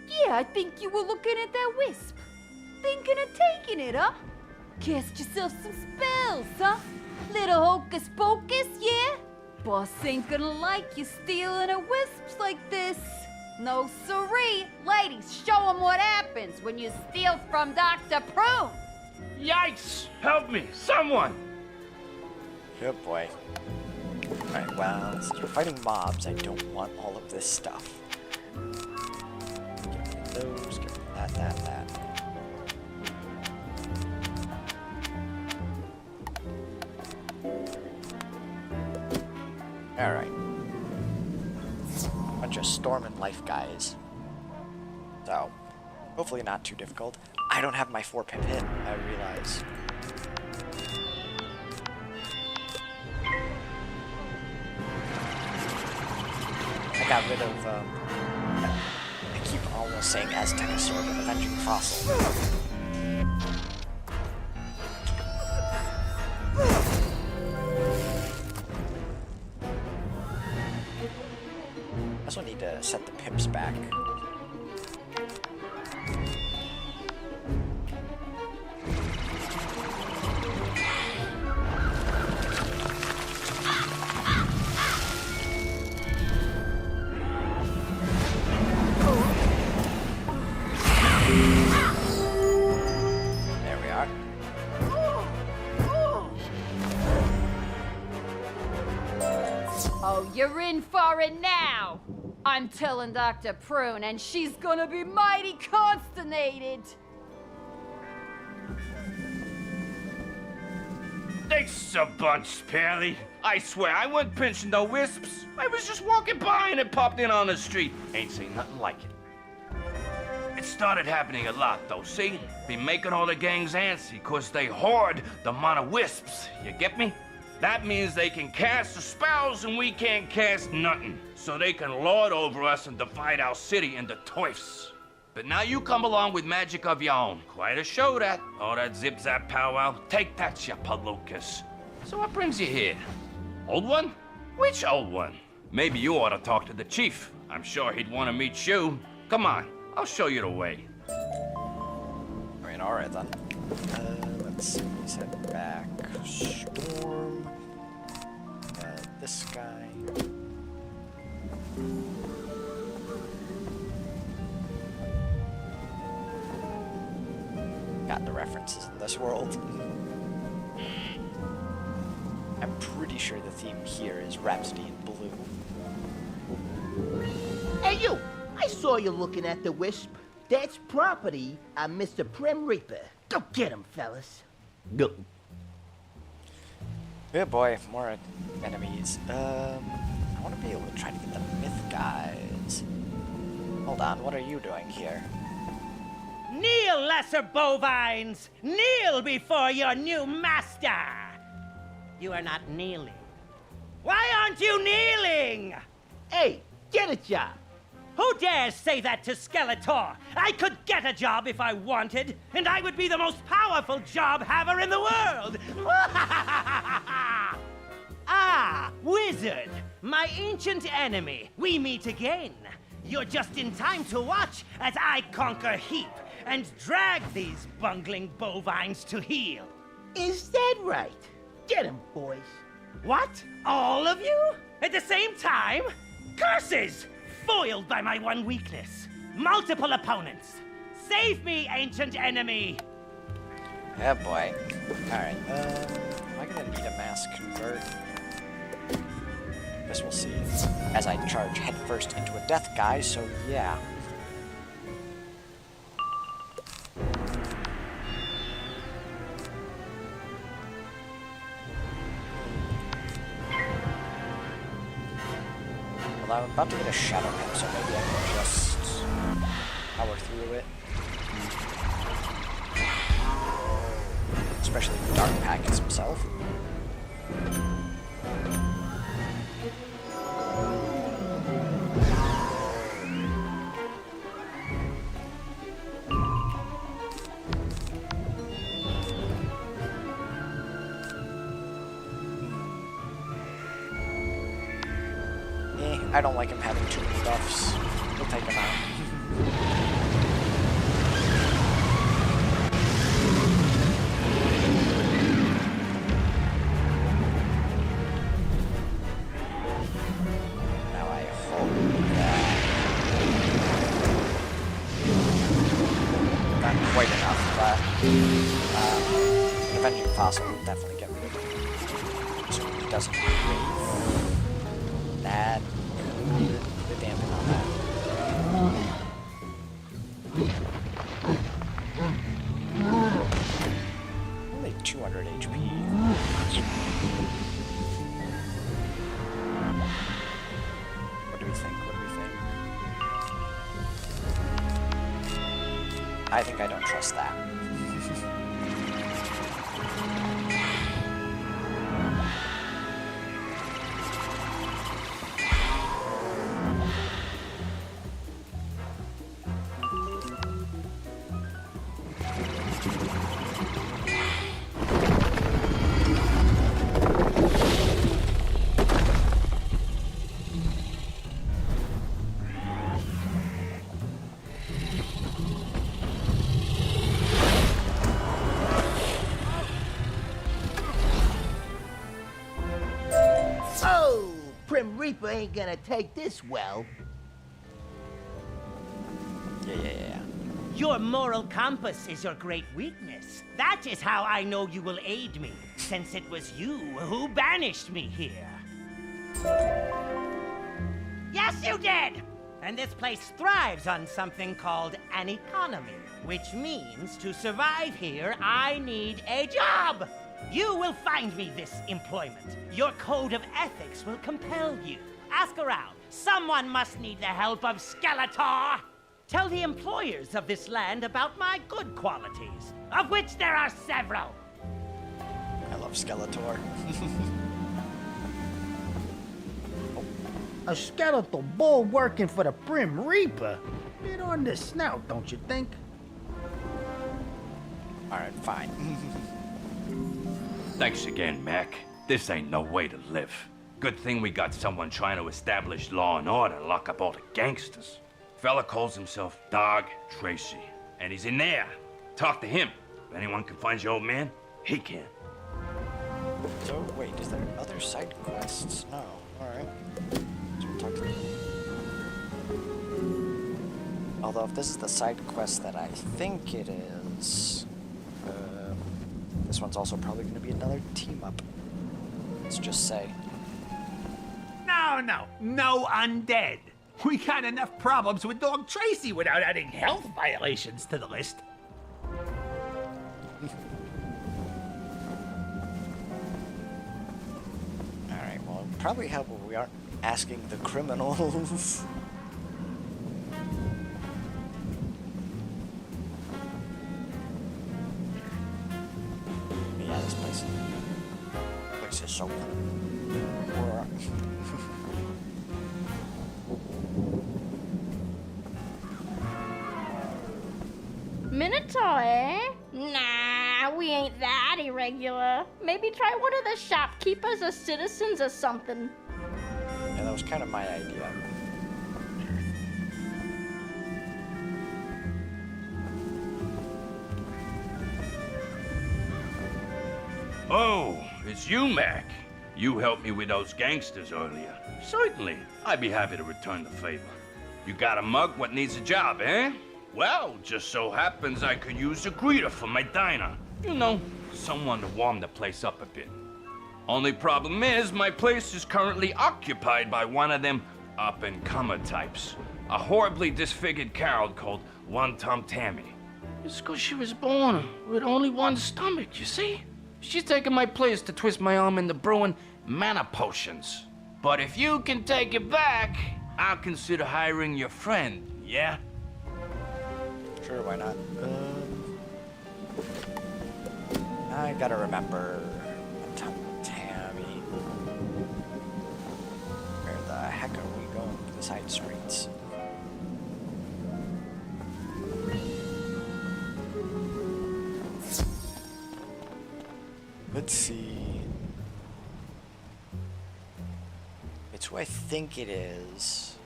Yeah, I think you were looking at that wisp. Thinking of taking it, huh? Cast yourself some spells, huh? Little hocus pocus, yeah? Boss ain't gonna like you stealing a wisps like this. No siree. Ladies, show 'em what happens when you steal from Dr. Prune. Yikes! Help me, someone! Good boy. Alright, well, since we're fighting mobs, I don't want all of this stuff. Get rid of those, get rid of that. Alright. Bunch of Storm and Life guys. So, hopefully not too difficult. I don't have my 4-pip hit, I realize. I got rid of, I keep almost saying Aztecosaur, but Avenging Fossil. I also need to set the pips back. There we are. Oh, you're in for it now. I'm telling Dr. Prune, and she's gonna be mighty consternated. Thanks a bunch, Pally. I swear, I wasn't pinching no wisps. I was just walking by and it popped in on the street. Ain't seen nothing like it. It started happening a lot, though, see? Be making all the gangs antsy, 'cause they hoard the amount of wisps. You get me? That means they can cast the spells and we can't cast nothing. So they can lord over us and divide our city into toifs. But now you come along with magic of your own. Quite a show, that. All that zip-zap powwow. Take that, you palookas. So what brings you here? Old one? Which old one? Maybe you ought to talk to the chief. I'm sure he'd want to meet you. Come on, I'll show you the way. I mean, alright then. Let's see, let's head back. Storm. This guy. Got the references in this world. I'm pretty sure the theme here is Rhapsody in Blue. Hey, you! I saw you looking at the Wisp. That's property of Mr. Prim Reaper. Go get him, fellas. Go. Good boy, more enemies. I want to be able to try to get the myth guys. Hold on, what are you doing here? Kneel, lesser bovines! Kneel before your new master! You are not kneeling. Why aren't you kneeling? Hey, get a job! Who dares say that to Skeletor? I could get a job if I wanted, and I would be the most powerful job haver in the world! Ah, wizard! My ancient enemy, we meet again. You're just in time to watch as I conquer Heap and drag these bungling bovines to heel. Is that right? Get him, boys. What? All of you? At the same time? Curses! Foiled by my one weakness. Multiple opponents. Save me, ancient enemy! Yeah, boy. Alright, am I gonna need a mass convert? Guess we'll see. As I charge headfirst into a death guy, so yeah. Well, I'm about to get a shadow him, so maybe I can just power through it. Especially Dark Packets himself. I don't like him having too many buffs. We'll take him out. Now I hope that... Not quite enough, but... an Avenging Fossil will definitely get rid of him. So he doesn't wave. That... the dampen on that. Only 200 HP. What do we think? What do we think? I think I don't trust that. Reaper ain't gonna take this well. Yeah. Your moral compass is your great weakness. That is how I know you will aid me, since it was you who banished me here. Yes, you did! And this place thrives on something called an economy, which means to survive here, I need a job! You will find me this employment. Your code of ethics will compel you. Ask around. Someone must need the help of Skeletor. Tell the employers of this land about my good qualities, of which there are several. I love Skeletor. A skeletal bull working for the Prim Reaper? Bit on the snout, don't you think? Alright, fine. Thanks again, Mac. This ain't no way to live. Good thing we got someone trying to establish law and order and lock up all the gangsters. Fella calls himself Dog Tracy, and he's in there. Talk to him. If anyone can find your old man, he can. So, wait, is there other side quests? No. Alright. So we'll talk to them. Although, if this is the side quest that I think it is... this one's also probably going to be another team-up. Let's just say. Now no. No undead. We got enough problems with Dog Tracy without adding health violations to the list. Alright, well, it'd probably help if we aren't asking the criminals. Yeah, this place is so cool. Minotaur, eh? Nah, we ain't that irregular. Maybe try one of the shopkeepers or citizens or something. Yeah, that was kind of my idea. Oh, it's you, Mac. You helped me with those gangsters earlier. Certainly. I'd be happy to return the favor. You got a mug what needs a job, eh? Well, just so happens I could use a greeter for my diner. You know, someone to warm the place up a bit. Only problem is, my place is currently occupied by one of them up-and-comer types. A horribly disfigured cow called One-Tum Tammy. It's 'cause she was born with only one stomach, you see? She's taking my place to twist my arm into brewing mana potions. But if you can take it back, I'll consider hiring your friend, yeah? Sure, why not? I gotta remember Tammy. Where the heck are we going to the side streets? Let's see. It's who I think it is.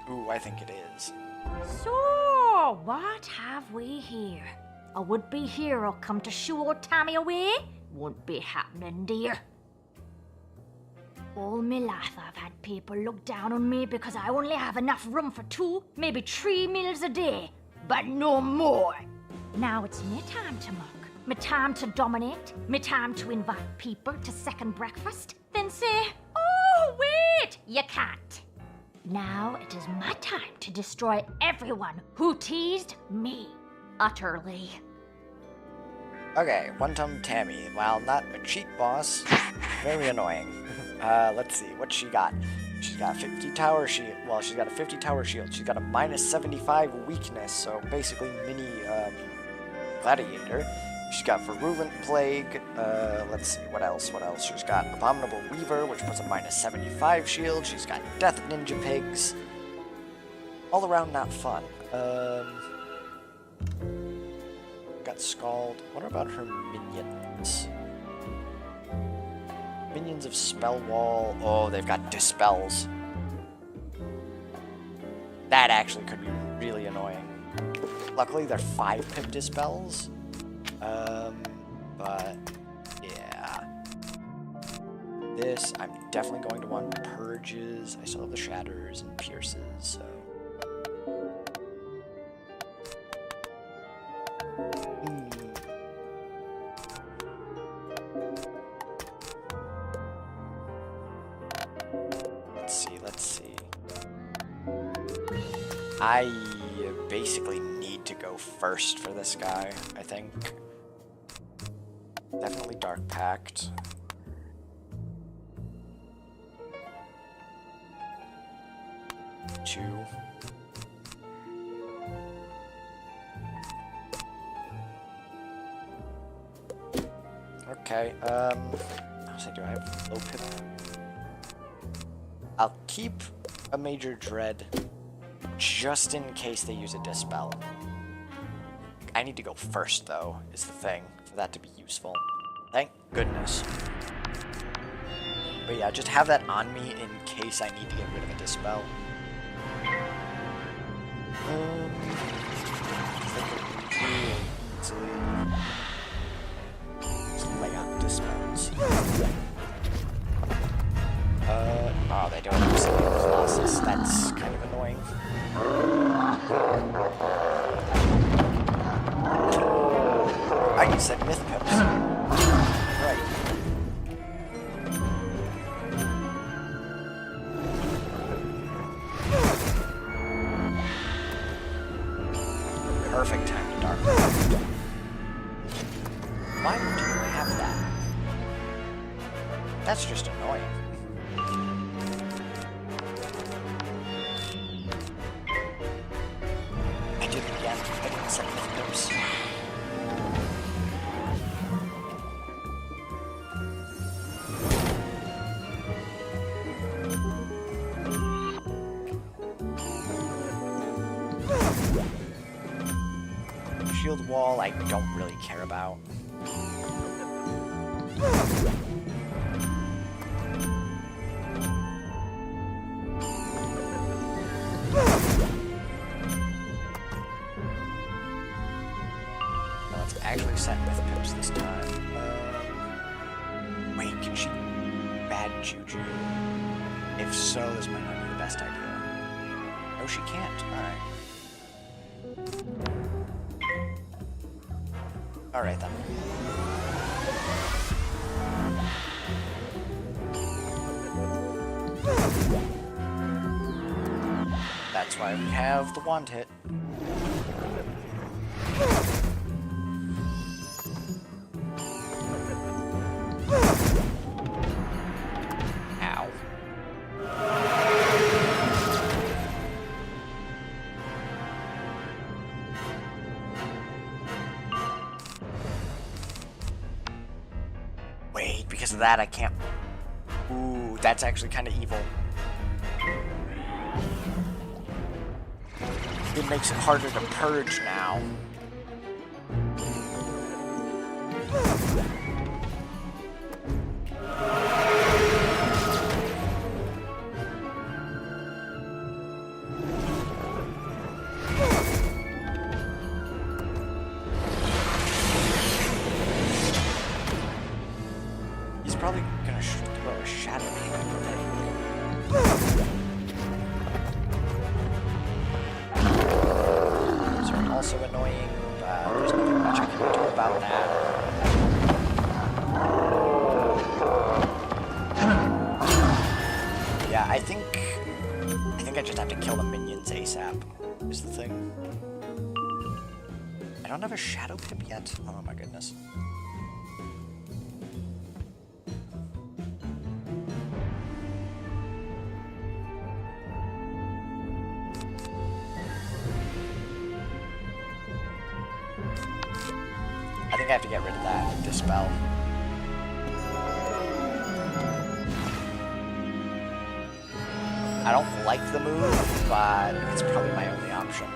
Ooh, I think it is. So, what have we here? A would-be hero come to shoo old Tommy away? Won't be happening, dear. All my life I've had people look down on me because I only have enough room for 2, maybe 3 meals a day, but no more. Now it's me time to muck, me time to dominate, me time to invite people to second breakfast, then say, oh, wait, you can't. Now it is my time to destroy everyone who teased me utterly. Okay, One-Tum Tammy. While not a cheat boss, very annoying. Let's see, what's she got? She's got 50 tower shield. Well, she's got a 50 tower shield. She's got a -75 weakness, so basically mini gladiator. She's got Virulent Plague. Let's see, what else? She's got Abominable Weaver, which puts a -75 shield. She's got Death Ninja Pigs. All around not fun. Got Scald. What about her minions? Minions of Spell Wall. Oh, they've got Dispels. That actually could be really annoying. Luckily, they're 5-pip Dispels. But yeah. This, I'm definitely going to want Purges. I still have the Shatters and Pierces, so. Let's see. I basically need to go first for this guy, I think. Definitely Dark Pact. Two. Okay, so do I have low pip? I'll keep a Major Dread just in case they use a Dispel. I need to go first, though, is the thing, for that to be useful. Thank goodness. But yeah, just have that on me in case I need to get rid of a Dispel. Just lay out Dispels. Oh, they don't have Singing Colossus. That's kind of annoying. right, you said myth pips. Right. Perfect time to dark. Why would you have that? That's just annoying. I did it again. I didn't set myth pips. Shield wall, I don't really care about. No, let's actually set with pips this time. Wait, can she bad juju? If so, this might not be the best idea. No, she can't. Alright. Alright then. That's why we have the wand hit. Ow. Wait, because of that I can't... Ooh, that's actually kind of evil. It makes it harder to purge now. He's probably gonna throw a shadow also annoying, but there's nothing much I can do about that. Yeah, I think I just have to kill the minions ASAP, is the thing. I don't have a shadow pip yet. Oh my goodness. I think I have to get rid of that dispel. I don't like the move, but it's probably my only option.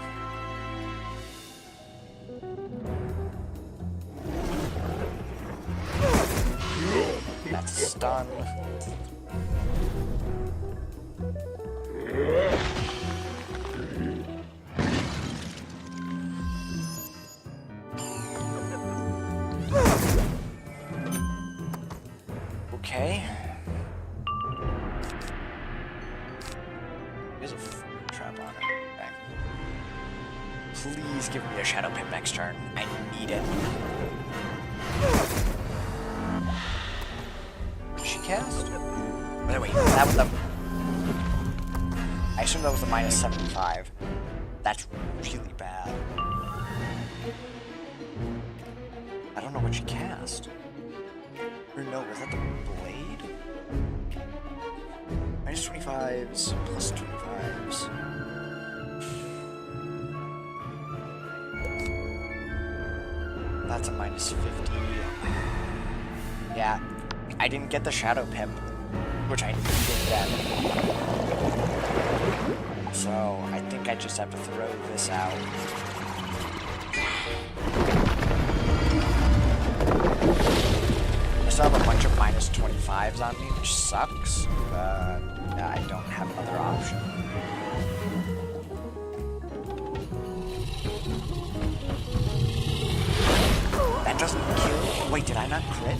That's a stun. Okay. There's a trap on it. Okay. Please give me a shadow pip next turn. I need it. Did she cast? Wait, that was the... I assume that was the -75. That's really bad. I don't know what she cast. Or no, was that the blade? -25s, +25s. That's a -50. Yeah, I didn't get the shadow pip, which I needed then. So I think I just have to throw this out. I still have a bunch of -25s on me, which sucks, but I don't have another option. That doesn't kill. Wait, did I not crit?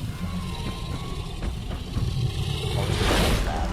Oh, it's really bad.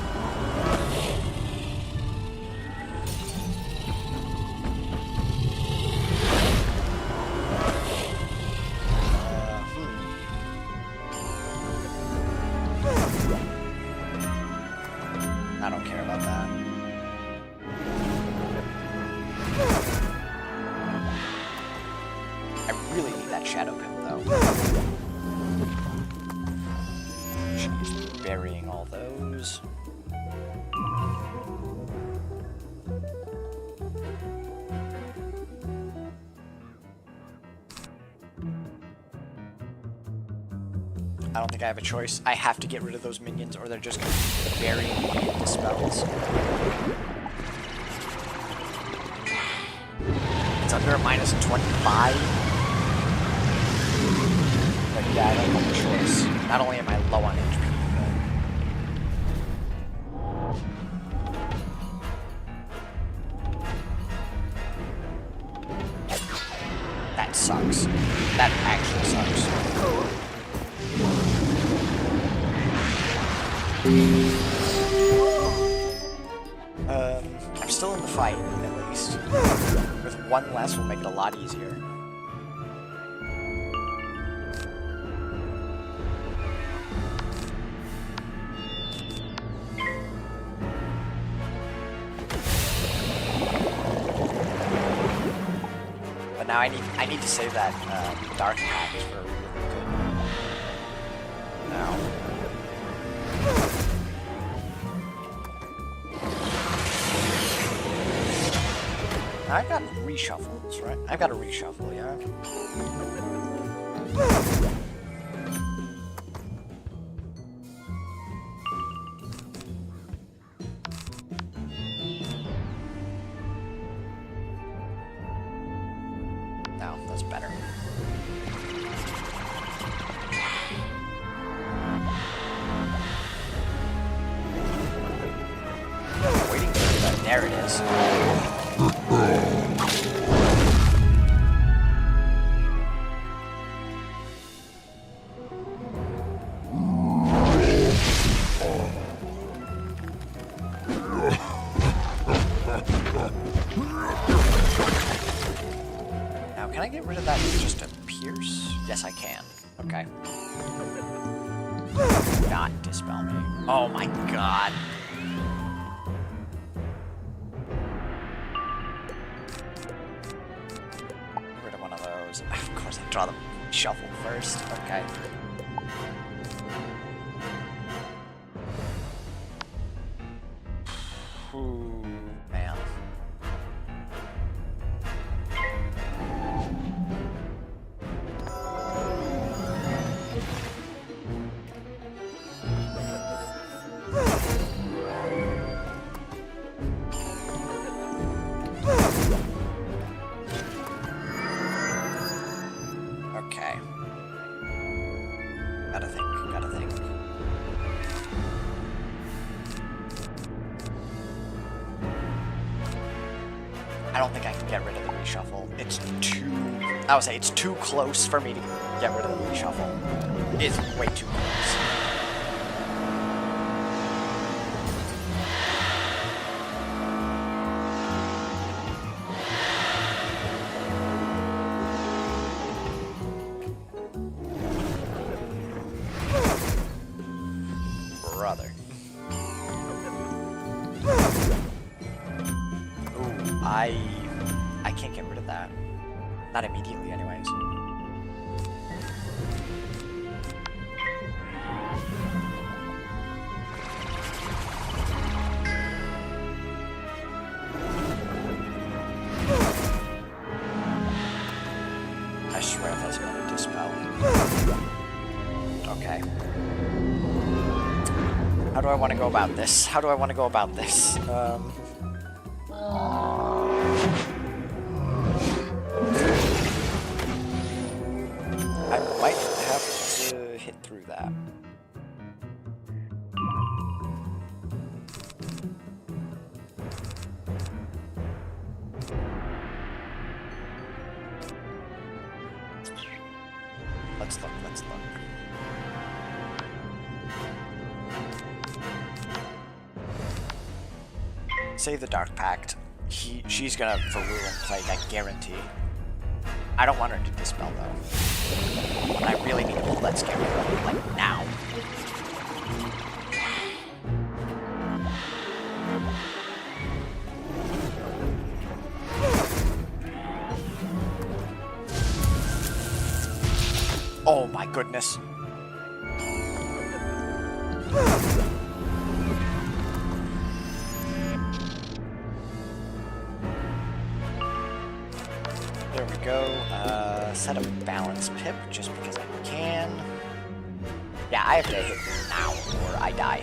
shadows. I don't think I have a choice. I have to get rid of those minions or they're just going to bury me into spells. It's under a minus 25. But yeah, I don't have a choice. Not only am I low on HP, but... That sucks. That actually sucks. I'm still in the fight, at least. With one less, will make it a lot easier. But now I need to save that Dark Pact for really good. Now. I've got reshuffles, right? I've got a reshuffle, yeah. No, that's better. Waiting for that. There it is. Now, can I get rid of that just to pierce? Yes, I can. Okay. Do not dispel me. Oh my god. Get rid of one of those. Of course, I draw the shuffle first. Okay. Ooh, man. Okay. Gotta think. I don't think I can get rid of the reshuffle. It's too... I would say it's too close for me to get rid of the reshuffle. It's way too close. Brother. Ooh, I can't get rid of that. Not immediately, anyways. I swear that's gonna dispel. Okay. How do I want to go about this? I might have to hit through that. Let's look. Save the Dark Pact. She's gonna Virulent Plague, I guarantee. I don't want her to dispel though. I really need to pull that Scarecrow, like now. Oh my goodness. set a balance pip just because I can. Yeah, I have to hit now or I die.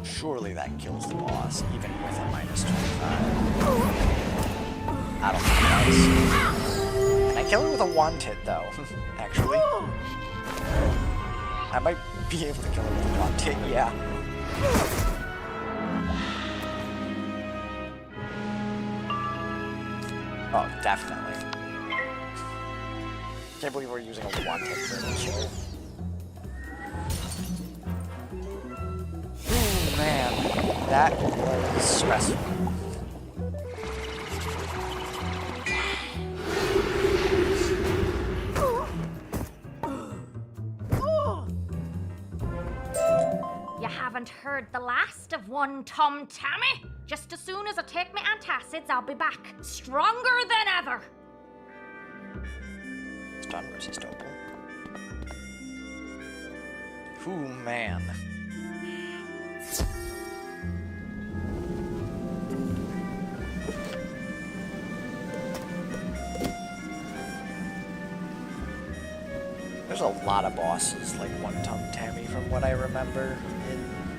Surely that kills the boss, even with a minus 25. I don't think it does. Can I kill it with a wand hit, though? Actually. I might be able to kill it with a wand hit, yeah. Oh, definitely. Can't believe we're using a wand hit for a kill. Man, that was stressful. You haven't heard the last of one Tom Tammy? Just as soon as I take my antacids, I'll be back, stronger than ever. Stun resist open. Ooh, man. There's a lot of bosses like One Tum Tammy from what I remember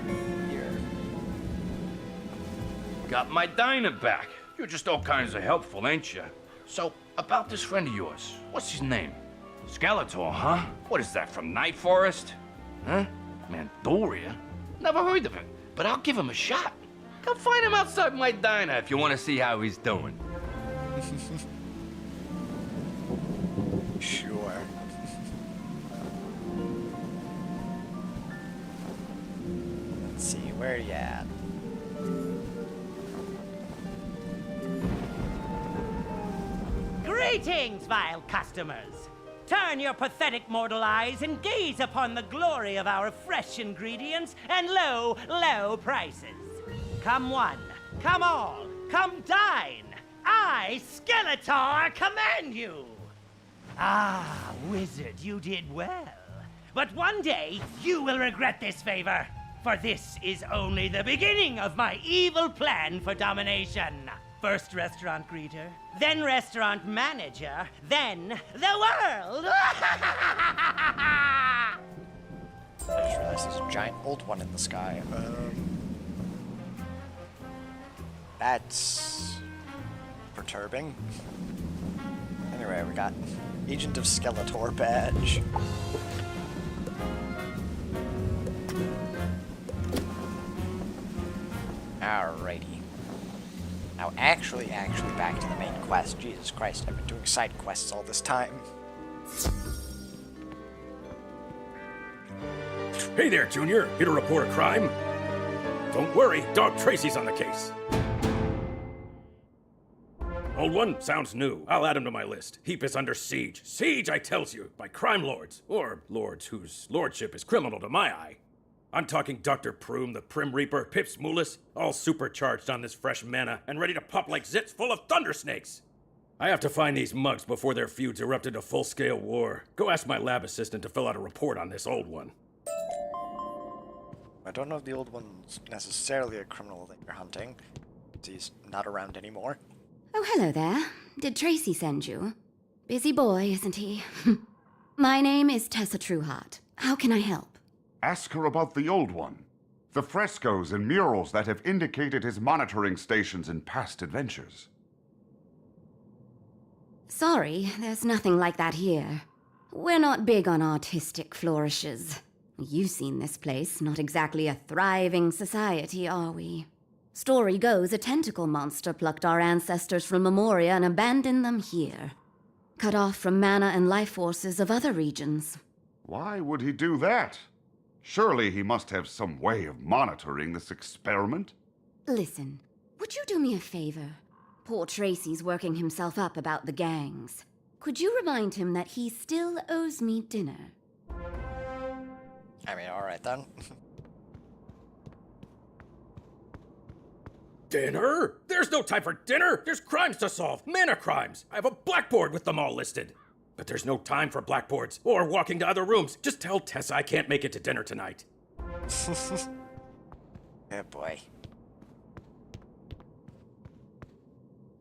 in here. Got my diner back. You're just all kinds of helpful, ain't you? So, about this friend of yours, what's his name? Skeletor, huh? What is that, from Night Forest? Huh? Mandoria? Never heard of him, but I'll give him a shot. Come find him outside my diner if you want to see how he's doing. Sure. Let's see, where you at? Greetings, vile customers! Turn your pathetic mortal eyes and gaze upon the glory of our fresh ingredients and low, low prices. Come one, come all, come dine! I, Skeletor, command you! Ah, wizard, you did well. But one day, you will regret this favor, for this is only the beginning of my evil plan for domination. First restaurant greeter, then restaurant manager, then the world! I just realized there's a giant old one in the sky. That's perturbing. Anyway, we got Agent of Skeletor badge. Alrighty. Now, actually back to the main quest. Jesus Christ, I've been doing side quests all this time. Hey there, Junior. Here to report a crime? Don't worry, Dog Tracy's on the case. Old one? Sounds new. I'll add him to my list. Heap is under siege. Siege, I tells you, by crime lords. Or lords whose lordship is criminal to my eye. I'm talking Dr. Prume, the Prim Reaper, Pips Moolis, all supercharged on this fresh mana and ready to pop like zits full of thunder snakes. I have to find these mugs before their feuds erupt into full-scale war. Go ask my lab assistant to fill out a report on this old one. I don't know if the old one's necessarily a criminal that you're hunting. He's not around anymore. Oh, hello there. Did Tracy send you? Busy boy, isn't he? My name is Tessa Trueheart. How can I help? Ask her about the old one. The frescoes and murals that have indicated his monitoring stations in past adventures. Sorry, there's nothing like that here. We're not big on artistic flourishes. You've seen this place, not exactly a thriving society, are we? Story goes a tentacle monster plucked our ancestors from Memoria and abandoned them here. Cut off from mana and life forces of other regions. Why would he do that? Surely he must have some way of monitoring this experiment. Listen, would you do me a favor? Poor Tracy's working himself up about the gangs. Could you remind him that he still owes me dinner? I mean, alright then. Dinner? There's no time for dinner! There's crimes to solve! Mana crimes! I have a blackboard with them all listed! But there's no time for blackboards or walking to other rooms. Just tell Tessa I can't make it to dinner tonight. Oh boy.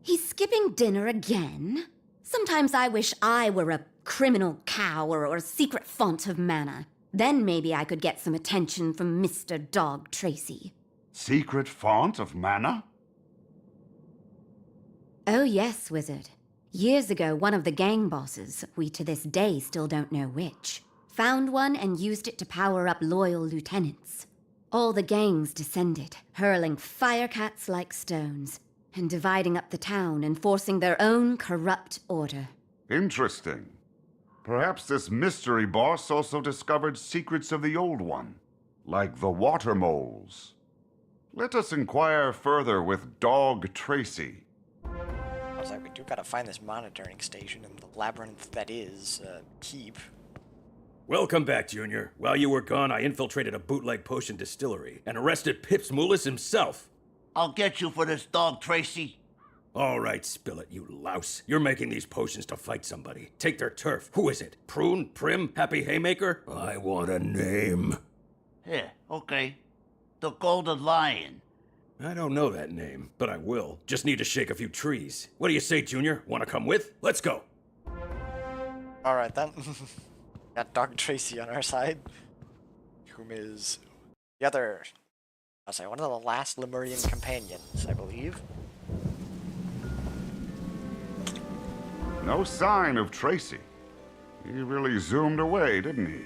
He's skipping dinner again? Sometimes I wish I were a criminal cow or a secret font of mana. Then maybe I could get some attention from Mr. Dog Tracy. Secret font of mana? Oh yes, wizard. Years ago, one of the gang bosses, we to this day still don't know which, found one and used it to power up loyal lieutenants. All the gangs descended, hurling firecats like stones, and dividing up the town and forcing their own corrupt order. Interesting. Perhaps this mystery boss also discovered secrets of the old one, like the water moles. Let us inquire further with Dog Tracy. I was like, we do gotta find this monitoring station in the labyrinth that is, Heap. Welcome back, Junior. While you were gone, I infiltrated a bootleg potion distillery and arrested Pips Moulis himself. I'll get you for this, Dog Tracy. All right, spill it, you louse. You're making these potions to fight somebody. Take their turf. Who is it? Prune? Prim? Happy Haymaker? I want a name. Yeah, okay. The Golden Lion. I don't know that name, but I will. Just need to shake a few trees. What do you say, Junior? Want to come with? Let's go. Alright then. Got Dog Tracy on our side. Whom is the other... I'll say one of the last Lemurian companions, I believe. No sign of Tracy. He really zoomed away, didn't he?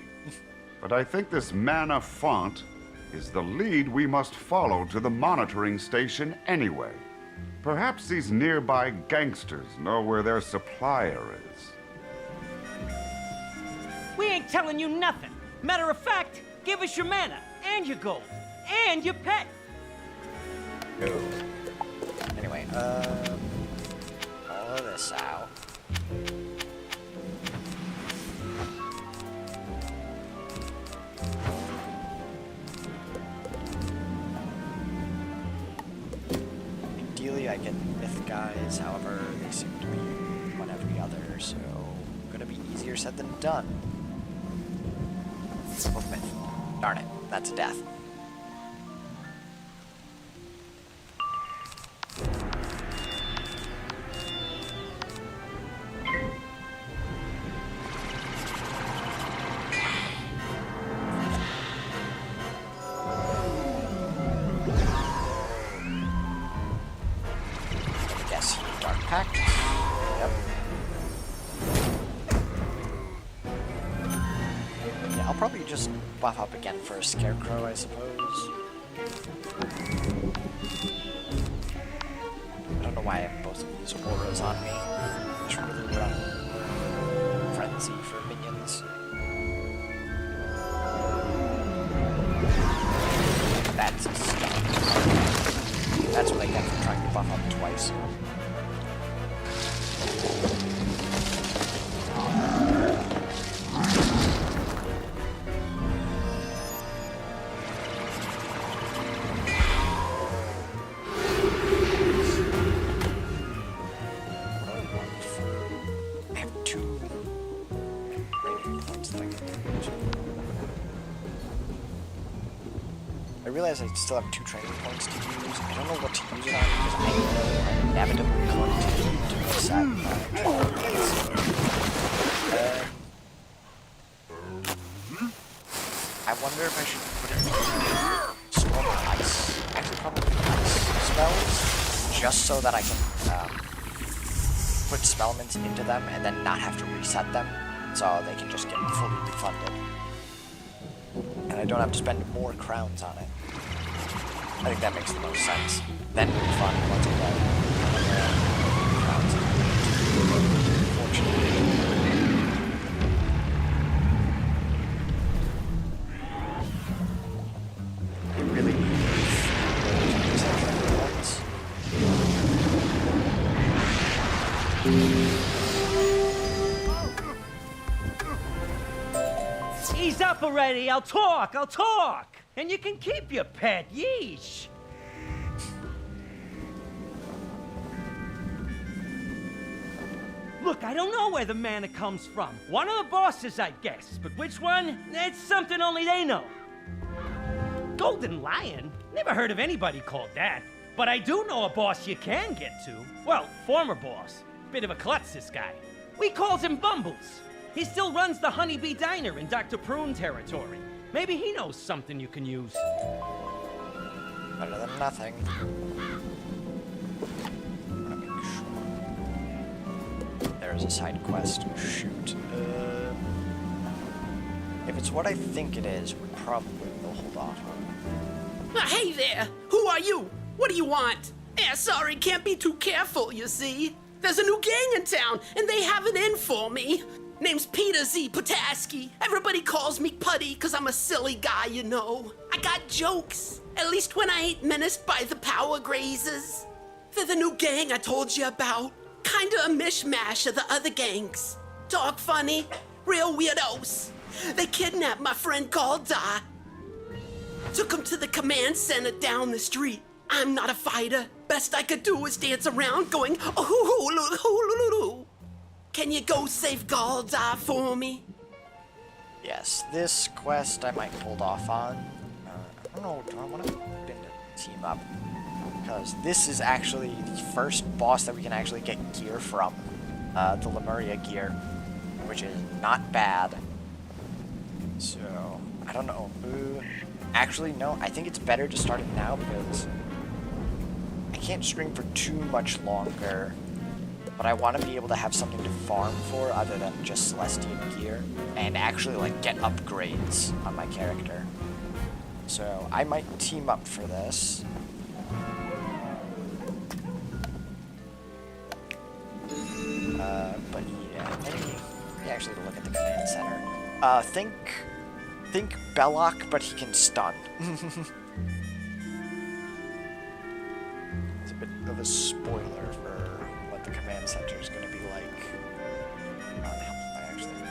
But I think this mana font is the lead we must follow to the monitoring station anyway. Perhaps these nearby gangsters know where their supplier is. We ain't telling you nothing. Matter of fact, give us your mana, and your gold, and your pet. No. Anyway, all of this out. Ideally, I get myth guys, however, they seem to be one every other, so gonna be easier said than done. Oh, myth. Darn it, that's a death. Just buff up again for a scarecrow, I suppose. I don't know why I have both of these auras on me. I should really run Frenzy for minions. That's a stun. That's what I get for trying to buff up twice. I still have 2 training points to use. I don't know what to use it on because I know I'm inevitably going to need to miss out training points. I wonder if I should put it in Storm or Ice. Actually, probably Ice spells, just so that I can put spellments into them and then not have to reset them, so they can just get fully refunded. And I don't have to spend more crowns on it. I think that makes the most sense. Then refund once I get crowns. Unfortunately. I really need points. Ease up already, I'll talk! And you can keep your pet, yeesh! Look, I don't know where the mana comes from. One of the bosses, I guess. But which one? It's something only they know. Golden Lion? Never heard of anybody called that. But I do know a boss you can get to. Well, former boss. Bit of a klutz, this guy. We calls him Bumbles. He still runs the Honeybee Diner in Dr. Prune territory. Maybe he knows something you can use. Better than nothing. There's a side quest. Shoot. If it's what I think it is, we probably will hold off on. Hey there! Who are you? What do you want? Sorry, can't be too careful, you see. There's a new gang in town, and they have it in for me. Name's Peter Z. Potaski. Everybody calls me Putty, cause I'm a silly guy, you know. I got jokes, at least when I ain't menaced by the power grazers. They're the new gang I told you about. Kinda a mishmash of the other gangs. Talk funny, real weirdos. They kidnapped my friend Galdar. Took him to the command center down the street. I'm not a fighter. Best I could do was dance around going, oh, can you go save Galdar for me? Yes, this quest I might hold off on. I don't know, do I want to put into team up? Because this is actually the first boss that we can actually get gear from. The Lemuria gear, which is not bad. So, I don't know. Actually, no, I think it's better to start it now because I can't stream for too much longer. But I want to be able to have something to farm for other than just Celestian gear. And actually, like, get upgrades on my character. So, I might team up for this. But yeah, let me actually look at the command center. Think Belloc, but he can stun. It's a bit of a spoiler for what the command center is going to be like. How the hell did I actually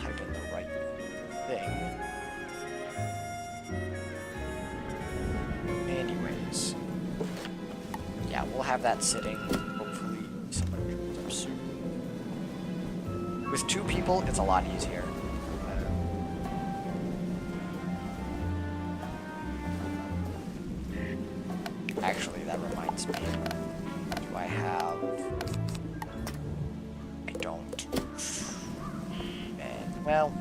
type in the right thing? Anyways, yeah, we'll have that sitting. Hopefully, someone shows up soon. With 2 people, it's a lot easier. Actually, that reminds me. Do I have... I don't. And, well,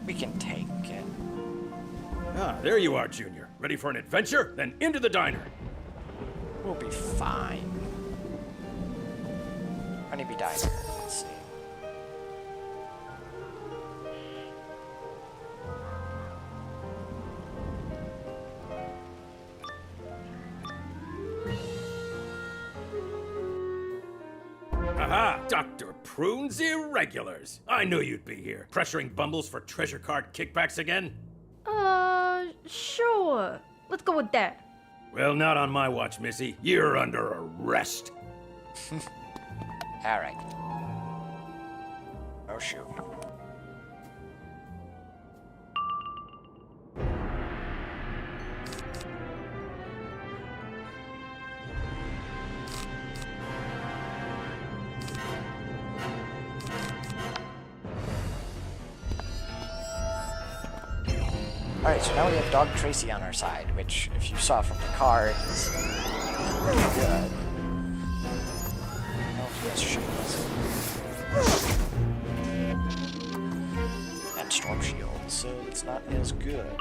we can take it. Ah, there you are, Junior. Ready for an adventure? Then into the diner. We'll be fine. Honeybee Diner. Let's see. Aha! Dr. Prune's Irregulars. I knew you'd be here. Pressuring Bumbles for treasure card kickbacks again? Sure. Let's go with that. Well, not on my watch, Missy. You're under arrest. Alright. Oh, shoot. Alright, so now we have Dog Tracy on our side, which, if you saw from the card, is pretty good. Oh, he has shields. And storm shields, so it's not as good.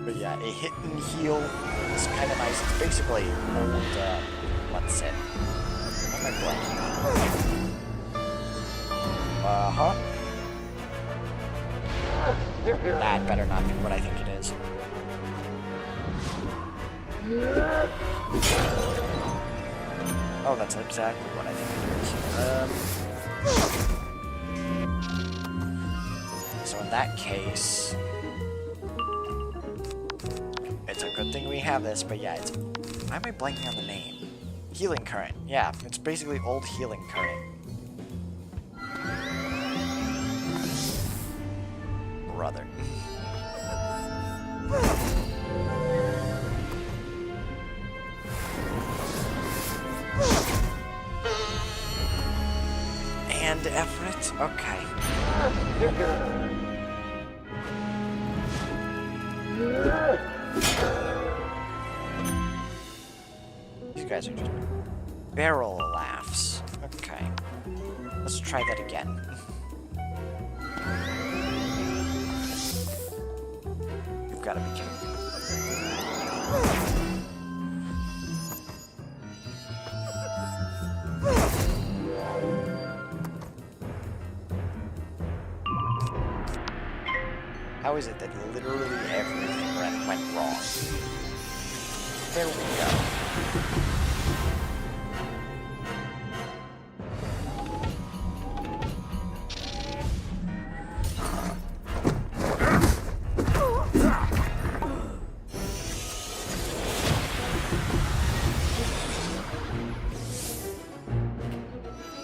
But yeah, a hit and heal is kind of nice. It's basically old, what's it? What am I blanking on? Uh-huh. That better not be what I think it is. Oh, that's exactly what I think it is. So in that case, it's a good thing we have this, but yeah, it's... Why am I blanking on the name? Healing Current. Yeah, it's basically old Healing Current. Brother. Good effort. Okay. These guys are just barrel laughs. Okay. Let's try that again. You've got to be kidding me. How is it that literally everything went wrong? There we go.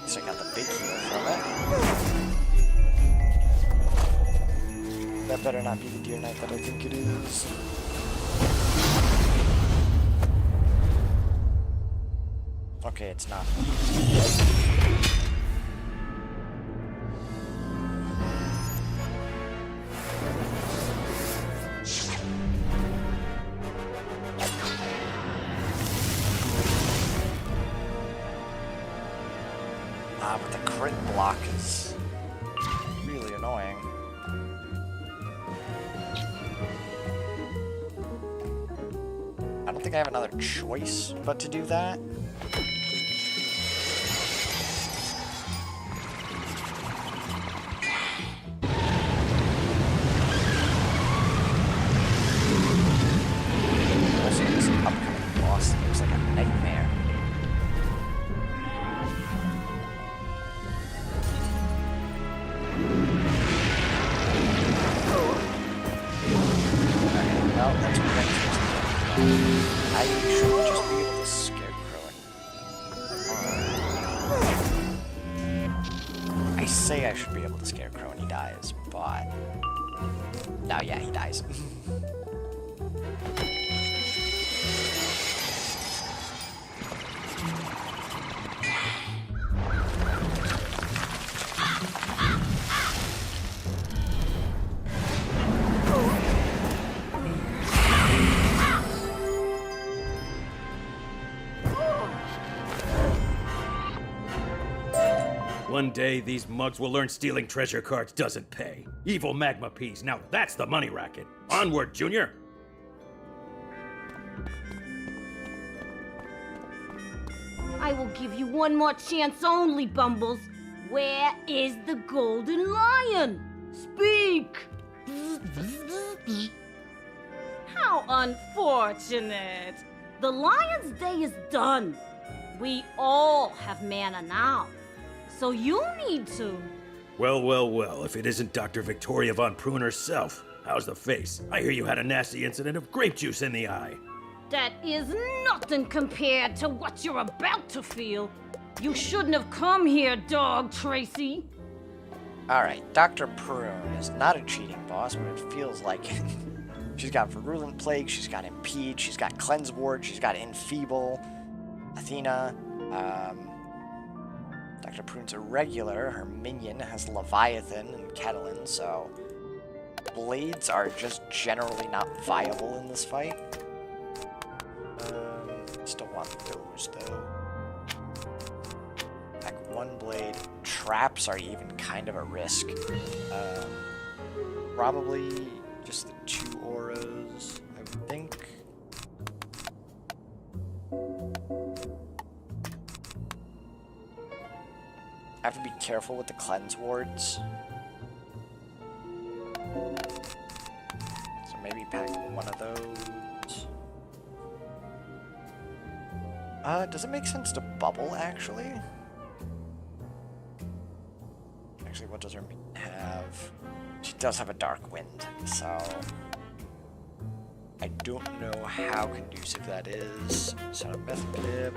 Guess I got the big heal from it. That better not be the deer knight that I think it is. Okay, it's not. But the crit block is really annoying. I don't think I have another choice but to do that. Also, this upcoming boss seems like a nightmare. No, that's what I should just be able to scarecrow it. I say I should be able to scarecrow and he dies, but... No, yeah, he dies. One day, these mugs will learn stealing treasure cards doesn't pay. Evil magma peas, now that's the money racket. Onward, Junior! I will give you one more chance only, Bumbles. Where is the golden lion? Speak! How unfortunate. The lion's day is done. We all have mana now. So you need to. Well, well, well, if it isn't Dr. Victoria von Prune herself. How's the face? I hear you had a nasty incident of grape juice in the eye. That is nothing compared to what you're about to feel. You shouldn't have come here, Dog Tracy. Alright, Dr. Prune is not a cheating boss, but it feels like it. She's got Virulent Plague, she's got Impede, she's got Cleanse Ward, she's got Enfeeble, Athena. Dr. Prune's a regular, her minion has Leviathan and Catalan, so blades are just generally not viable in this fight. Still want those though. Like one blade. Traps are even kind of a risk. Probably just the 2 auras, I would think. I have to be careful with the cleanse wards. So maybe pack one of those. Does it make sense to bubble, actually? Actually, what does her have? She does have a dark wind, so... I don't know how conducive that is. Set up myth blip.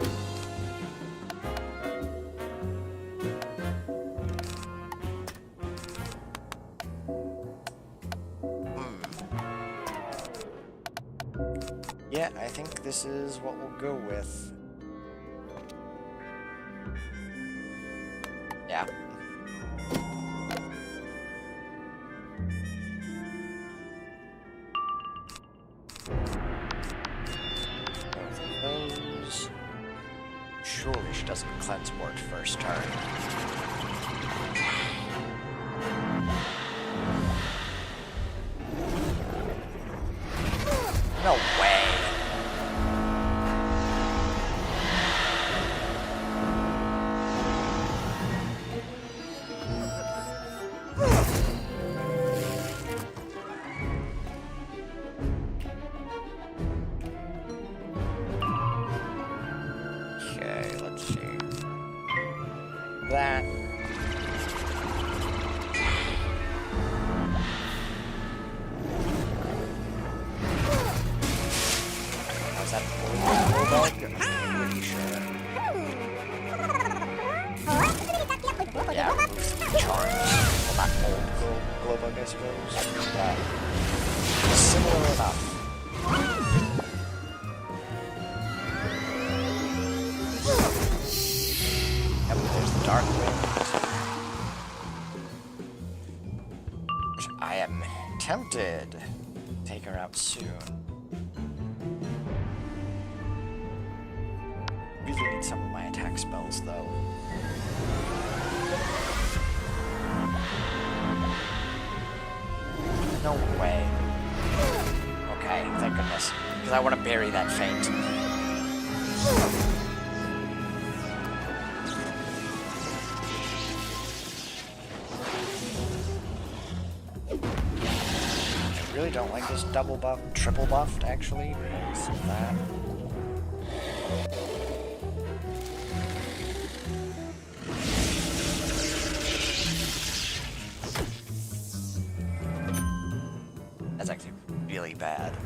Yeah, I think this is what we'll go with. Yeah. Surely she doesn't cleanse ward first turn. No way. Okay, let's see. That. Was that bulldog? I'm pretty sure. Yeah, charms. Well, not old glow bug, I suppose. Similar enough. Yep, there's the dark wind. Which I am tempted to take her out soon. Really need some of my attack spells, though. No way. Okay, thank goodness. Because I want to bury that feint. I really don't like this double buff, triple buffed, actually, because of that. That's actually really bad.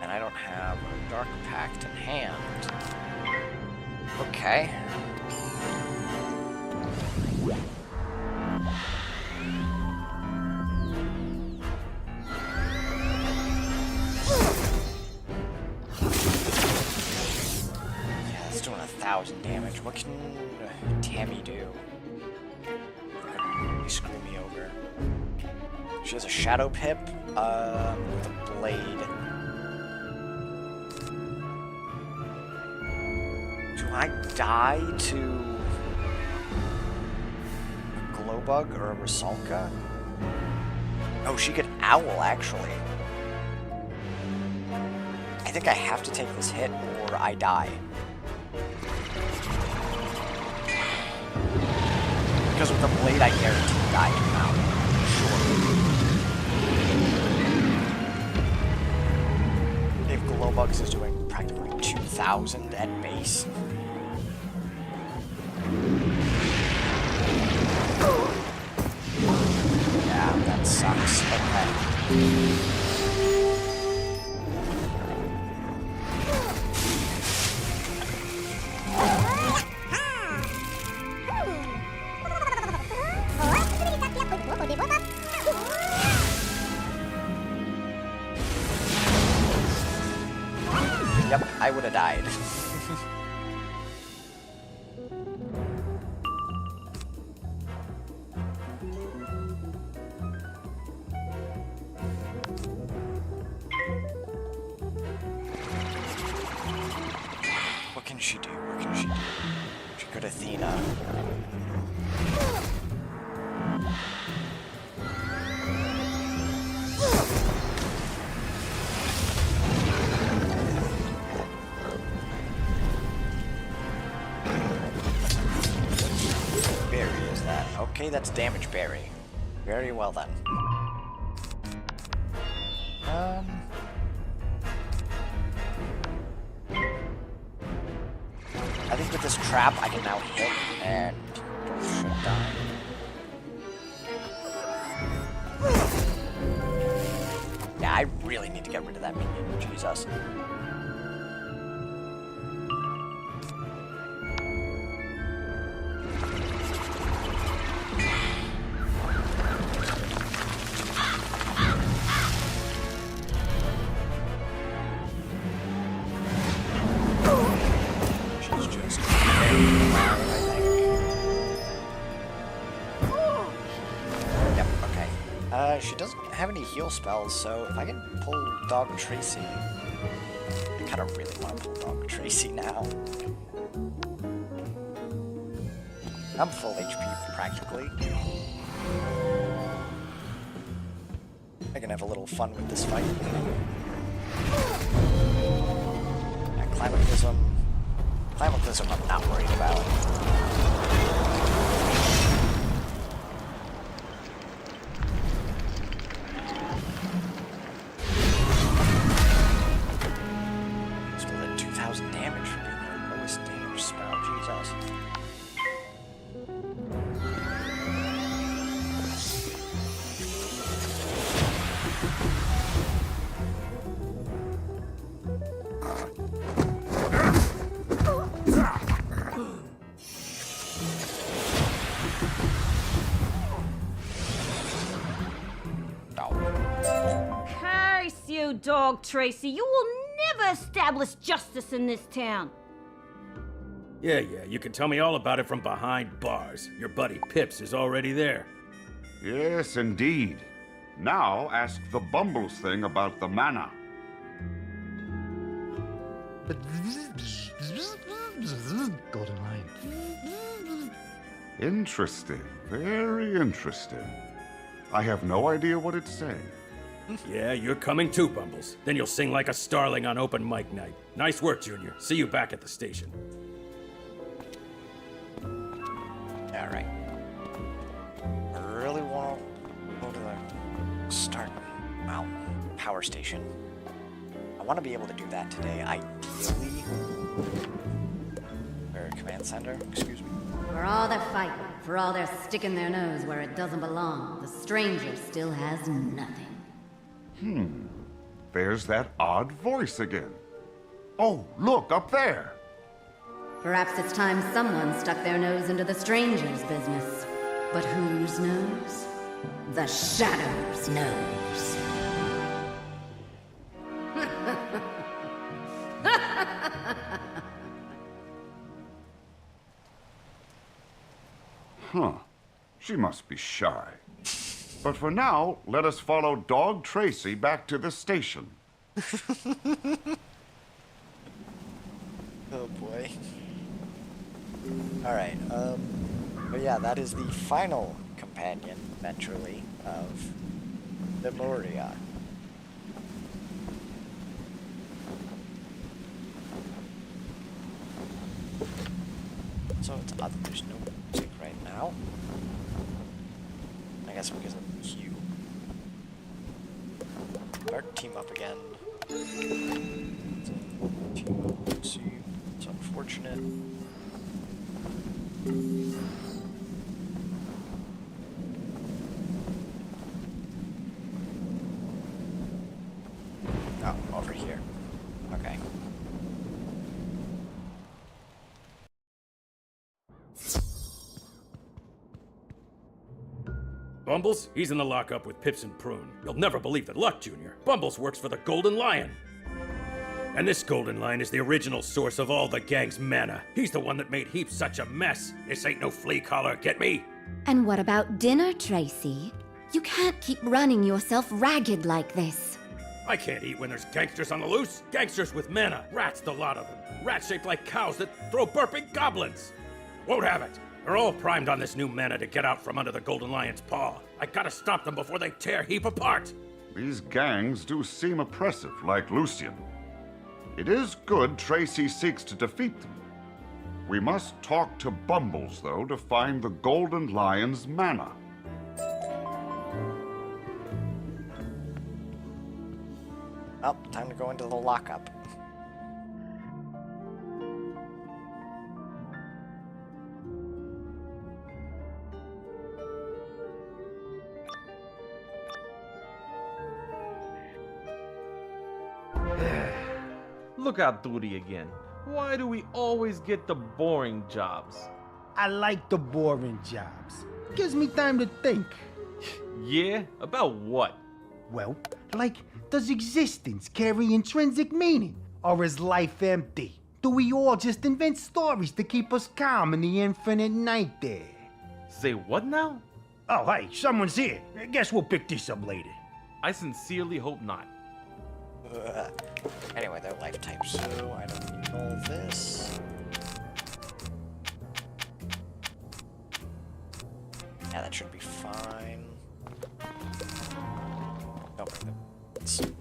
And I don't have a Dark Pact in hand. Okay. Yeah, it's doing 1,000 damage. What can Tammy do? Really screw me over. She has a Shadow Pip with a blade. Do I die to a Glowbug or a Rusalka? Oh, she could Owl, actually. I think I have to take this hit or I die. Because with the blade, I guarantee die now. Sure. If Glowbugs is doing practically 2,000 at base. Yeah, that sucks. Okay. Yep, I would have died. What can she do? What can she do? She could Athena. Okay, that's damage berry. Very well then. I think with this trap I can now hit and Dorf should die. Yeah, I really need to get rid of that minion. Jesus. She doesn't have any heal spells, so if I can pull Dog Tracy, I kind of really want to pull Dog Tracy now. I'm full HP practically. I can have a little fun with this fight. Yeah, Climatism I'm not worried about. Still at 2,000 damage for being the lowest damage spell. Jesus. Curse you, Dog Tracy. You will never establish justice in this town. Yeah, you can tell me all about it from behind bars. Your buddy Pips is already there. Yes, indeed. Now ask the Bumbles thing about the mana. Golden Lion. Interesting. Very interesting. I have no idea what it's saying. Yeah, you're coming too, Bumbles. Then you'll sing like a starling on open mic night. Nice work, Junior. See you back at the station. Alright. I really want to go to the Start Mountain power station. I want to be able to do that today, ideally. Or command center, excuse me. For all their fighting, for all their sticking their nose where it doesn't belong, the stranger still has nothing. There's that odd voice again. Oh, look, up there. Perhaps it's time someone stuck their nose into the stranger's business. But whose nose? The Shadow's nose. Huh. She must be shy. But for now, let us follow Dog Tracy back to the station. Oh boy. Alright, but yeah, that is the final companion, eventually, of Memoria. So it's odd that there's no music right now. I guess because of Q. Start team up again. Team up, let's see. It's unfortunate. Oh, over here. Okay. Bumbles? He's in the lockup with Pips and Prune. You'll never believe it. Luck, Junior. Bumbles works for the Golden Lion. And this Golden Lion is the original source of all the gang's mana. He's the one that made Heap such a mess. This ain't no flea collar, get me? And what about dinner, Tracy? You can't keep running yourself ragged like this. I can't eat when there's gangsters on the loose. Gangsters with mana. Rats, the lot of them. Rats shaped like cows that throw burping goblins. Won't have it. They're all primed on this new mana to get out from under the Golden Lion's paw. I gotta stop them before they tear Heap apart. These gangs do seem oppressive, like Lucian. It is good Tracy seeks to defeat them. We must talk to Bumbles, though, to find the Golden Lion's mana. Well, time to go into the lockup. Look out, Duty again. Why do we always get the boring jobs? I like the boring jobs. Gives me time to think. Yeah? About what? Well, like, does existence carry intrinsic meaning? Or is life empty? Do we all just invent stories to keep us calm in the infinite night there? Say what now? Oh, hey, someone's here. Guess we'll pick this up later. I sincerely hope not. Anyway, they're life types, so I don't need all this. Yeah, that should be fine. Don't bring the...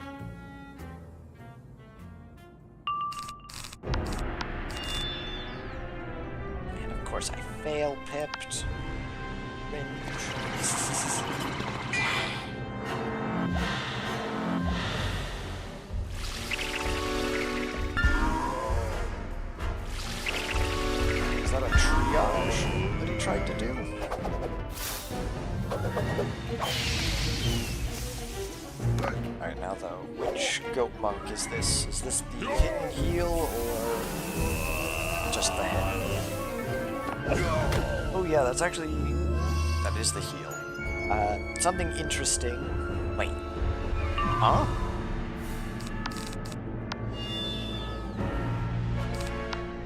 And of course I fail pipped. Is that a triage that he tried to do? Alright, now though, which goat monk is this? Is this the hidden heel or just the head? Oh yeah, that's actually... that is the heel. Something interesting... Wait. Huh?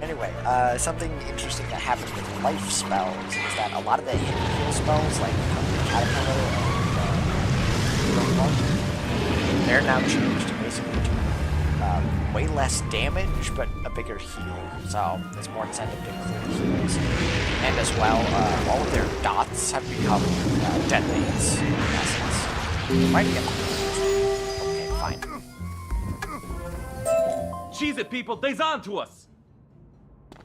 Anyway, something interesting that happens with life spells is that a lot of the hidden heal spells, like Caterpillar and they're now changed to basically do way less damage, but a bigger heal. So there's more incentive to include heals. And as well, all of their dots have become detonates in essence. Might get okay, fine. Cheese it, people! They's on to us!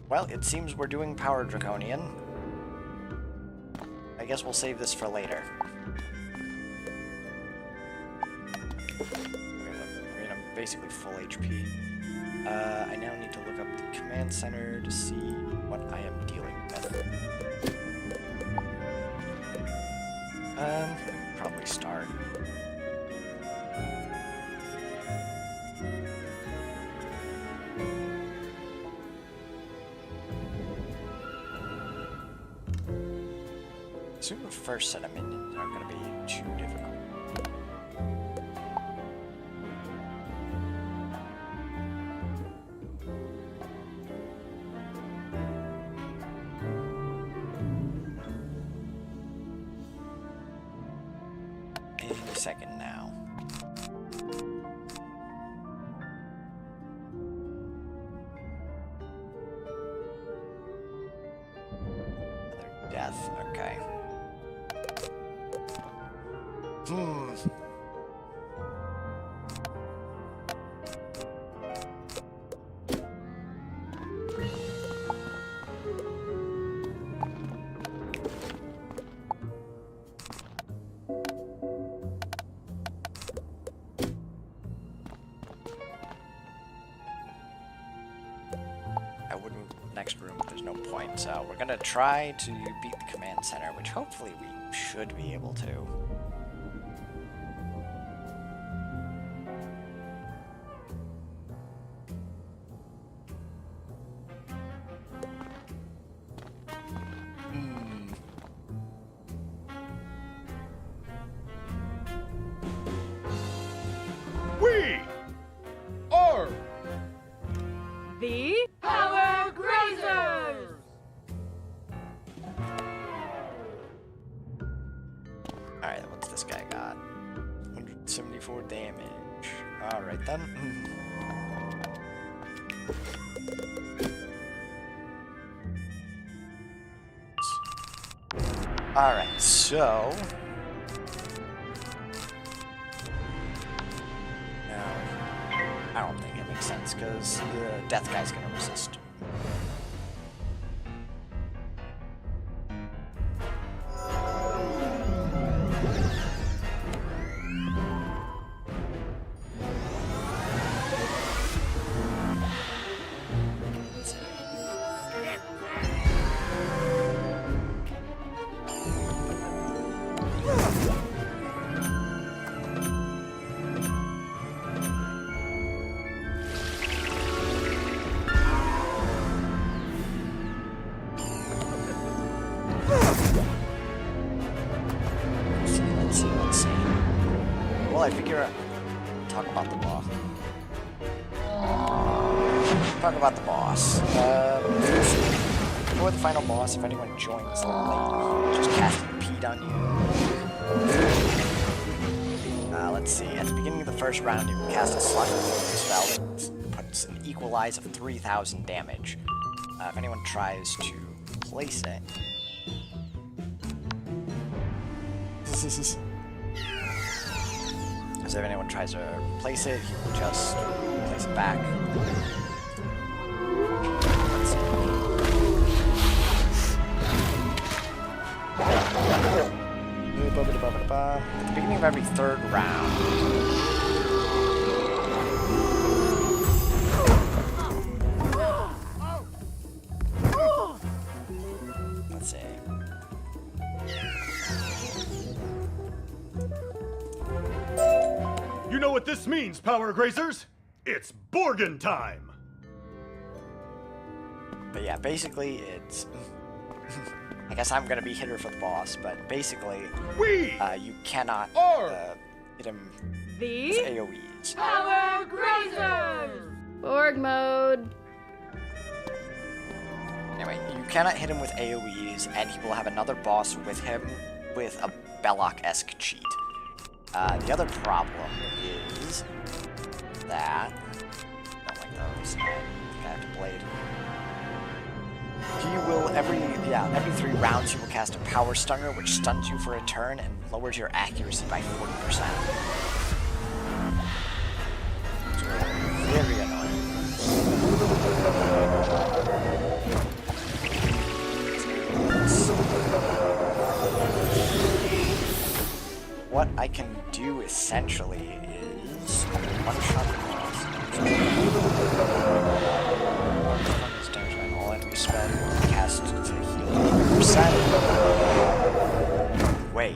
Well, it seems we're doing Power Draconian. I guess we'll save this for later. I'm basically full HP. I now need to look up the command center to see what I am dealing with. Probably start. I assume the first set of minions aren't going to be too difficult. Any second now. Another death, okay. I wouldn't next room, there's no point, so we're gonna try to beat the command center, which hopefully we should be able to. We are The Power Grazers! Alright, what's this guy got? 174 damage. Alright then. Alright, so... I don't think it makes sense, because the death guy's gonna resist. Let's see. Well, I figure... Talk about the boss. Talk about the boss. Before the final boss, if anyone joins late, just cast Pete on you. let's see. At the beginning of the first round, you can cast a slot spell that puts an equalize of 3,000 damage. If anyone tries to place it... So if anyone tries to replace it, he will just place it back. Let's see. At the beginning of every third round. Let's see. You know what this means, Power Grazers? It's Borgin time! But yeah, basically it's... I guess I'm gonna be hitter for the boss, but basically... you cannot hit him with AoEs. Power Grazers! Borg mode. Anyway, you cannot hit him with AoEs, and he will have another boss with him with a Belloc-esque cheat. The other problem is that... I don't like those. I think I have to blade. He will, every 3 rounds, he will cast a Power Stunner, which stuns you for a turn and lowers your accuracy by 40%. It's very annoying. What I can do essentially is one-shot the boss. Damage by all enemies spend. Cast to heal 80%. Wait.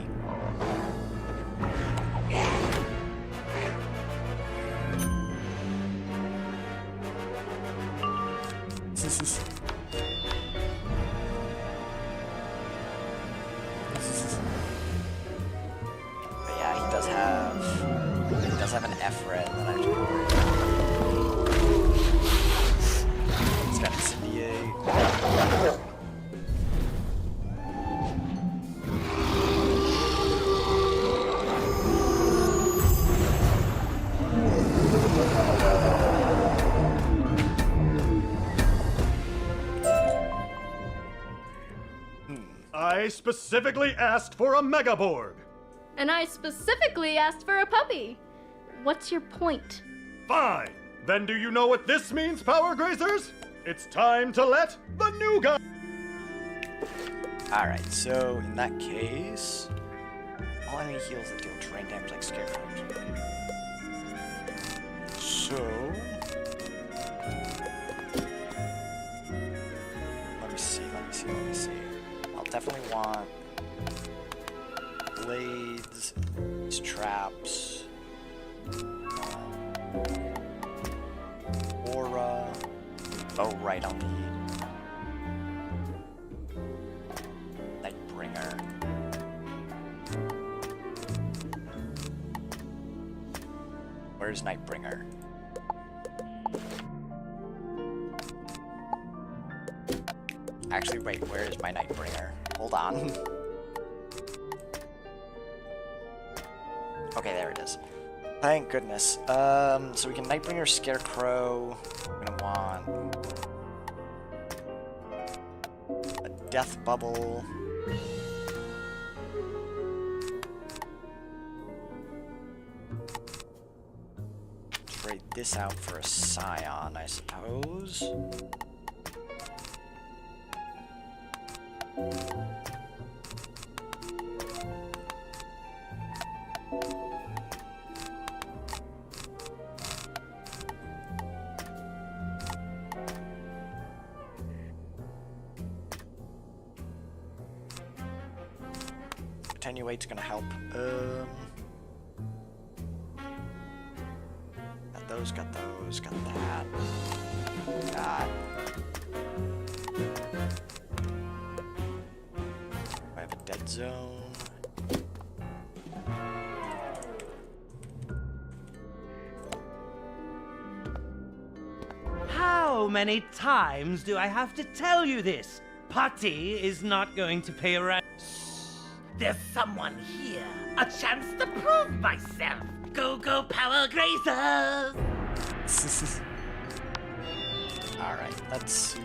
But yeah, he does have an F red that I have to worry about. He's got Incendiate. I specifically asked for a Megaborg! And I specifically asked for a puppy. What's your point? Fine! Then do you know what this means, Power Grazers? It's time to let the new guy... Alright, so in that case... all enemy heals that deal terrain damage like Scarecrow. So... let me see. I'll definitely want... blades, these traps, aura. Oh, right, I'll need Nightbringer. Where's Nightbringer? Actually, wait, where is my Nightbringer? Hold on. Okay, there it is. Thank goodness. So we can Nightbringer Scarecrow. We're gonna want a Death Bubble. Trade this out for a Scion, I suppose. Attenuate's gonna help. Got those, got that. Got. I have a dead zone. How many times do I have to tell you this? Putty is not going to pay rent. There's someone here. A chance to prove myself. Go, go, Power Grazers! Alright, let's see.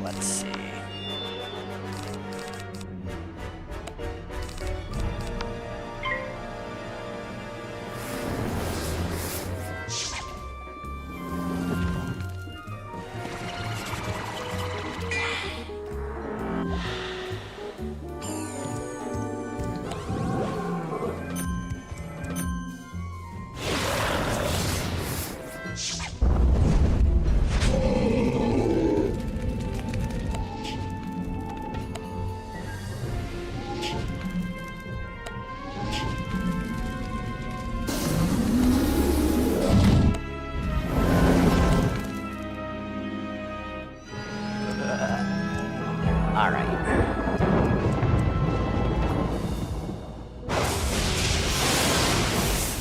Let's see. Alright.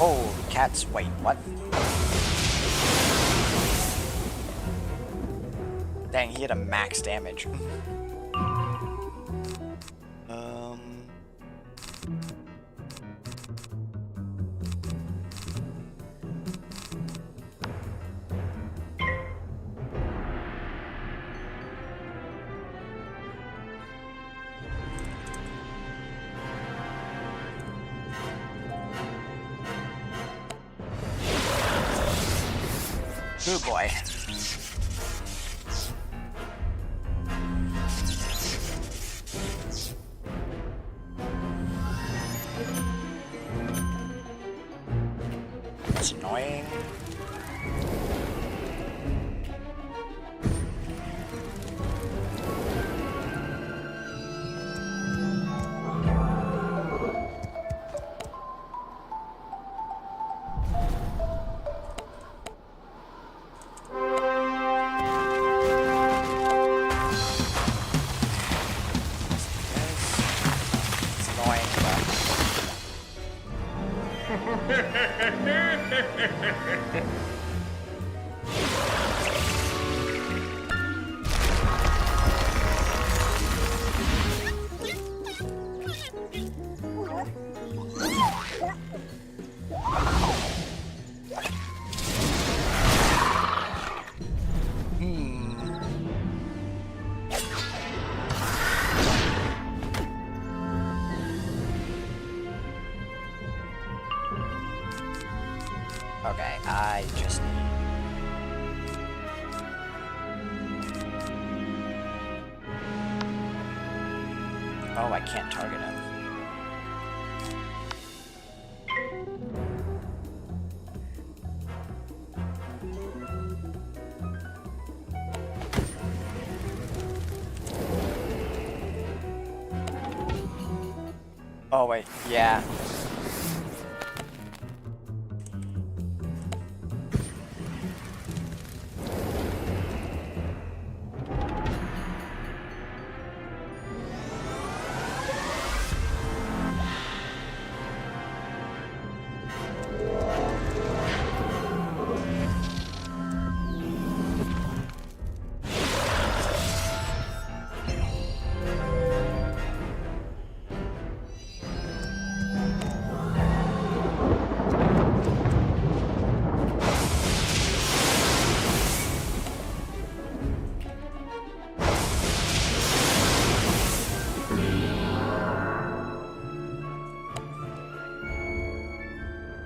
Oh, cats. Wait, what? Dang, he had a max damage. Oh boy. That's annoying. Okay, I just need... Oh, I can't target him. Oh, wait, yeah.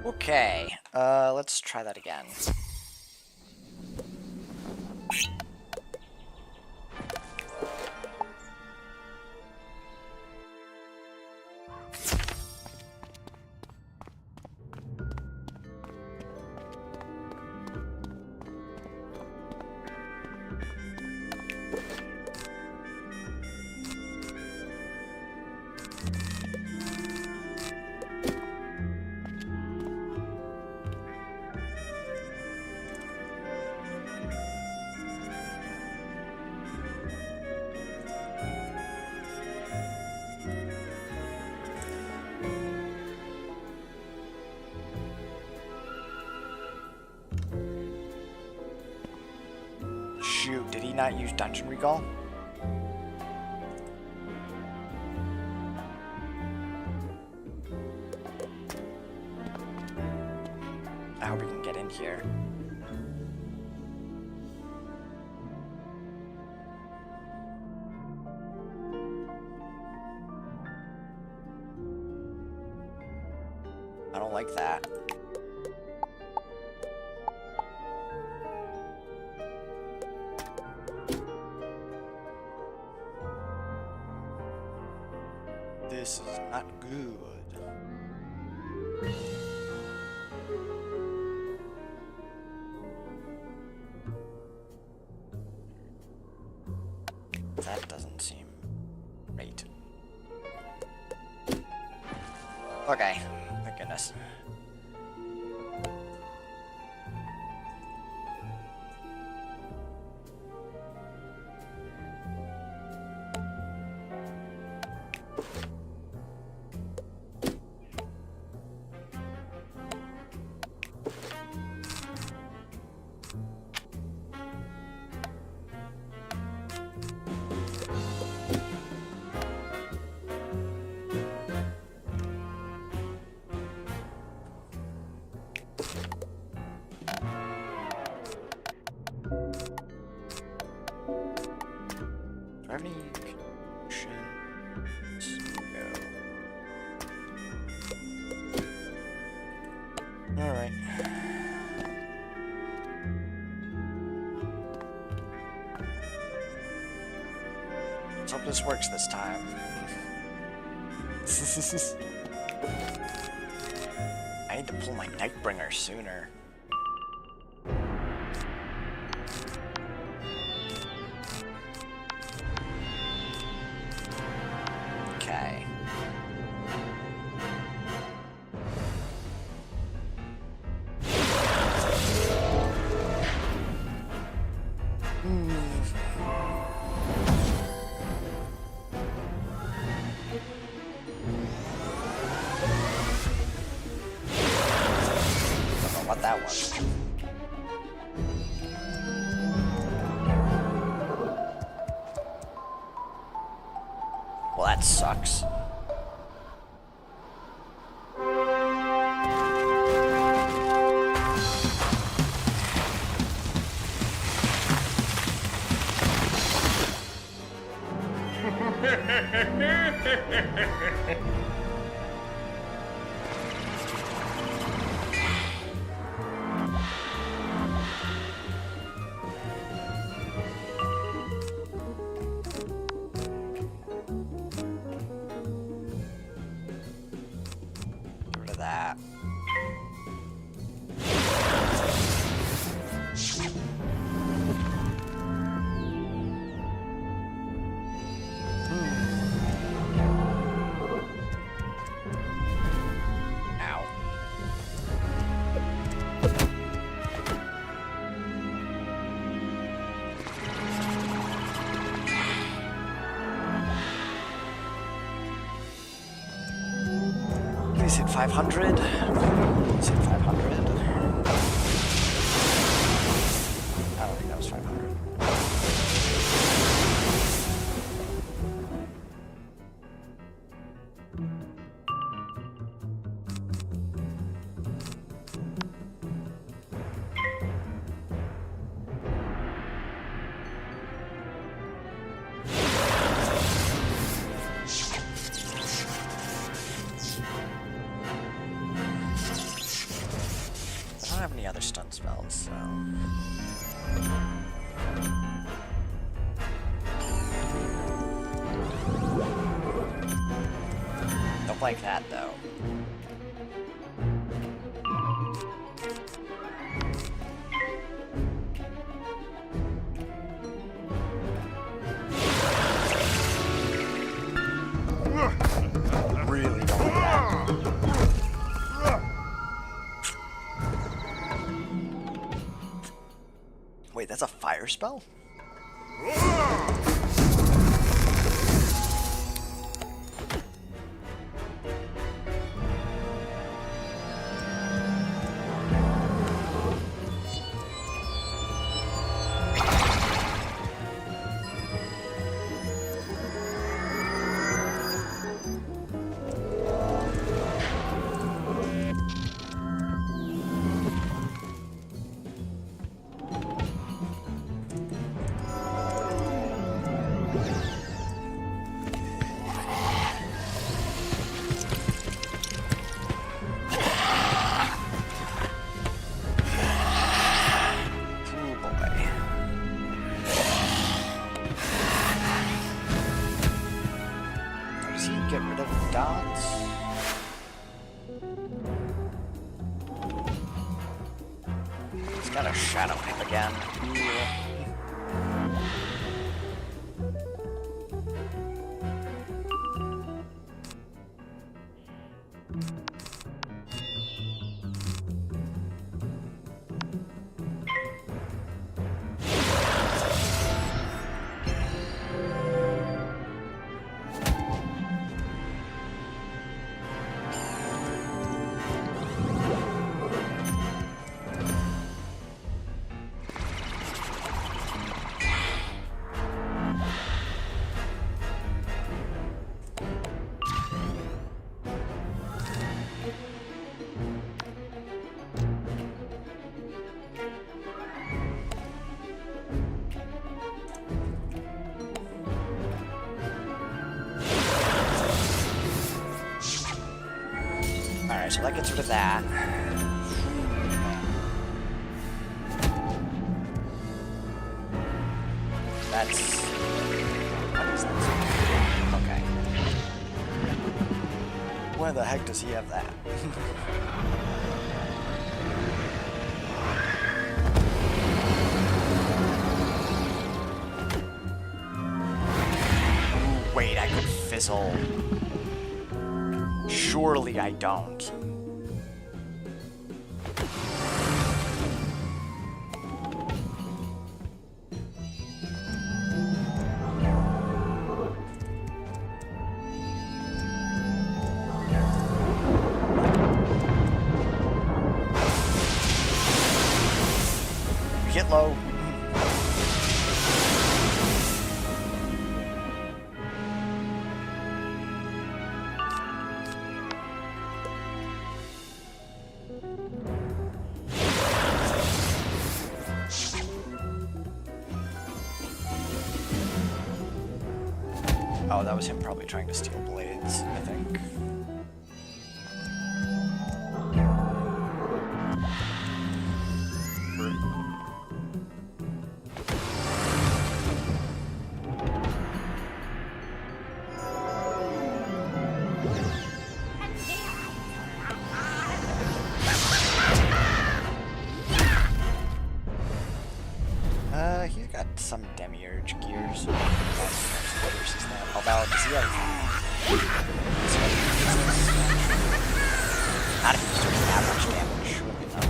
Okay, let's try that again. shoot, did he not use dungeon recall? I hope we can get in here. I don't like that. This is not good. That doesn't seem right. Okay, thank goodness. Any potions? No. Alright. Let's hope this works this time. I need to pull my Nightbringer sooner. Okay. Don't know what that was. Well, that sucks. Get rid of that. Ow. Please hit 500. Please hit 500. I don't think that was 500. I don't have any other stun spells, so... Don't like that, though. Really don't like that. Wait, that's a fire spell? dots. He's got a shadow hip again. Alright, so that gets rid of that. That's... What is that? Okay. Where the heck does he have that? Ooh, wait, I could fizzle. Surely I don't. Get low. Oh, that was him probably trying to steal blades, I think. He's got some demiurge gears. Although, does he have... Not if he's doing that much damage, surely not.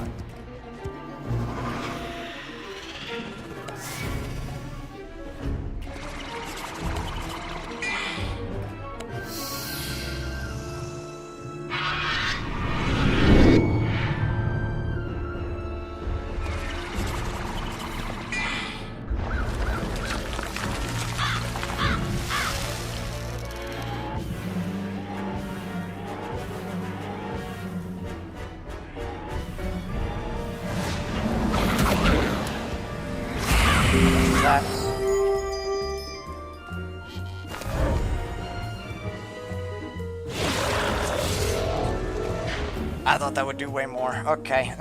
I thought that would do way more. Okay.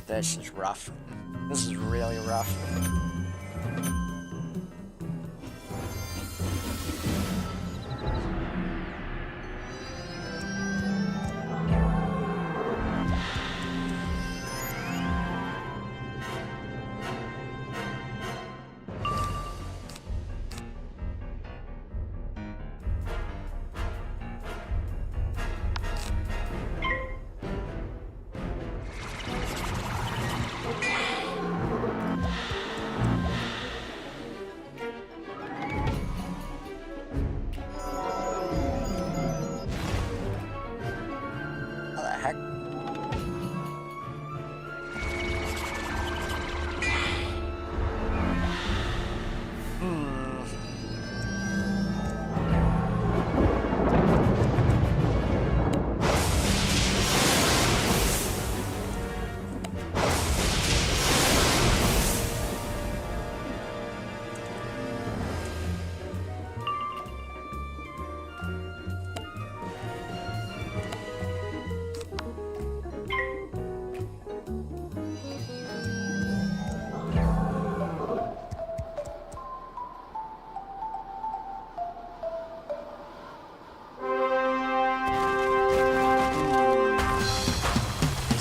This is rough. This is really rough.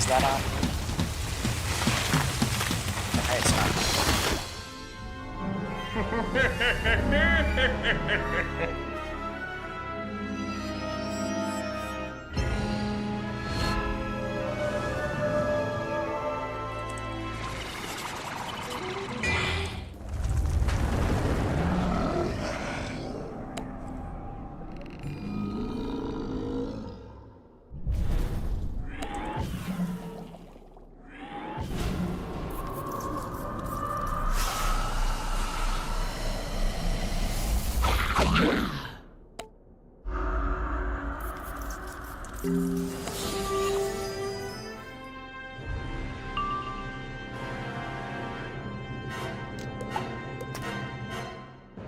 That on? Okay, it's not.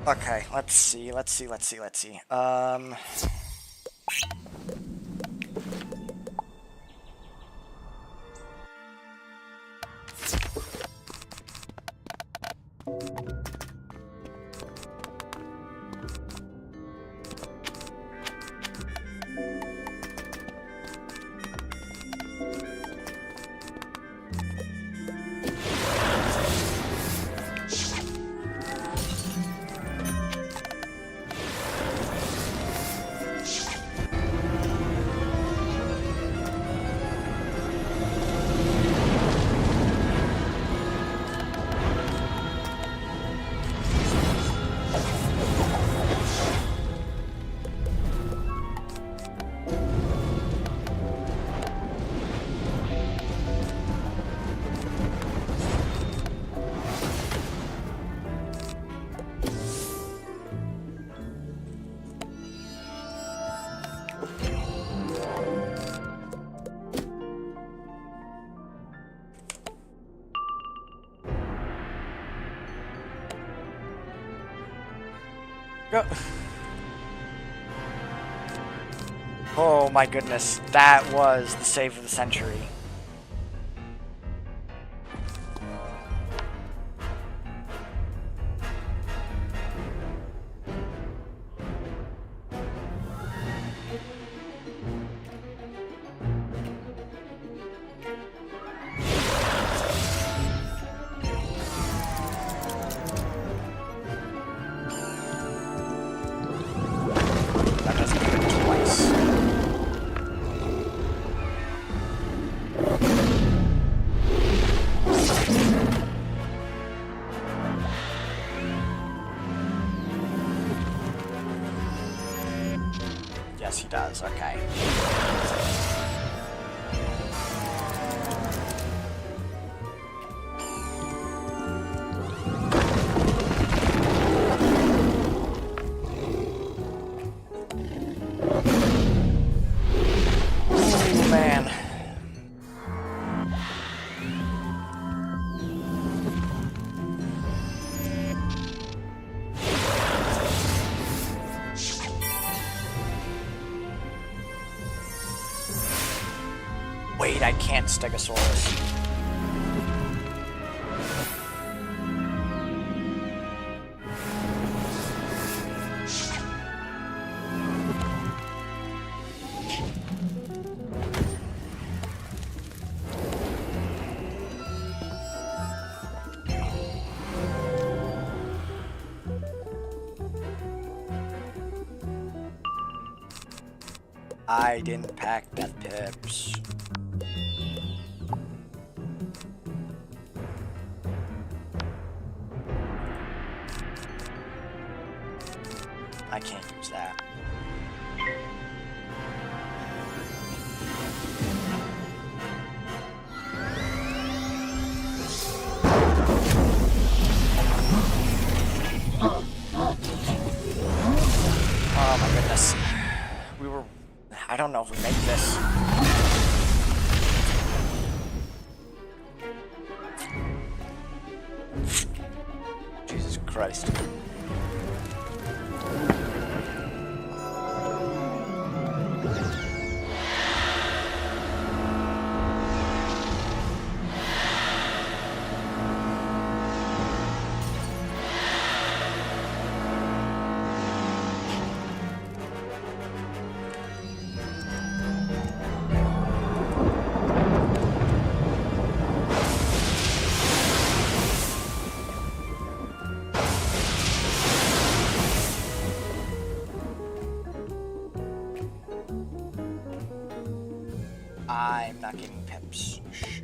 Okay, let's see. Go. Oh my goodness, that was the save of the century. Yes, he does. Okay. Oh, man. Wait, I can't Stegosaurus. I didn't pack death pips. I can't use that. Oh my goodness. I don't know if we make this. Jesus Christ. I'm not getting pips. Shoot.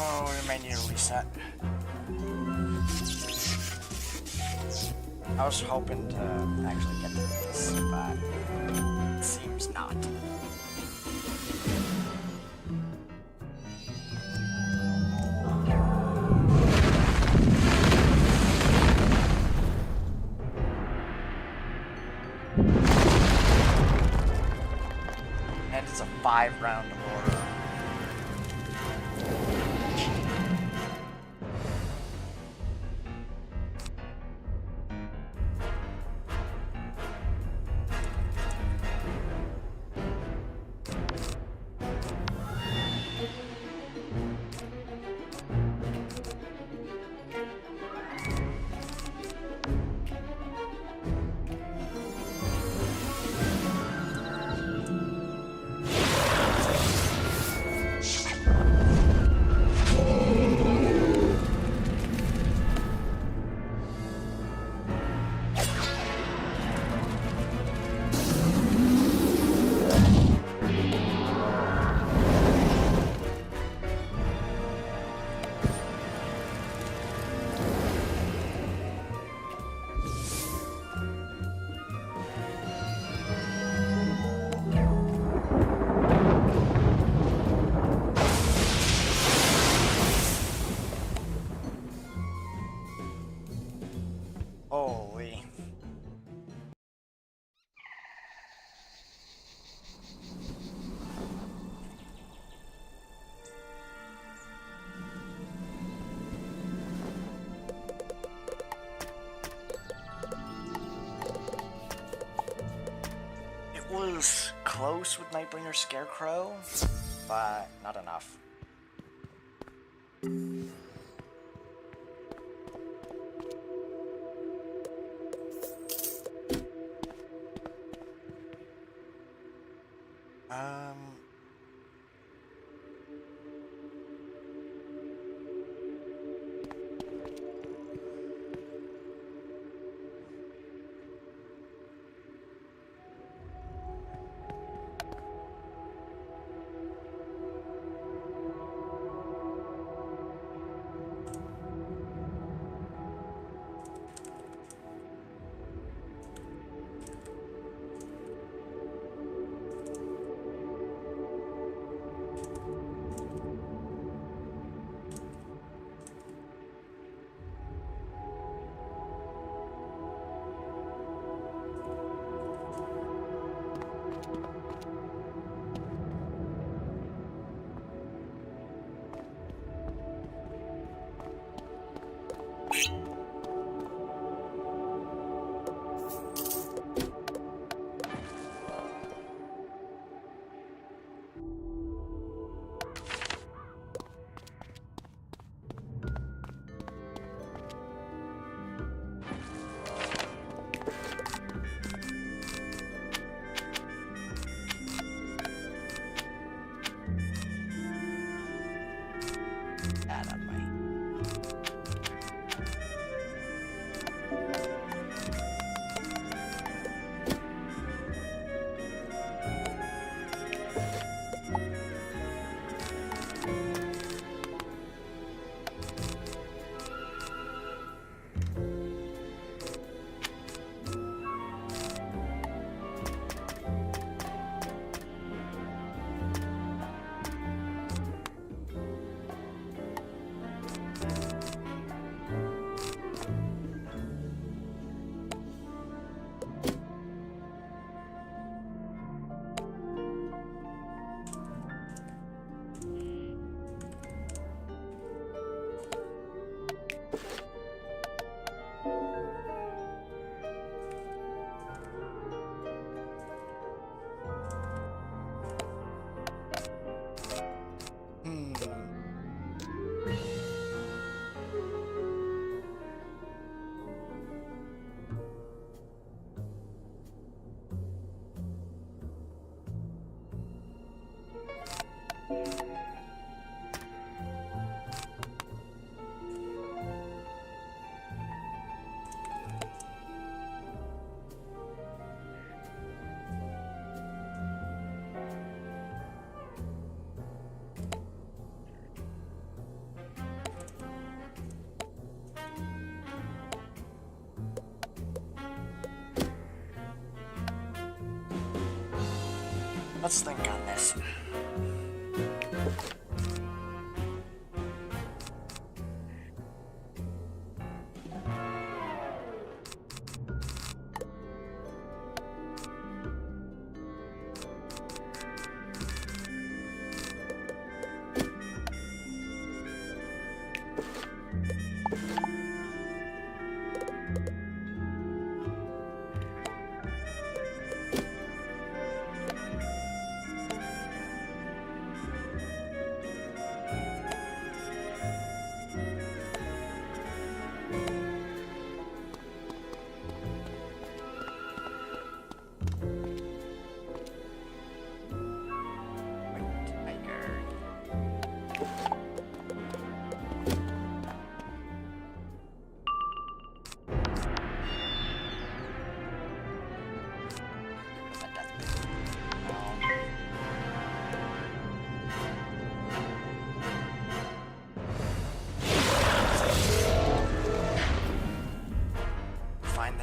Oh, we may need a reset. I was hoping to actually get to this, but it seems not. And it's a 5-round order. Holy. It was close with Nightbringer Scarecrow, but not enough. Let's think on this.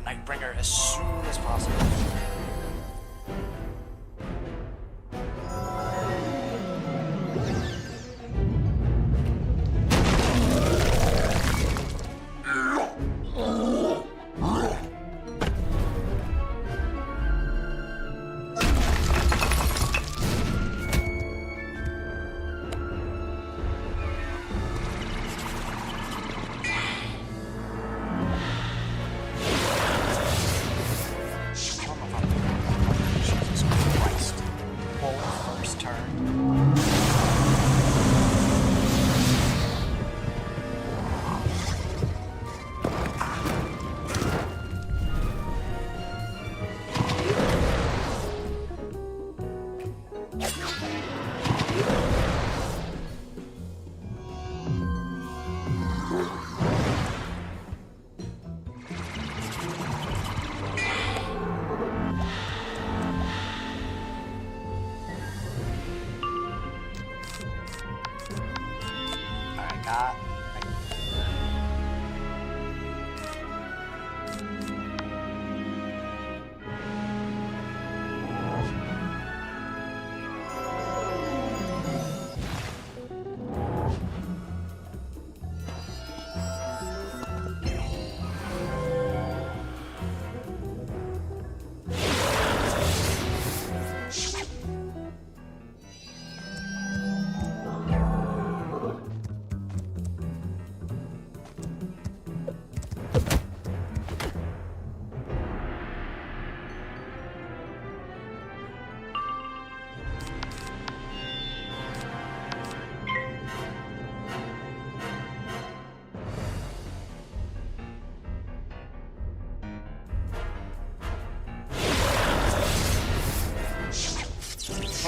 Nightbringer as soon as possible.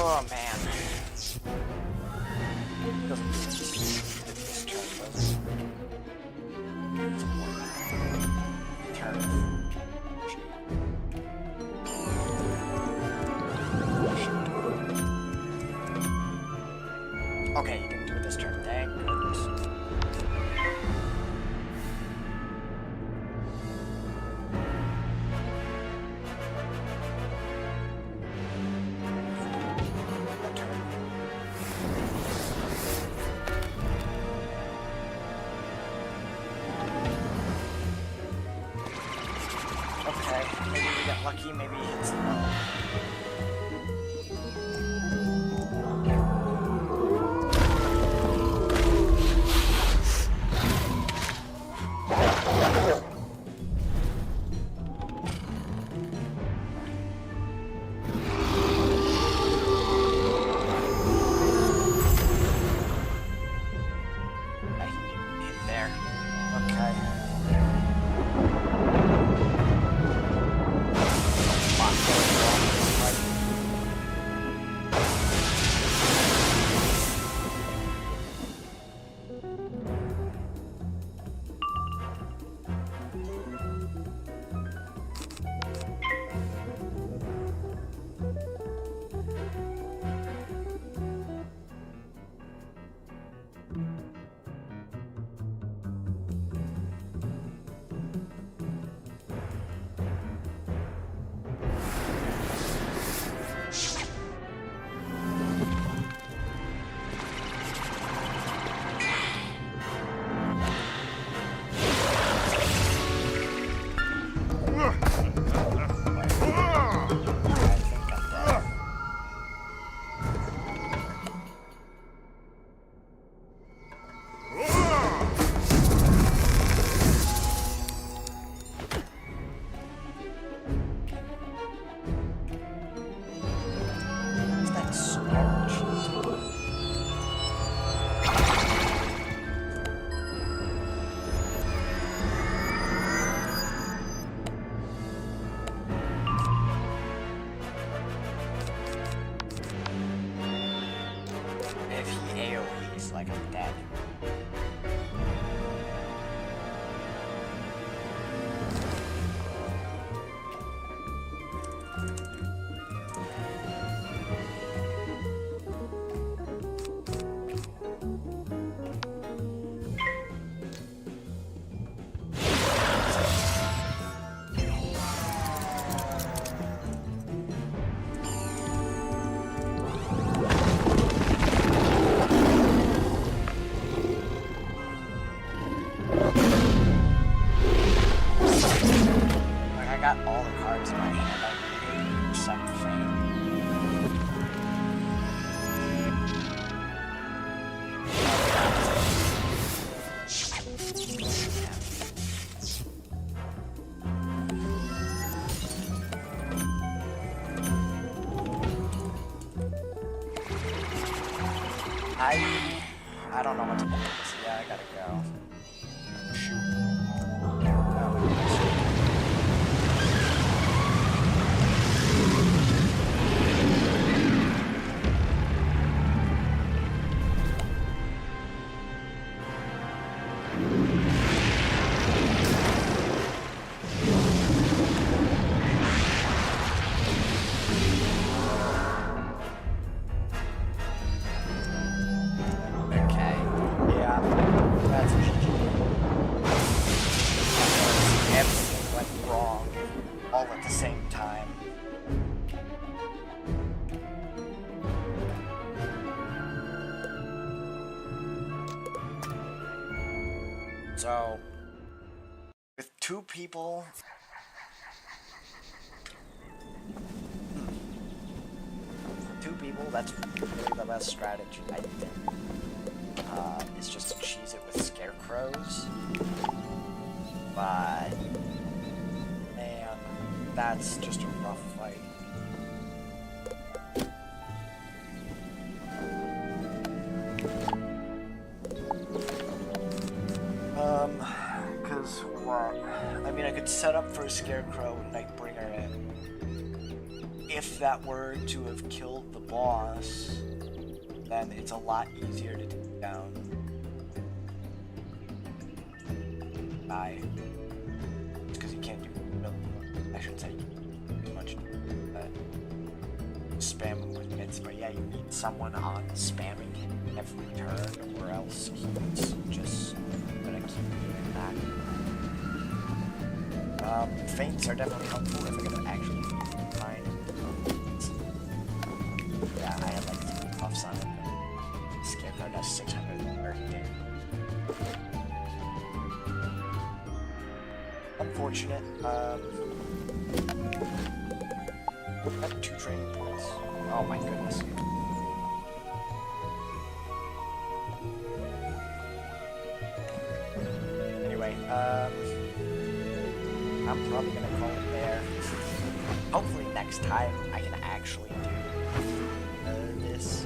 Oh man. Doesn't this turn, does it? Turn. Okay, maybe we get lucky, maybe it's low. I don't know what to do with this. Yeah, I gotta go. So, with two people, that's really the best strategy, I think. Is just to cheese it with scarecrows. But, man, that's just a rough fight. Because, well, I mean, I could set up for a Scarecrow and Nightbringer in. If that were to have killed the boss, then it's a lot easier to take down. It's because you can't do, I shouldn't say too much, spam him with bits, but yeah, you need someone on spamming him every turn, or else he's just gonna keep doing that. Feints are definitely helpful if I'm gonna actually find. Yeah, I have like 3 buffs on it. Scarecrow does 630 damage. One unfortunate. Got 2 training points. Oh my goodness. Anyway, I'm probably gonna call it there. Hopefully next time I can actually do this.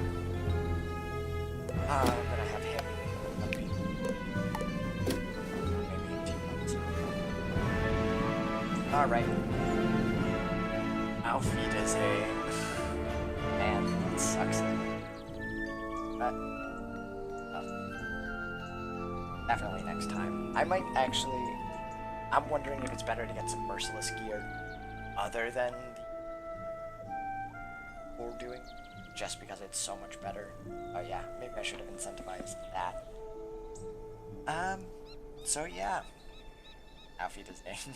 I'm gonna have him maybe in 2 months. Alright. Auf Wiedersehen. Man, that sucks. Definitely next time. I might actually... I'm wondering if it's better to get some merciless gear other than what we're doing, just because it's so much better. Oh yeah, maybe I should have incentivized that. So yeah. Auf Wiedersehen.